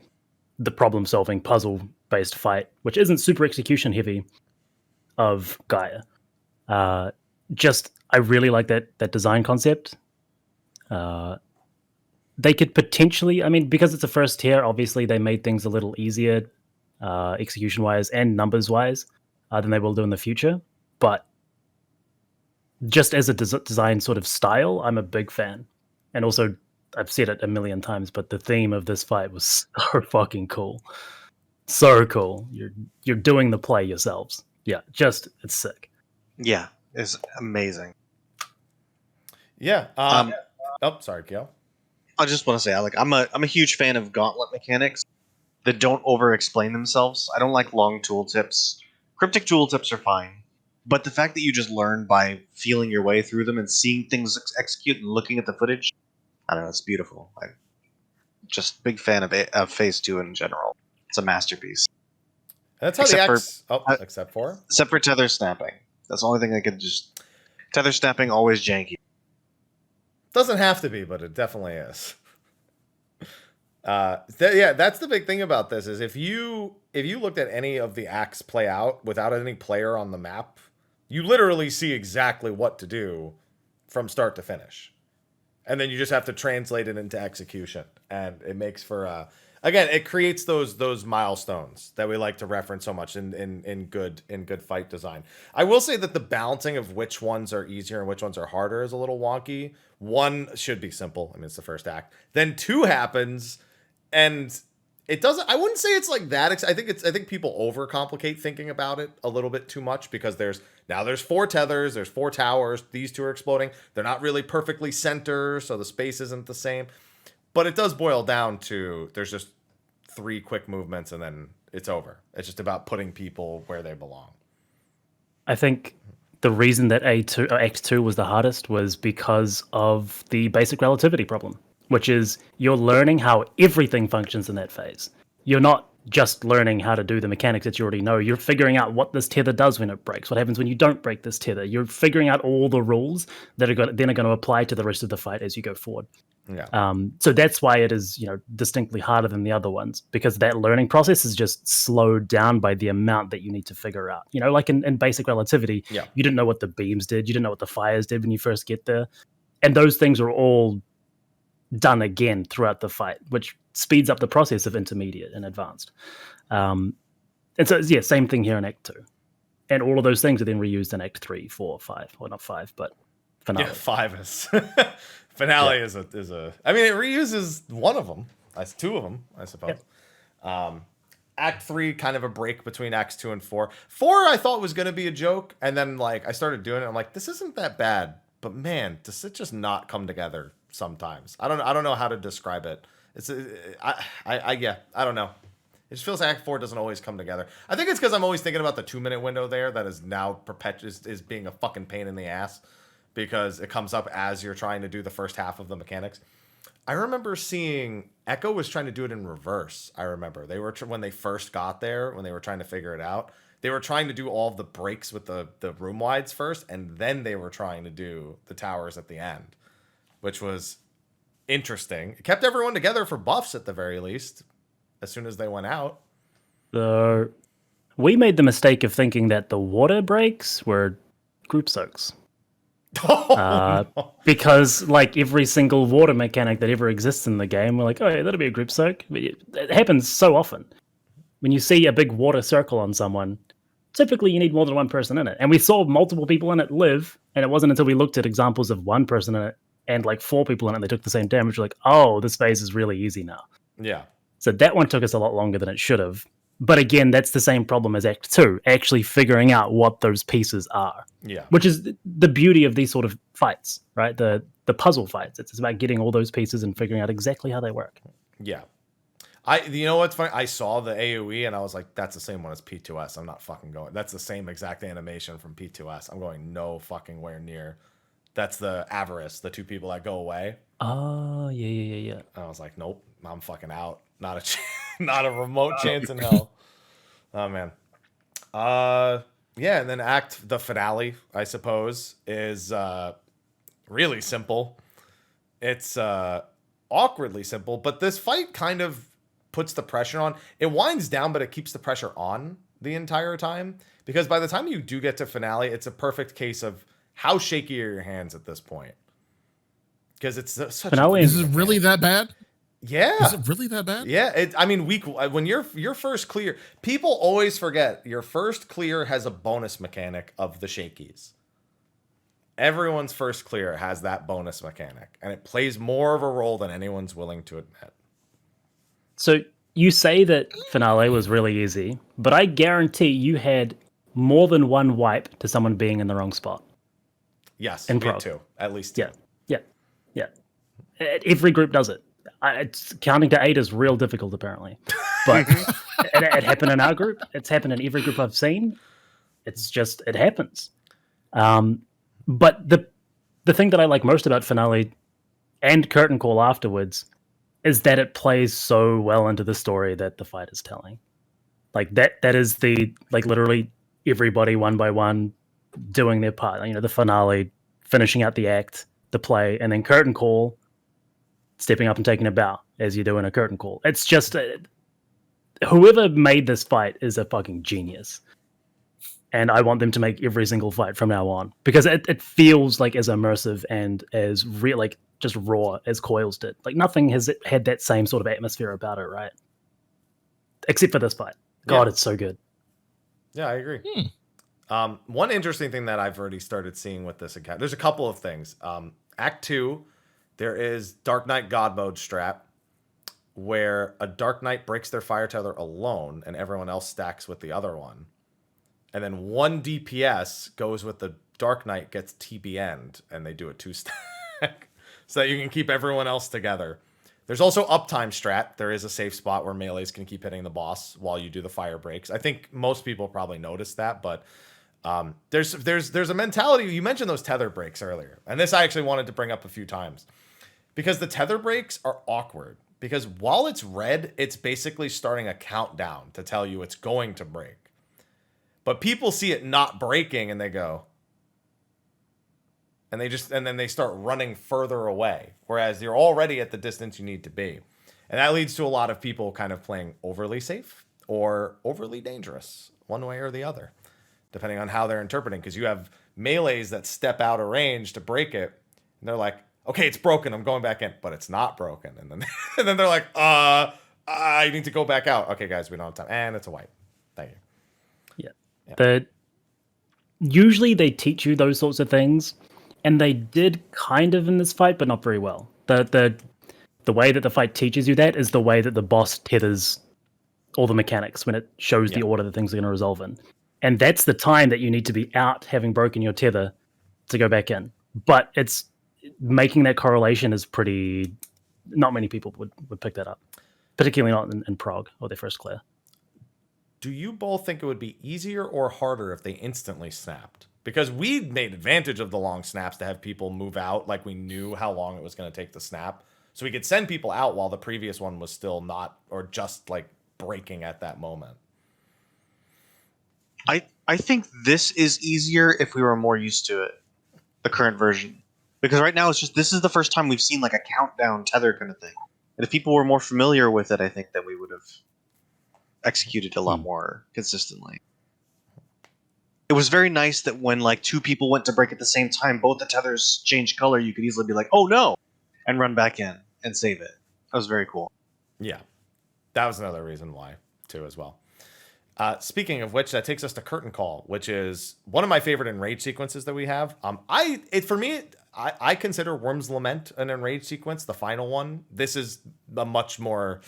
the problem-solving puzzle-based fight, which isn't super execution-heavy, of Gaia. I really like that design concept. They could potentially, because it's a first tier, obviously they made things a little easier, execution-wise and numbers-wise, than they will do in the future. But just as a design sort of style, I'm a big fan. And also, I've said it a million times, but the theme of this fight was so fucking cool. So cool. You're doing the play yourselves. Yeah, it's sick. Yeah, it's amazing. Yeah. Sorry, Kio. I just want to say, I'm a huge fan of gauntlet mechanics that don't over-explain themselves. I don't like long tooltips. Cryptic tooltips are fine, but the fact that you just learn by feeling your way through them and seeing things execute and looking at the footage, I don't know, it's beautiful. I'm just big fan of Phase 2 in general. It's a masterpiece. That's how except for tether snapping. That's the only thing I could just... Tether snapping, always janky. Doesn't have to be, but it definitely is. Yeah, that's the big thing about this is if you looked at any of the acts play out without any player on the map, you literally see exactly what to do from start to finish. And then you just have to translate it into execution. And it makes for again, it creates those milestones that we like to reference so much in good fight design. I will say that the balancing of which ones are easier and which ones are harder is a little wonky. 1 should be simple. I mean, it's the first act. Then 2 happens, and it doesn't. I wouldn't say it's like that. I think people overcomplicate thinking about it a little bit too much because there's 4 tethers, there's 4 towers. These 2 are exploding. They're not really perfectly center, so the space isn't the same. But it does boil down to there's just 3 quick movements and then it's over. It's just about putting people where they belong. I think the reason that Act 2 was the hardest was because of the basic relativity problem, which is you're learning how everything functions in that phase. You're not just learning how to do the mechanics that you already know. You're figuring out what this tether does when it breaks, what happens when you don't break this tether. You're figuring out all the rules that are going to apply to the rest of the fight as you go forward. Yeah. So that's why it is, distinctly harder than the other ones, because that learning process is just slowed down by the amount that you need to figure out. Like in basic relativity, Yeah. you didn't know what the beams did, you didn't know what the fires did when you first get there, and those things are all done again throughout the fight, which speeds up the process of intermediate and advanced. And so, yeah, same thing here in Act 2, and all of those things are then reused in Act 3, 4, 5, well, not 5, but finale. Yeah, 5 is finale is a. I mean, it reuses one of them. That's 2 of them, I suppose. Yeah. Act 3, kind of a break between Acts 2 and 4. 4, I thought was going to be a joke, and then I started doing it. I'm like, this isn't that bad, but man, does it just not come together sometimes? I don't know how to describe it. It's I don't know. It just feels like Act 4 doesn't always come together. I think it's because I'm always thinking about the 2-minute window there that is now is being a fucking pain in the ass because it comes up as you're trying to do the first half of the mechanics. I remember seeing Echo was trying to do it in reverse. I remember they were when they first got there, when they were trying to figure it out, they were trying to do all of the breaks with the room wides first, and then they were trying to do the towers at the end, which was interesting. It kept everyone together for buffs at the very least as soon as they went out. So we made the mistake of thinking that the water breaks were group soaks. No. Because every single water mechanic that ever exists in the game, we're like, oh yeah, that'll be a group soak. It happens so often. When you see a big water circle on someone, typically you need more than one person in it. And we saw multiple people in it live, and it wasn't until we looked at examples of one person in it and 4 people in it, they took the same damage. We're like, oh, this phase is really easy now. Yeah. So that one took us a lot longer than it should have. But again, that's the same problem as Act 2, actually figuring out what those pieces are. Yeah. Which is the beauty of these sort of fights, right? The puzzle fights. It's about getting all those pieces and figuring out exactly how they work. Yeah. You know what's funny? I saw the AoE and I was like, that's the same one as P2S. I'm not fucking going. That's the same exact animation from P2S. I'm going no fucking where near. That's the Avarice, the 2 people that go away. Oh, yeah. And I was like, nope, I'm fucking out. Not a remote chance in hell. Oh man. Yeah, and then the finale, I suppose, is really simple. It's awkwardly simple, but this fight kind of puts the pressure on. It winds down, but it keeps the pressure on the entire time, because by the time you do get to finale, it's a perfect case of how shaky are your hands at this point. Because it's such finale. Is it really that bad? Yeah. Is it really that bad? Yeah. When your first clear, people always forget your first clear has a bonus mechanic of the shakies. Everyone's first clear has that bonus mechanic, and it plays more of a role than anyone's willing to admit. So you say that finale was really easy, but I guarantee you had more than one wipe to someone being in the wrong spot. Yes, in me too. At least 2. Yeah. Every group does it. Counting to 8 is real difficult, apparently. But it happened in our group. It's happened in every group I've seen. It's just, it happens. But the thing that I like most about finale and curtain call afterwards is that it plays so well into the story that the fight is telling. That is the literally everybody one by one doing their part. The finale, finishing out the act, the play, and then curtain call, stepping up and taking a bow as you do in a curtain call. It's just whoever made this fight is a fucking genius. And I want them to make every single fight from now on, because it feels like as immersive and as real, like just raw as Coils did. Like nothing has had that same sort of atmosphere about it, right? Except for this fight. God, it's so good. Yeah, I agree. One interesting thing that I've already started seeing with this account, there's a couple of things. Act 2, there is Dark Knight God Mode strat, where a Dark Knight breaks their fire tether alone and everyone else stacks with the other one. And then one DPS goes with the Dark Knight, gets TBN'd, and they do a 2-stack so that you can keep everyone else together. There's also uptime strat. There is a safe spot where melees can keep hitting the boss while you do the fire breaks. I think most people probably noticed that, but there's a mentality. You mentioned those tether breaks earlier, and this I actually wanted to bring up a few times, because the tether breaks are awkward. Because while it's red, it's basically starting a countdown to tell you it's going to break. But people see it not breaking and they go, and then they start running further away, whereas you're already at the distance you need to be. And that leads to a lot of people kind of playing overly safe or overly dangerous, one way or the other, depending on how they're interpreting. Because you have melees that step out of range to break it, and they're like, okay, it's broken, I'm going back in, but it's not broken. And then and then they're like, I need to go back out. Okay, guys, we don't have time. And it's a wipe. Thank you. Usually they teach you those sorts of things, and they did kind of in this fight, but not very well. The way that the fight teaches you that is the way that the boss tethers all the mechanics when it shows the order that things are going to resolve in. And that's the time that you need to be out, having broken your tether, to go back in. But it's making that correlation is pretty... Not many people would pick that up, particularly not in Prague or their first clear. Do you both think it would be easier or harder if they instantly snapped? Because we made advantage of the long snaps to have people move out, like we knew how long it was going to take to snap. So we could send people out while the previous one was still not, or just like breaking at that moment. I think this is easier if we were more used to it, the current version. Because right now it's just, this is the first time we've seen like a countdown tether kind of thing. And if people were more familiar with it, I think that we would have executed a lot more consistently. It was very nice that when like two people went to break at the same time, both the tethers changed color, you could easily be like, oh no, and run back in and save it. That was very cool. Yeah, that was another reason why too as well. Speaking of which, that takes us to Curtain Call, which is one of my favorite enrage sequences that we have. I consider Worm's Lament an enrage sequence, the final one. This is a much more,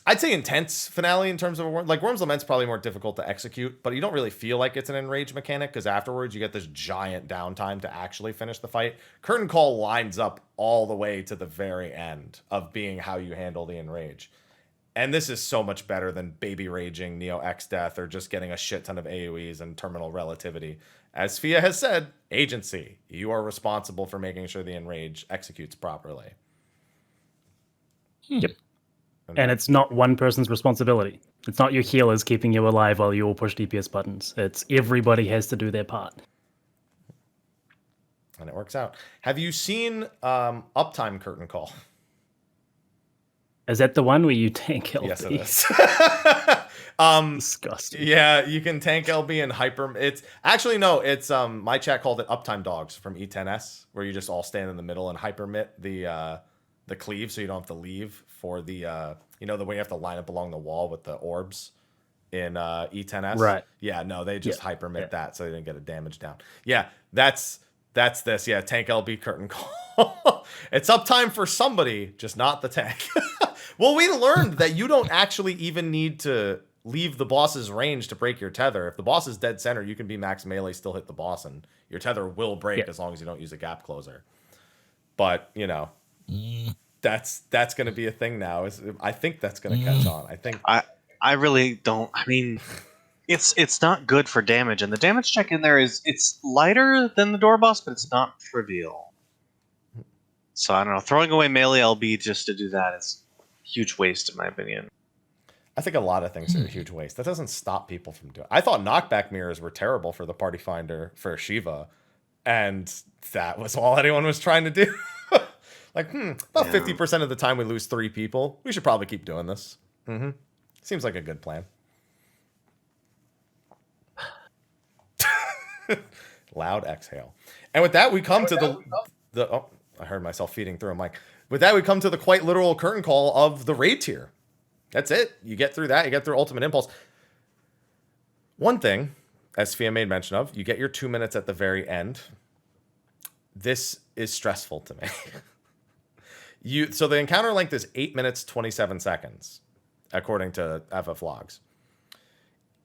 I'd say, intense finale in terms of like Worm's Lament's probably more difficult to execute, but you don't really feel like it's an enrage mechanic because afterwards you get this giant downtime to actually finish the fight. Curtain Call lines up all the way to the very end of being how you handle the enrage. And this is so much better than Baby Raging, Neo X Death, or just getting a shit ton of AoEs and Terminal Relativity. As Sfia has said, agency. You are responsible for making sure the enrage executes properly. Yep. And it's not one person's responsibility. It's not your healers keeping you alive while you all push DPS buttons. It's everybody has to do their part. And it works out. Have you seen Uptime Curtain Call? Is that the one where you tank LB? Yes, it is. Disgusting. Yeah, you can tank LB and hyper. It's actually no. It's my chat called it Uptime Dogs from E10S, where you just all stand in the middle and hypermit the cleave, so you don't have to leave for the the way you have to line up along the wall with the orbs in E10S. Right. Yeah. No, they just hypermit that, so they didn't get a damage down. Yeah, that's this. Yeah, tank LB Curtain Call. It's uptime for somebody, just not the tank. Well, we learned that you don't actually even need to leave the boss's range to break your tether. If the boss is dead center, you can be max melee, still hit the boss, and your tether will break as long as you don't use a gap closer. But, that's going to be a thing now. I think that's going to catch on. I really don't. I mean, it's not good for damage, and the damage check in there it's lighter than the door boss, but it's not trivial. So I don't know. Throwing away melee LB just to do that is a huge waste, in my opinion. I think a lot of things are a huge waste. That doesn't stop people from doing it. I thought knockback mirrors were terrible for the party finder for Shiva. And that was all anyone was trying to do. Like, about 50% of the time we lose 3 people. We should probably keep doing this. Seems like a good plan. Loud exhale. And with that, we come to the oh, I heard myself feeding through a mic. With that, we come to the quite literal curtain call of the raid tier. That's it. You get through that. You get through Ultimate Impulse. One thing, as Sfia made mention of, you get your 2 minutes at the very end. This is stressful to me. So the encounter length is 8 minutes, 27 seconds, according to FF logs.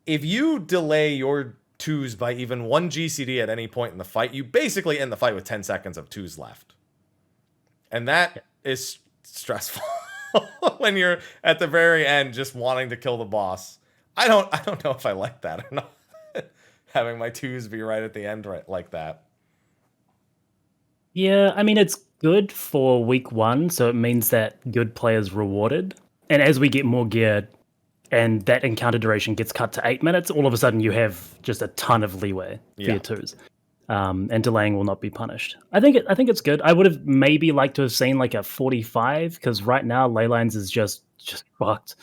If you delay your 2s by even 1 GCD at any point in the fight, you basically end the fight with 10 seconds of 2s left. And that is stressful when you're at the very end just wanting to kill the boss. I don't know if I like that or not. Having my 2s be right at the end right like that. Yeah, I mean, it's good for week 1, so it means that good players rewarded. And as we get more gear and that encounter duration gets cut to 8 minutes, all of a sudden you have just a ton of leeway for your 2s. And delaying will not be punished. I think it's good. I would have maybe liked to have seen like a 45, because right now Leylines is just fucked.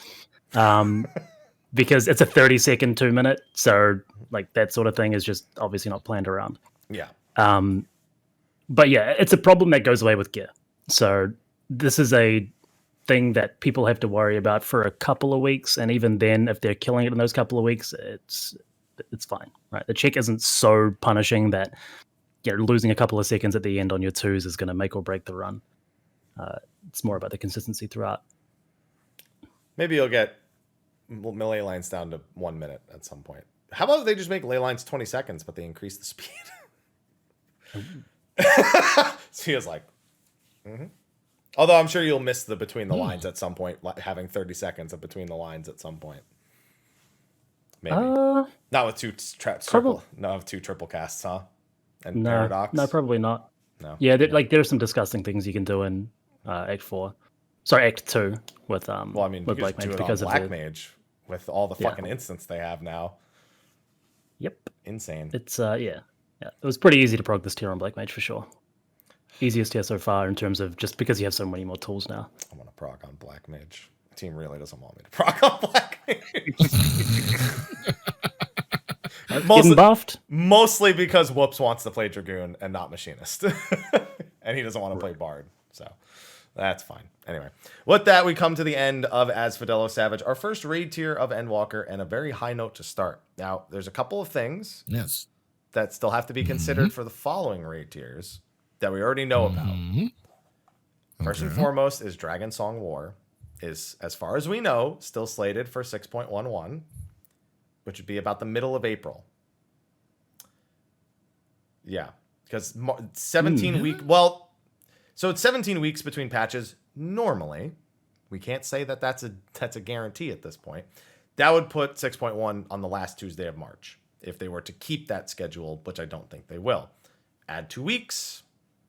Because it's a 30-second 2 minute, so like that sort of thing is just obviously not planned around. Yeah. But yeah, it's a problem that goes away with gear. So this is a thing that people have to worry about for a couple of weeks, and even then, if they're killing it in those couple of weeks, it's fine, right? The check isn't so punishing that losing a couple of seconds at the end on your 2s is going to make or break the run. It's more about the consistency throughout. Maybe you'll get ley lines down to 1 minute at some point. How about they just make ley lines 20 seconds, but they increase the speed? Sfia's like, Although I'm sure you'll miss the between the lines at some point, having 30 seconds of between the lines at some point. Maybe not with 2 triple casts, huh? And paradox. No, probably not. No. Yeah, there's some disgusting things you can do in Act 4. Sorry, Act 2 with Well, I mean, with you Black just do Mage it because on of Black Mage with all the fucking Yeah. instants they have now. Yep. Insane. It's yeah. It was pretty easy to prog this tier on Black Mage for sure. Easiest tier so far in terms of just because you have so many more tools now. I want to proc on Black Mage. The team really doesn't want me to proc on Black Mage. Getting buffed? Mostly because Whoops wants to play Dragoon and not Machinist. And he doesn't want to play Bard. So that's fine. Anyway, with that, we come to the end of Asphodelos Savage, our first raid tier of Endwalker, and a very high note to start. Now, there's a couple of things that still have to be considered for the following raid tiers that we already know about. First and foremost is Dragon Song War, is, as far as we know, still slated for 6.11, which would be about the middle of April. Yeah, because 17 week. Well, so it's 17 weeks between patches. Normally, we can't say that that's a guarantee at this point. That would put 6.1 on the last Tuesday of March if they were to keep that schedule, which I don't think they will. Add 2 weeks,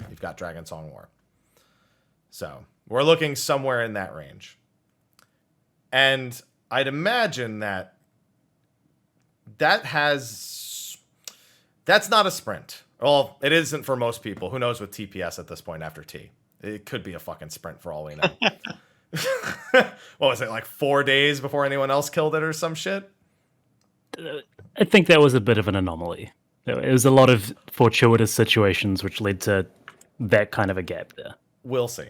you've got Dragon Song War. So we're looking somewhere in that range. And I'd imagine that's not a sprint. Well, it isn't for most people. Who knows with TPS at this point after T? It could be a fucking sprint for all we know. What was it, like 4 days before anyone else killed it or some shit? I think that was a bit of an anomaly. It was a lot of fortuitous situations which led to that kind of a gap there. We'll see.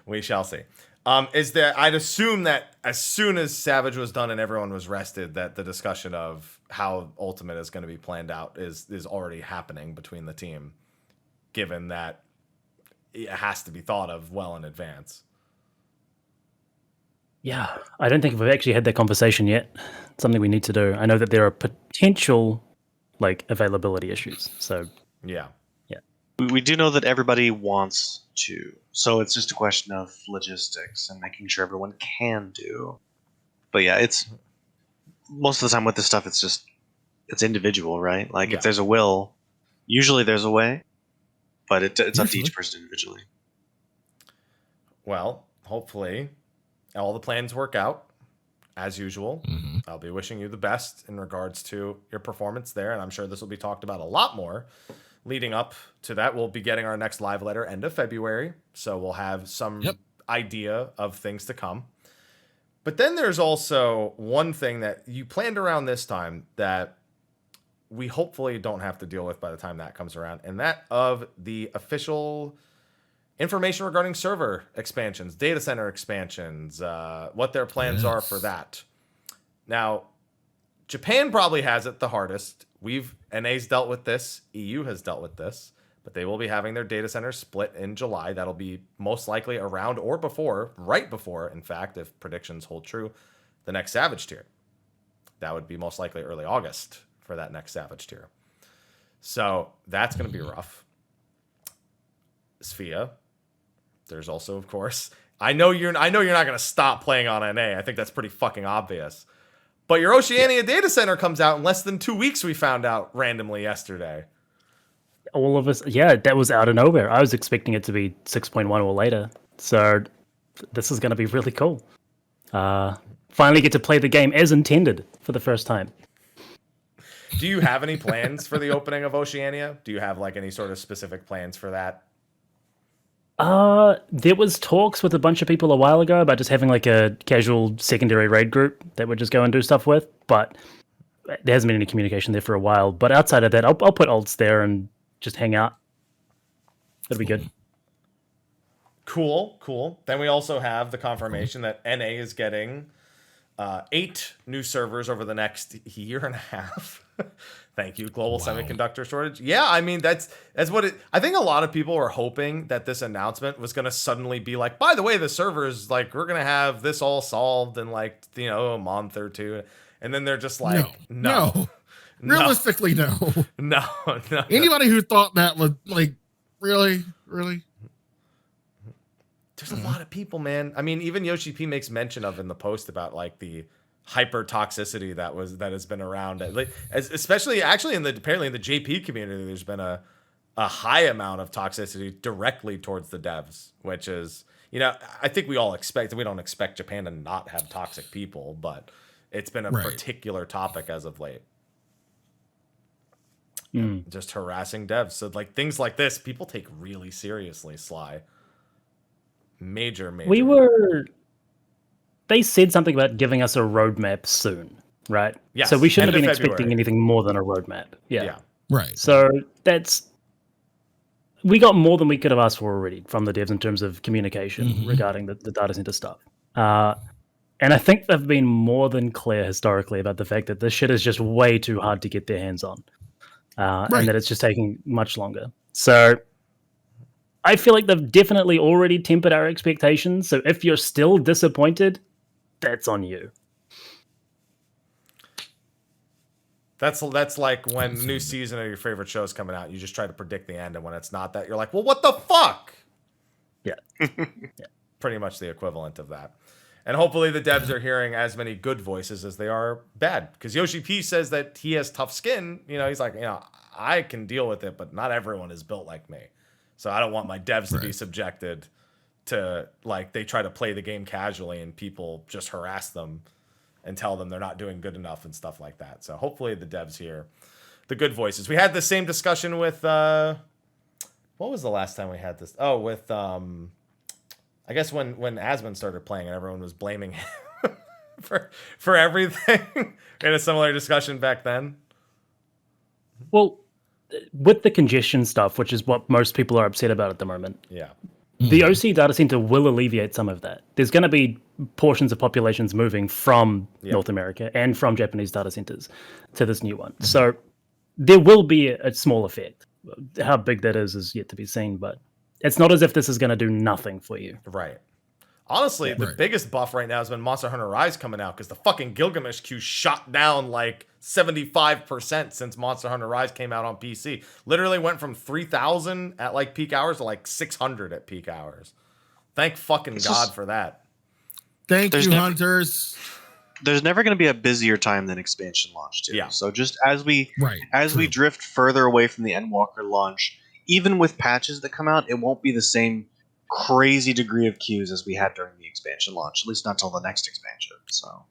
We shall see. I'd assume that as soon as Savage was done and everyone was rested, that the discussion of how Ultimate is going to be planned out is already happening between the team, given that it has to be thought of well in advance. Yeah, I don't think we've actually had that conversation yet. It's something we need to do. I know that there are potential availability issues. So yeah. We do know that everybody wants to, so it's just a question of logistics and making sure everyone can do. But yeah, it's most of the time with this stuff, it's individual, right? Like if there's a will, usually there's a way, but it's up to each person individually. Well, hopefully all the plans work out as usual. I'll be wishing you the best in regards to your performance there, and I'm sure this will be talked about a lot more leading up to that, we'll be getting our next live letter end of February. So we'll have some idea of things to come. But then there's also one thing that you planned around this time that we hopefully don't have to deal with by the time that comes around, and that of the official information regarding server expansions, data center expansions, what their plans are for that. Now, Japan probably has it the hardest. NA's dealt with this, EU has dealt with this, but they will be having their data centers split in July. That'll be most likely around or before, right before, in fact, if predictions hold true, the next Savage tier. That would be most likely early August for that next Savage tier. So that's going to be rough. Sfia, there's also, of course, I know you're not going to stop playing on NA. I think that's pretty fucking obvious. But your Oceania data center comes out in less than 2 weeks, we found out randomly yesterday. All of us, that was out of nowhere. I was expecting it to be 6.1 or later. So this is going to be really cool. Finally get to play the game as intended for the first time. Do you have any plans for the opening of Oceania? Do you have like any sort of specific plans for that? There was talks with a bunch of people a while ago about just having like a casual secondary raid group that would just go and do stuff with, but there hasn't been any communication there for a while. But outside of that, I'll put alts there and just hang out. That'll be good. Cool. Then we also have the confirmation that NA is getting 8 new servers over the next year and a half. Thank you, global semiconductor shortage. Yeah, I mean that's what it. I think a lot of people were hoping that this announcement was going to suddenly be like, by the way, the servers, like, we're going to have this all solved in like, a month or two, and then they're just like, no. Realistically, no. No. Anybody who thought that was like, really? There's a lot of people, man. I mean, even Yoshi P makes mention of in the post about like the hyper toxicity that has been around, especially actually apparently in the JP community. There's been a high amount of toxicity directly towards the devs, which is, I think we all expect. We don't expect Japan to not have toxic people, but it's been a particular topic as of late. Just harassing devs. So like things like this, people take really seriously. Sly. Major. They said something about giving us a roadmap soon, right? Yeah. So we shouldn't have been expecting anything more than a roadmap. Yeah. Right. So we got more than we could have asked for already from the devs in terms of communication regarding the data center stuff. And I think they've been more than clear historically about the fact that this shit is just way too hard to get their hands on. And that it's just taking much longer. So I feel like they've definitely already tempered our expectations. So if you're still disappointed, that's on you. That's like when new season of your favorite show is coming out. You just try to predict the end, and when it's not that, you're like, well, what the fuck? Yeah. Pretty much the equivalent of that. And hopefully the devs are hearing as many good voices as they are bad. Because Yoshi P says that he has tough skin. He's like, I can deal with it, but not everyone is built like me. So I don't want my devs to be subjected to, like, they try to play the game casually and people just harass them and tell them they're not doing good enough and stuff like that. So hopefully the devs hear the good voices. We had the same discussion with, what was the last time we had this? Oh, with, I guess when Asmon started playing and everyone was blaming him for everything. We had a similar discussion back then. Well, with the congestion stuff, which is what most people are upset about at the moment. Yeah. The OC data center will alleviate some of that. There's going to be portions of populations moving from North America and from Japanese data centers to this new one. So there will be a small effect. How big that is yet to be seen, but it's not as if this is going to do nothing for you. Right. Honestly, the biggest buff right now has been Monster Hunter Rise coming out because the fucking Gilgamesh queue shot down like 75% since Monster Hunter Rise came out on PC. Literally went from 3,000 at like peak hours to like 600 at peak hours. Thank fucking God for that. Thank you, hunters. There's never going to be a busier time than expansion launch too. Yeah. So just as we drift further away from the Endwalker launch, even with patches that come out, it won't be the same crazy degree of queues as we had during the expansion launch, at least not until the next expansion. So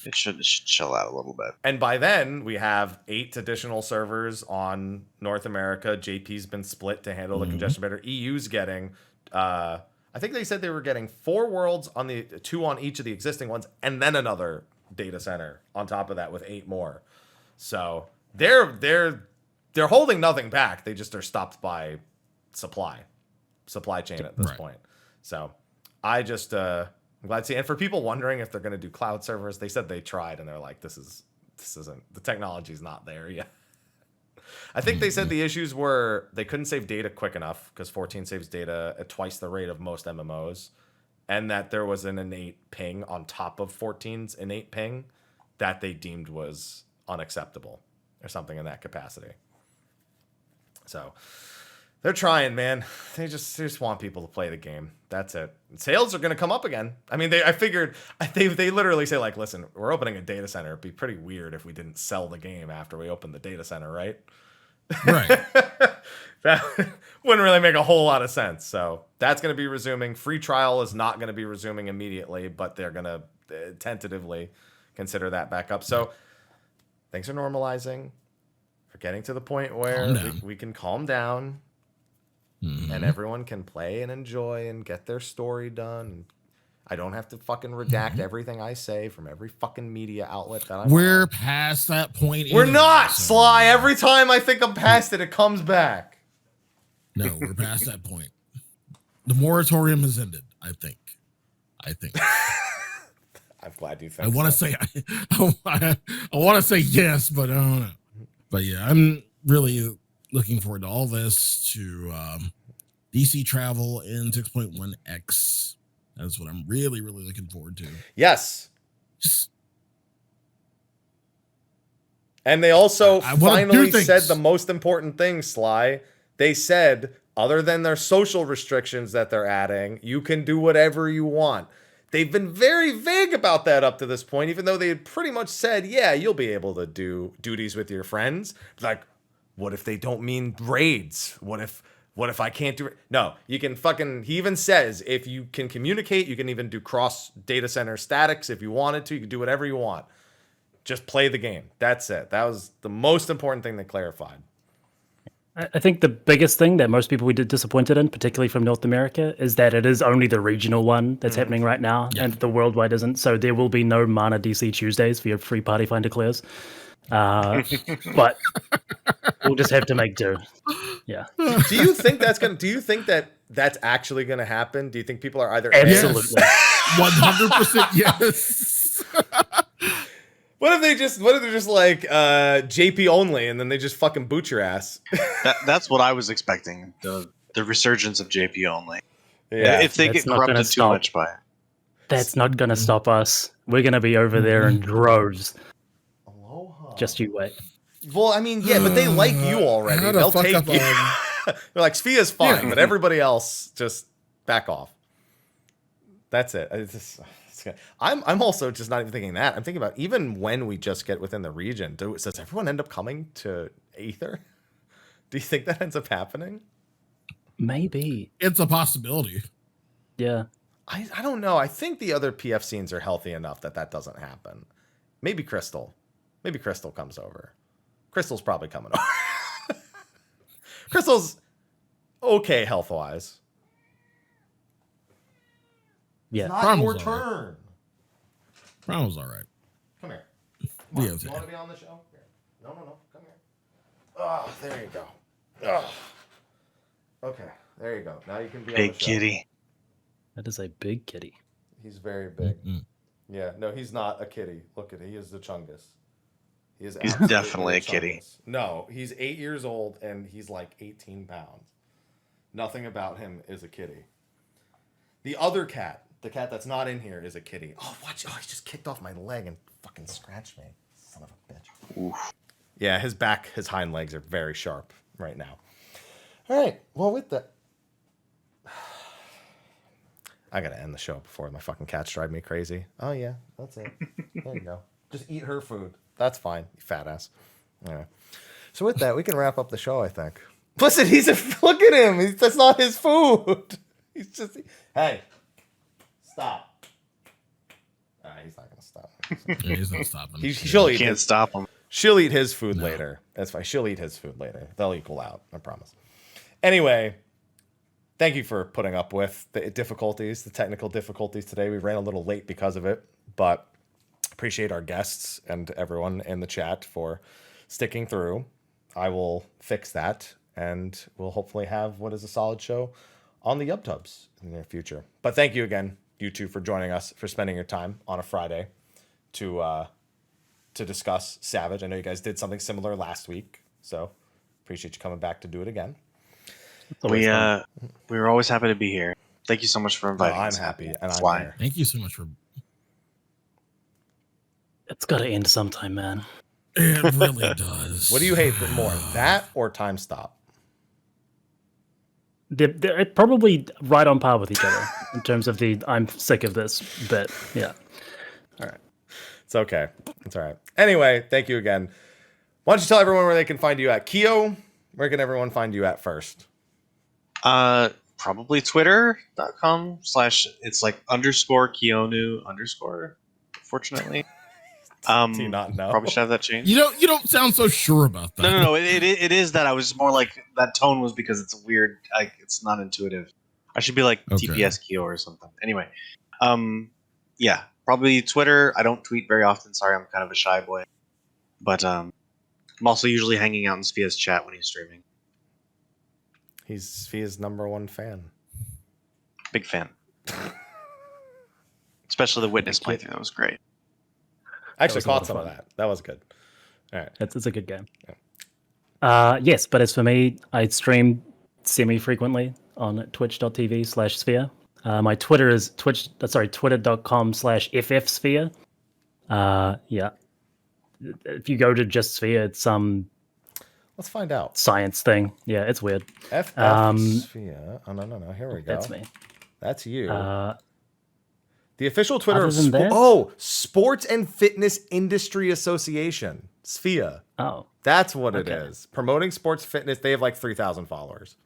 It should chill out a little bit. And by then, we have 8 additional servers on North America. JP's been split to handle the congestion better. EU's getting, I think they said they were getting 4 worlds on the 2 on each of the existing ones, and then another data center on top of that with 8 more. So they're holding nothing back. They just are stopped by supply chain at this point. So I just I'm glad to see. And for people wondering if they're going to do cloud servers, they said they tried and they're like, this isn't, the technology's not there yet. I think they said the issues were they couldn't save data quick enough because 14 saves data at twice the rate of most MMOs, and that there was an innate ping on top of 14's innate ping that they deemed was unacceptable or something in that capacity. So they're trying, man. They just want people to play the game. That's it. Sales are going to come up again. I mean, I figured they literally say like, listen, we're opening a data center. It'd be pretty weird if we didn't sell the game after we opened the data center, right? Right. That wouldn't really make a whole lot of sense. So that's going to be resuming. Free trial is not going to be resuming immediately, but they're going to tentatively consider that back up. So things are normalizing. We're getting to the point where we can calm down. And everyone can play and enjoy and get their story done. I don't have to fucking redact everything I say from every fucking media outlet that I'm We're on. past that point. We're anyway, not, so- Sly. Every time I think I'm past it, it comes back. No, we're past that point. The moratorium has ended, I think. I'm glad you think I want to so. say I want to say yes, but I don't know. But yeah, I'm really looking forward to all this, to DC travel in 6.1x. That's what I'm really, really looking forward to. Yes. Just And they also I wanna do finally things. said the most important thing, Sly. They said, other than their social restrictions that they're adding, you can do whatever you want. They've been very vague about that up to this point, even though they had pretty much said, yeah, you'll be able to do duties with your friends. Like, what if they don't mean raids? What if I can't do it? No, you can fucking, he even says, if you can communicate, you can even do cross data center statics if you wanted to. You can do whatever you want. Just play the game. That's it. That was the most important thing they clarified. I think the biggest thing that most people would be disappointed in, particularly from North America, is that it is only the regional one that's happening right now, and the worldwide isn't. So there will be no Mana DC Tuesdays for your free party finder clears. But we'll just have to make do. Yeah, Do you think that's actually gonna happen? Do you think people are either absolutely. 100% yes. What if they're just like JP only, and then they just fucking boot your ass? That's what I was expecting. The resurgence of JP only. Yeah. If they That's get not gonna corrupted too stop. much by it. That's not going to stop us. We're going to be over there in droves. Aloha. Just you wait. Well, I mean, yeah, but they like you already. How the They'll fuck take up you. They're like, Sfia's fine, Yeah. but everybody else just back off. That's it. I'm also just not even thinking that. I'm thinking about even when we just get within the region, does everyone end up coming to Aether? Do you think that ends up happening? Maybe. It's a possibility. Yeah. I don't know. I think the other PF scenes are healthy enough that doesn't happen. Maybe Crystal. Maybe Crystal comes over. Crystal's probably coming over. Crystal's okay health-wise. Yeah. Not Primal's your all right. turn. Primal's all right. Come here. Yeah, Come on. it's You okay. want to be on the show? Here. No. Come here. Oh, there you go. Oh. Okay, there you go. Now you can be on Big the show. kitty. That is a big kitty. He's very big. Mm. Yeah, no, he's not a kitty. Look at it. He is the Chungus. He's Definitely a kitty. Chungus. No, he's 8 years old and he's like 18 pounds. Nothing about him is a kitty. The other cat, the cat that's not in here, is a kitty. Oh, watch. Oh, he just kicked off my leg and fucking scratched me. Son of a bitch. Oof. Yeah, his hind legs are very sharp right now. All right. Well, with that, I gotta end the show before my fucking cats drive me crazy. Oh yeah, that's it. There you go. Just eat her food. That's fine, you fat ass. All right. So with that, we can wrap up the show, I think. Listen, look at him. That's not his food. He's just, hey, stop. He's not gonna stop. stop. Yeah, he's not stopping. She'll eat Can't his, stop him. she'll eat his food No. later. That's fine. She'll eat his food later. They'll equal out. I promise. Anyway, thank you for putting up with the technical difficulties today. We ran a little late because of it, but appreciate our guests and everyone in the chat for sticking through. I will fix that, and we'll hopefully have what is a solid show on the YubTubs in the near future. But thank you again, you two, for joining us, for spending your time on a Friday to discuss Savage. I know you guys did something similar last week, so appreciate you coming back to do it again. We were always happy to be here. Thank you so much for inviting I'm us. happy, and I'm Fly. here. Thank you so much for. It's got to end sometime, man. It really does. What do you hate more, that or time stop? They're probably right on par with each other in terms of the I'm sick of this bit. Yeah. All right. It's okay. It's all right. Anyway, thank you again. Why don't you tell everyone where they can find you at? Kio, where can everyone find you at first? Probably twitter.com/ it's like _Kionu_. Fortunately. Do you not know? Probably should have that changed. You don't sound so sure about that. No. It is that. I was more like that tone was because it's weird. Like it's not intuitive. I should be like Okay. TPS Kio or something. Anyway, yeah, probably Twitter. I don't tweet very often. Sorry, I'm kind of a shy boy. But I'm also usually hanging out in Sfia's chat when he's streaming. He's Sfia's #1 fan. Big fan. Especially the Witness playthrough. That was great. I actually was a lot caught of some of fun. that. That was good. All right. It's a good game. Yes, but as for me, I stream semi-frequently on twitch.tv/Sfia. My Twitter is twitter.com/ffsphere. Yeah. If you go to just Sfia, it's some Let's find out. science thing. Yeah, it's weird. FF Sfia. Oh, no. Here we go. That's me. That's you. Uh, The official Twitter Other of than that? Sports and Fitness Industry Association, Sfia. oh, That's what it Okay. is. Promoting sports fitness. They have like 3,000 followers.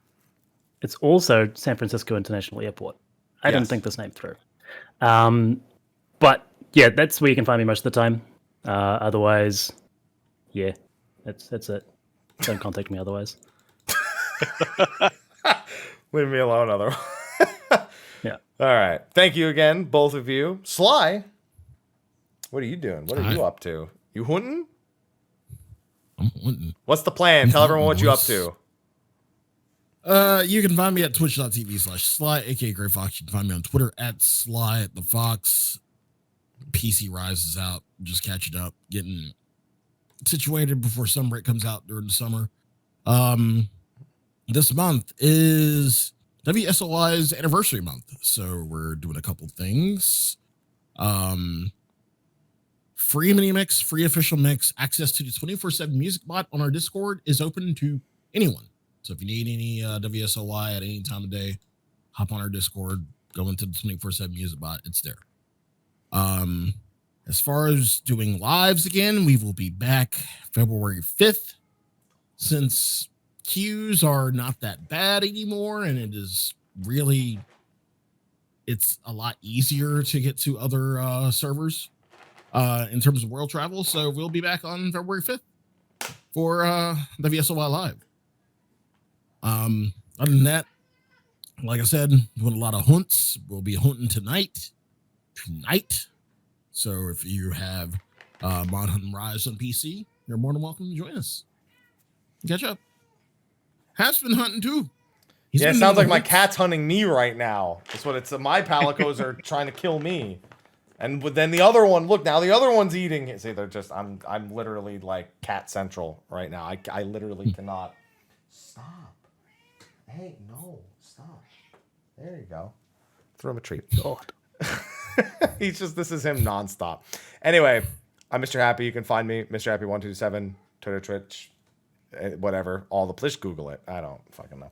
it's also San Francisco International Airport. I didn't Yes. think this name through. But yeah, that's where you can find me most of the time. Otherwise, yeah, that's it. Don't contact me otherwise. Leave me alone, otherwise. Yeah. All right. Thank you again, both of you. Sly, what are you doing? What are you up to? You hunting? I'm wanting. What's the plan? Tell everyone what you up to. You can find me at twitch.tv/Sly, aka Gray Fox. You can find me on Twitter at Sly at the Fox. PC Rise is out. Just catching up, getting situated before summer break comes out during the summer. This month is WSOI's anniversary month, so we're doing a couple things. Free mini mix, free official mix, access to the 24/7 music bot on our Discord is open to anyone. So if you need any WSOI at any time of day, hop on our Discord, go into the 24/7 music bot. It's there. As far as doing lives again, we will be back February 5th. Since queues are not that bad anymore, and it's a lot easier to get to other servers in terms of world travel. So we'll be back on February 5th for the VSOI Live. Other than that, like I said, doing a lot of hunts. We'll be hunting tonight. So if you have Mod Hunt and Rise on PC, you're more than welcome to join us. Catch up. Has been hunting too. He's Yeah, it been sounds doing like my hunts. cat's hunting me right now. That's what it's. My palicos are trying to kill me, and then the other one. Look, now the other one's eating. See, they're just. I'm literally like cat central right now. I literally cannot. Stop. Hey, no, stop. There you go. Throw him a treat. God. This is him nonstop. Anyway, I'm Mr. Happy. You can find me, Mr. Happy127, Twitter, Twitch, whatever. All the, please Google it. I don't fucking know.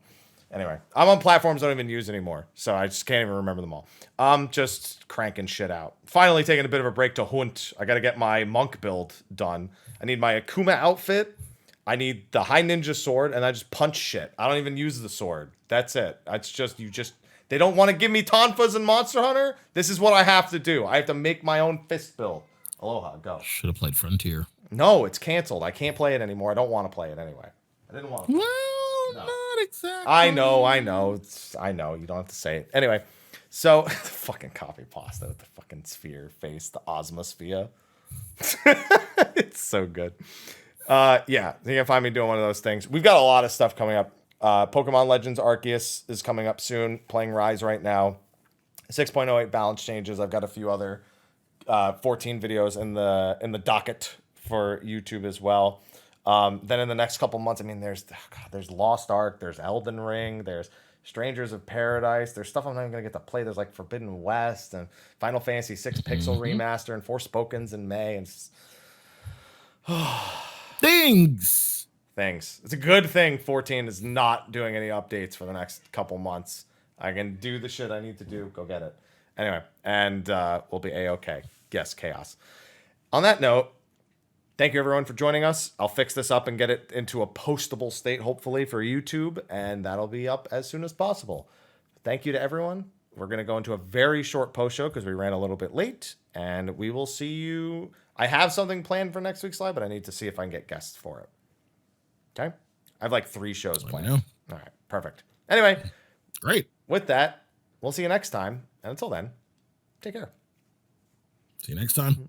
Anyway, I'm on platforms I don't even use anymore, so I just can't even remember them all. I'm just cranking shit out. Finally taking a bit of a break to hunt. I got to get my monk build done. I need my Akuma outfit. I need the high ninja sword, and I just punch shit. I don't even use the sword. That's it. It's just, they don't want to give me Tonfas and Monster Hunter. This is what I have to do. I have to make my own fist build. Aloha, go. Should have played Frontier. No, it's canceled. I can't play it anymore. I don't want to play it anyway. I didn't want to. Well, No. not exactly. I know. I know. You don't have to say it. Anyway, so the fucking copy pasta with the fucking sphere face, the Ozma Sfia. It's so good. Yeah, you can find me doing one of those things. We've got a lot of stuff coming up. Pokemon Legends Arceus is coming up soon. Playing Rise right now. 6.08 balance changes. I've got a few other 14 videos in the docket for YouTube as well. Then in the next couple months, I mean, there's Lost Ark, there's Elden Ring, there's Strangers of Paradise, there's stuff I'm not even gonna get to play. There's like Forbidden West and Final Fantasy 6 Pixel Remaster and Forspokens in May and Things. It's a good thing 14 is not doing any updates for the next couple months. I can do the shit I need to do. Go get it. Anyway, and we'll be A-okay. Yes, chaos. On that note, thank you everyone for joining us. I'll fix this up and get it into a postable state, hopefully, for YouTube, and that'll be up as soon as possible. Thank you to everyone. We're going to go into a very short post show because we ran a little bit late, and we will see you. I have something planned for next week's live, but I need to see if I can get guests for it. Okay? I have like 3 shows planned. All right, perfect. Anyway, Great. with that, we'll see you next time. And until then, take care. See you next time.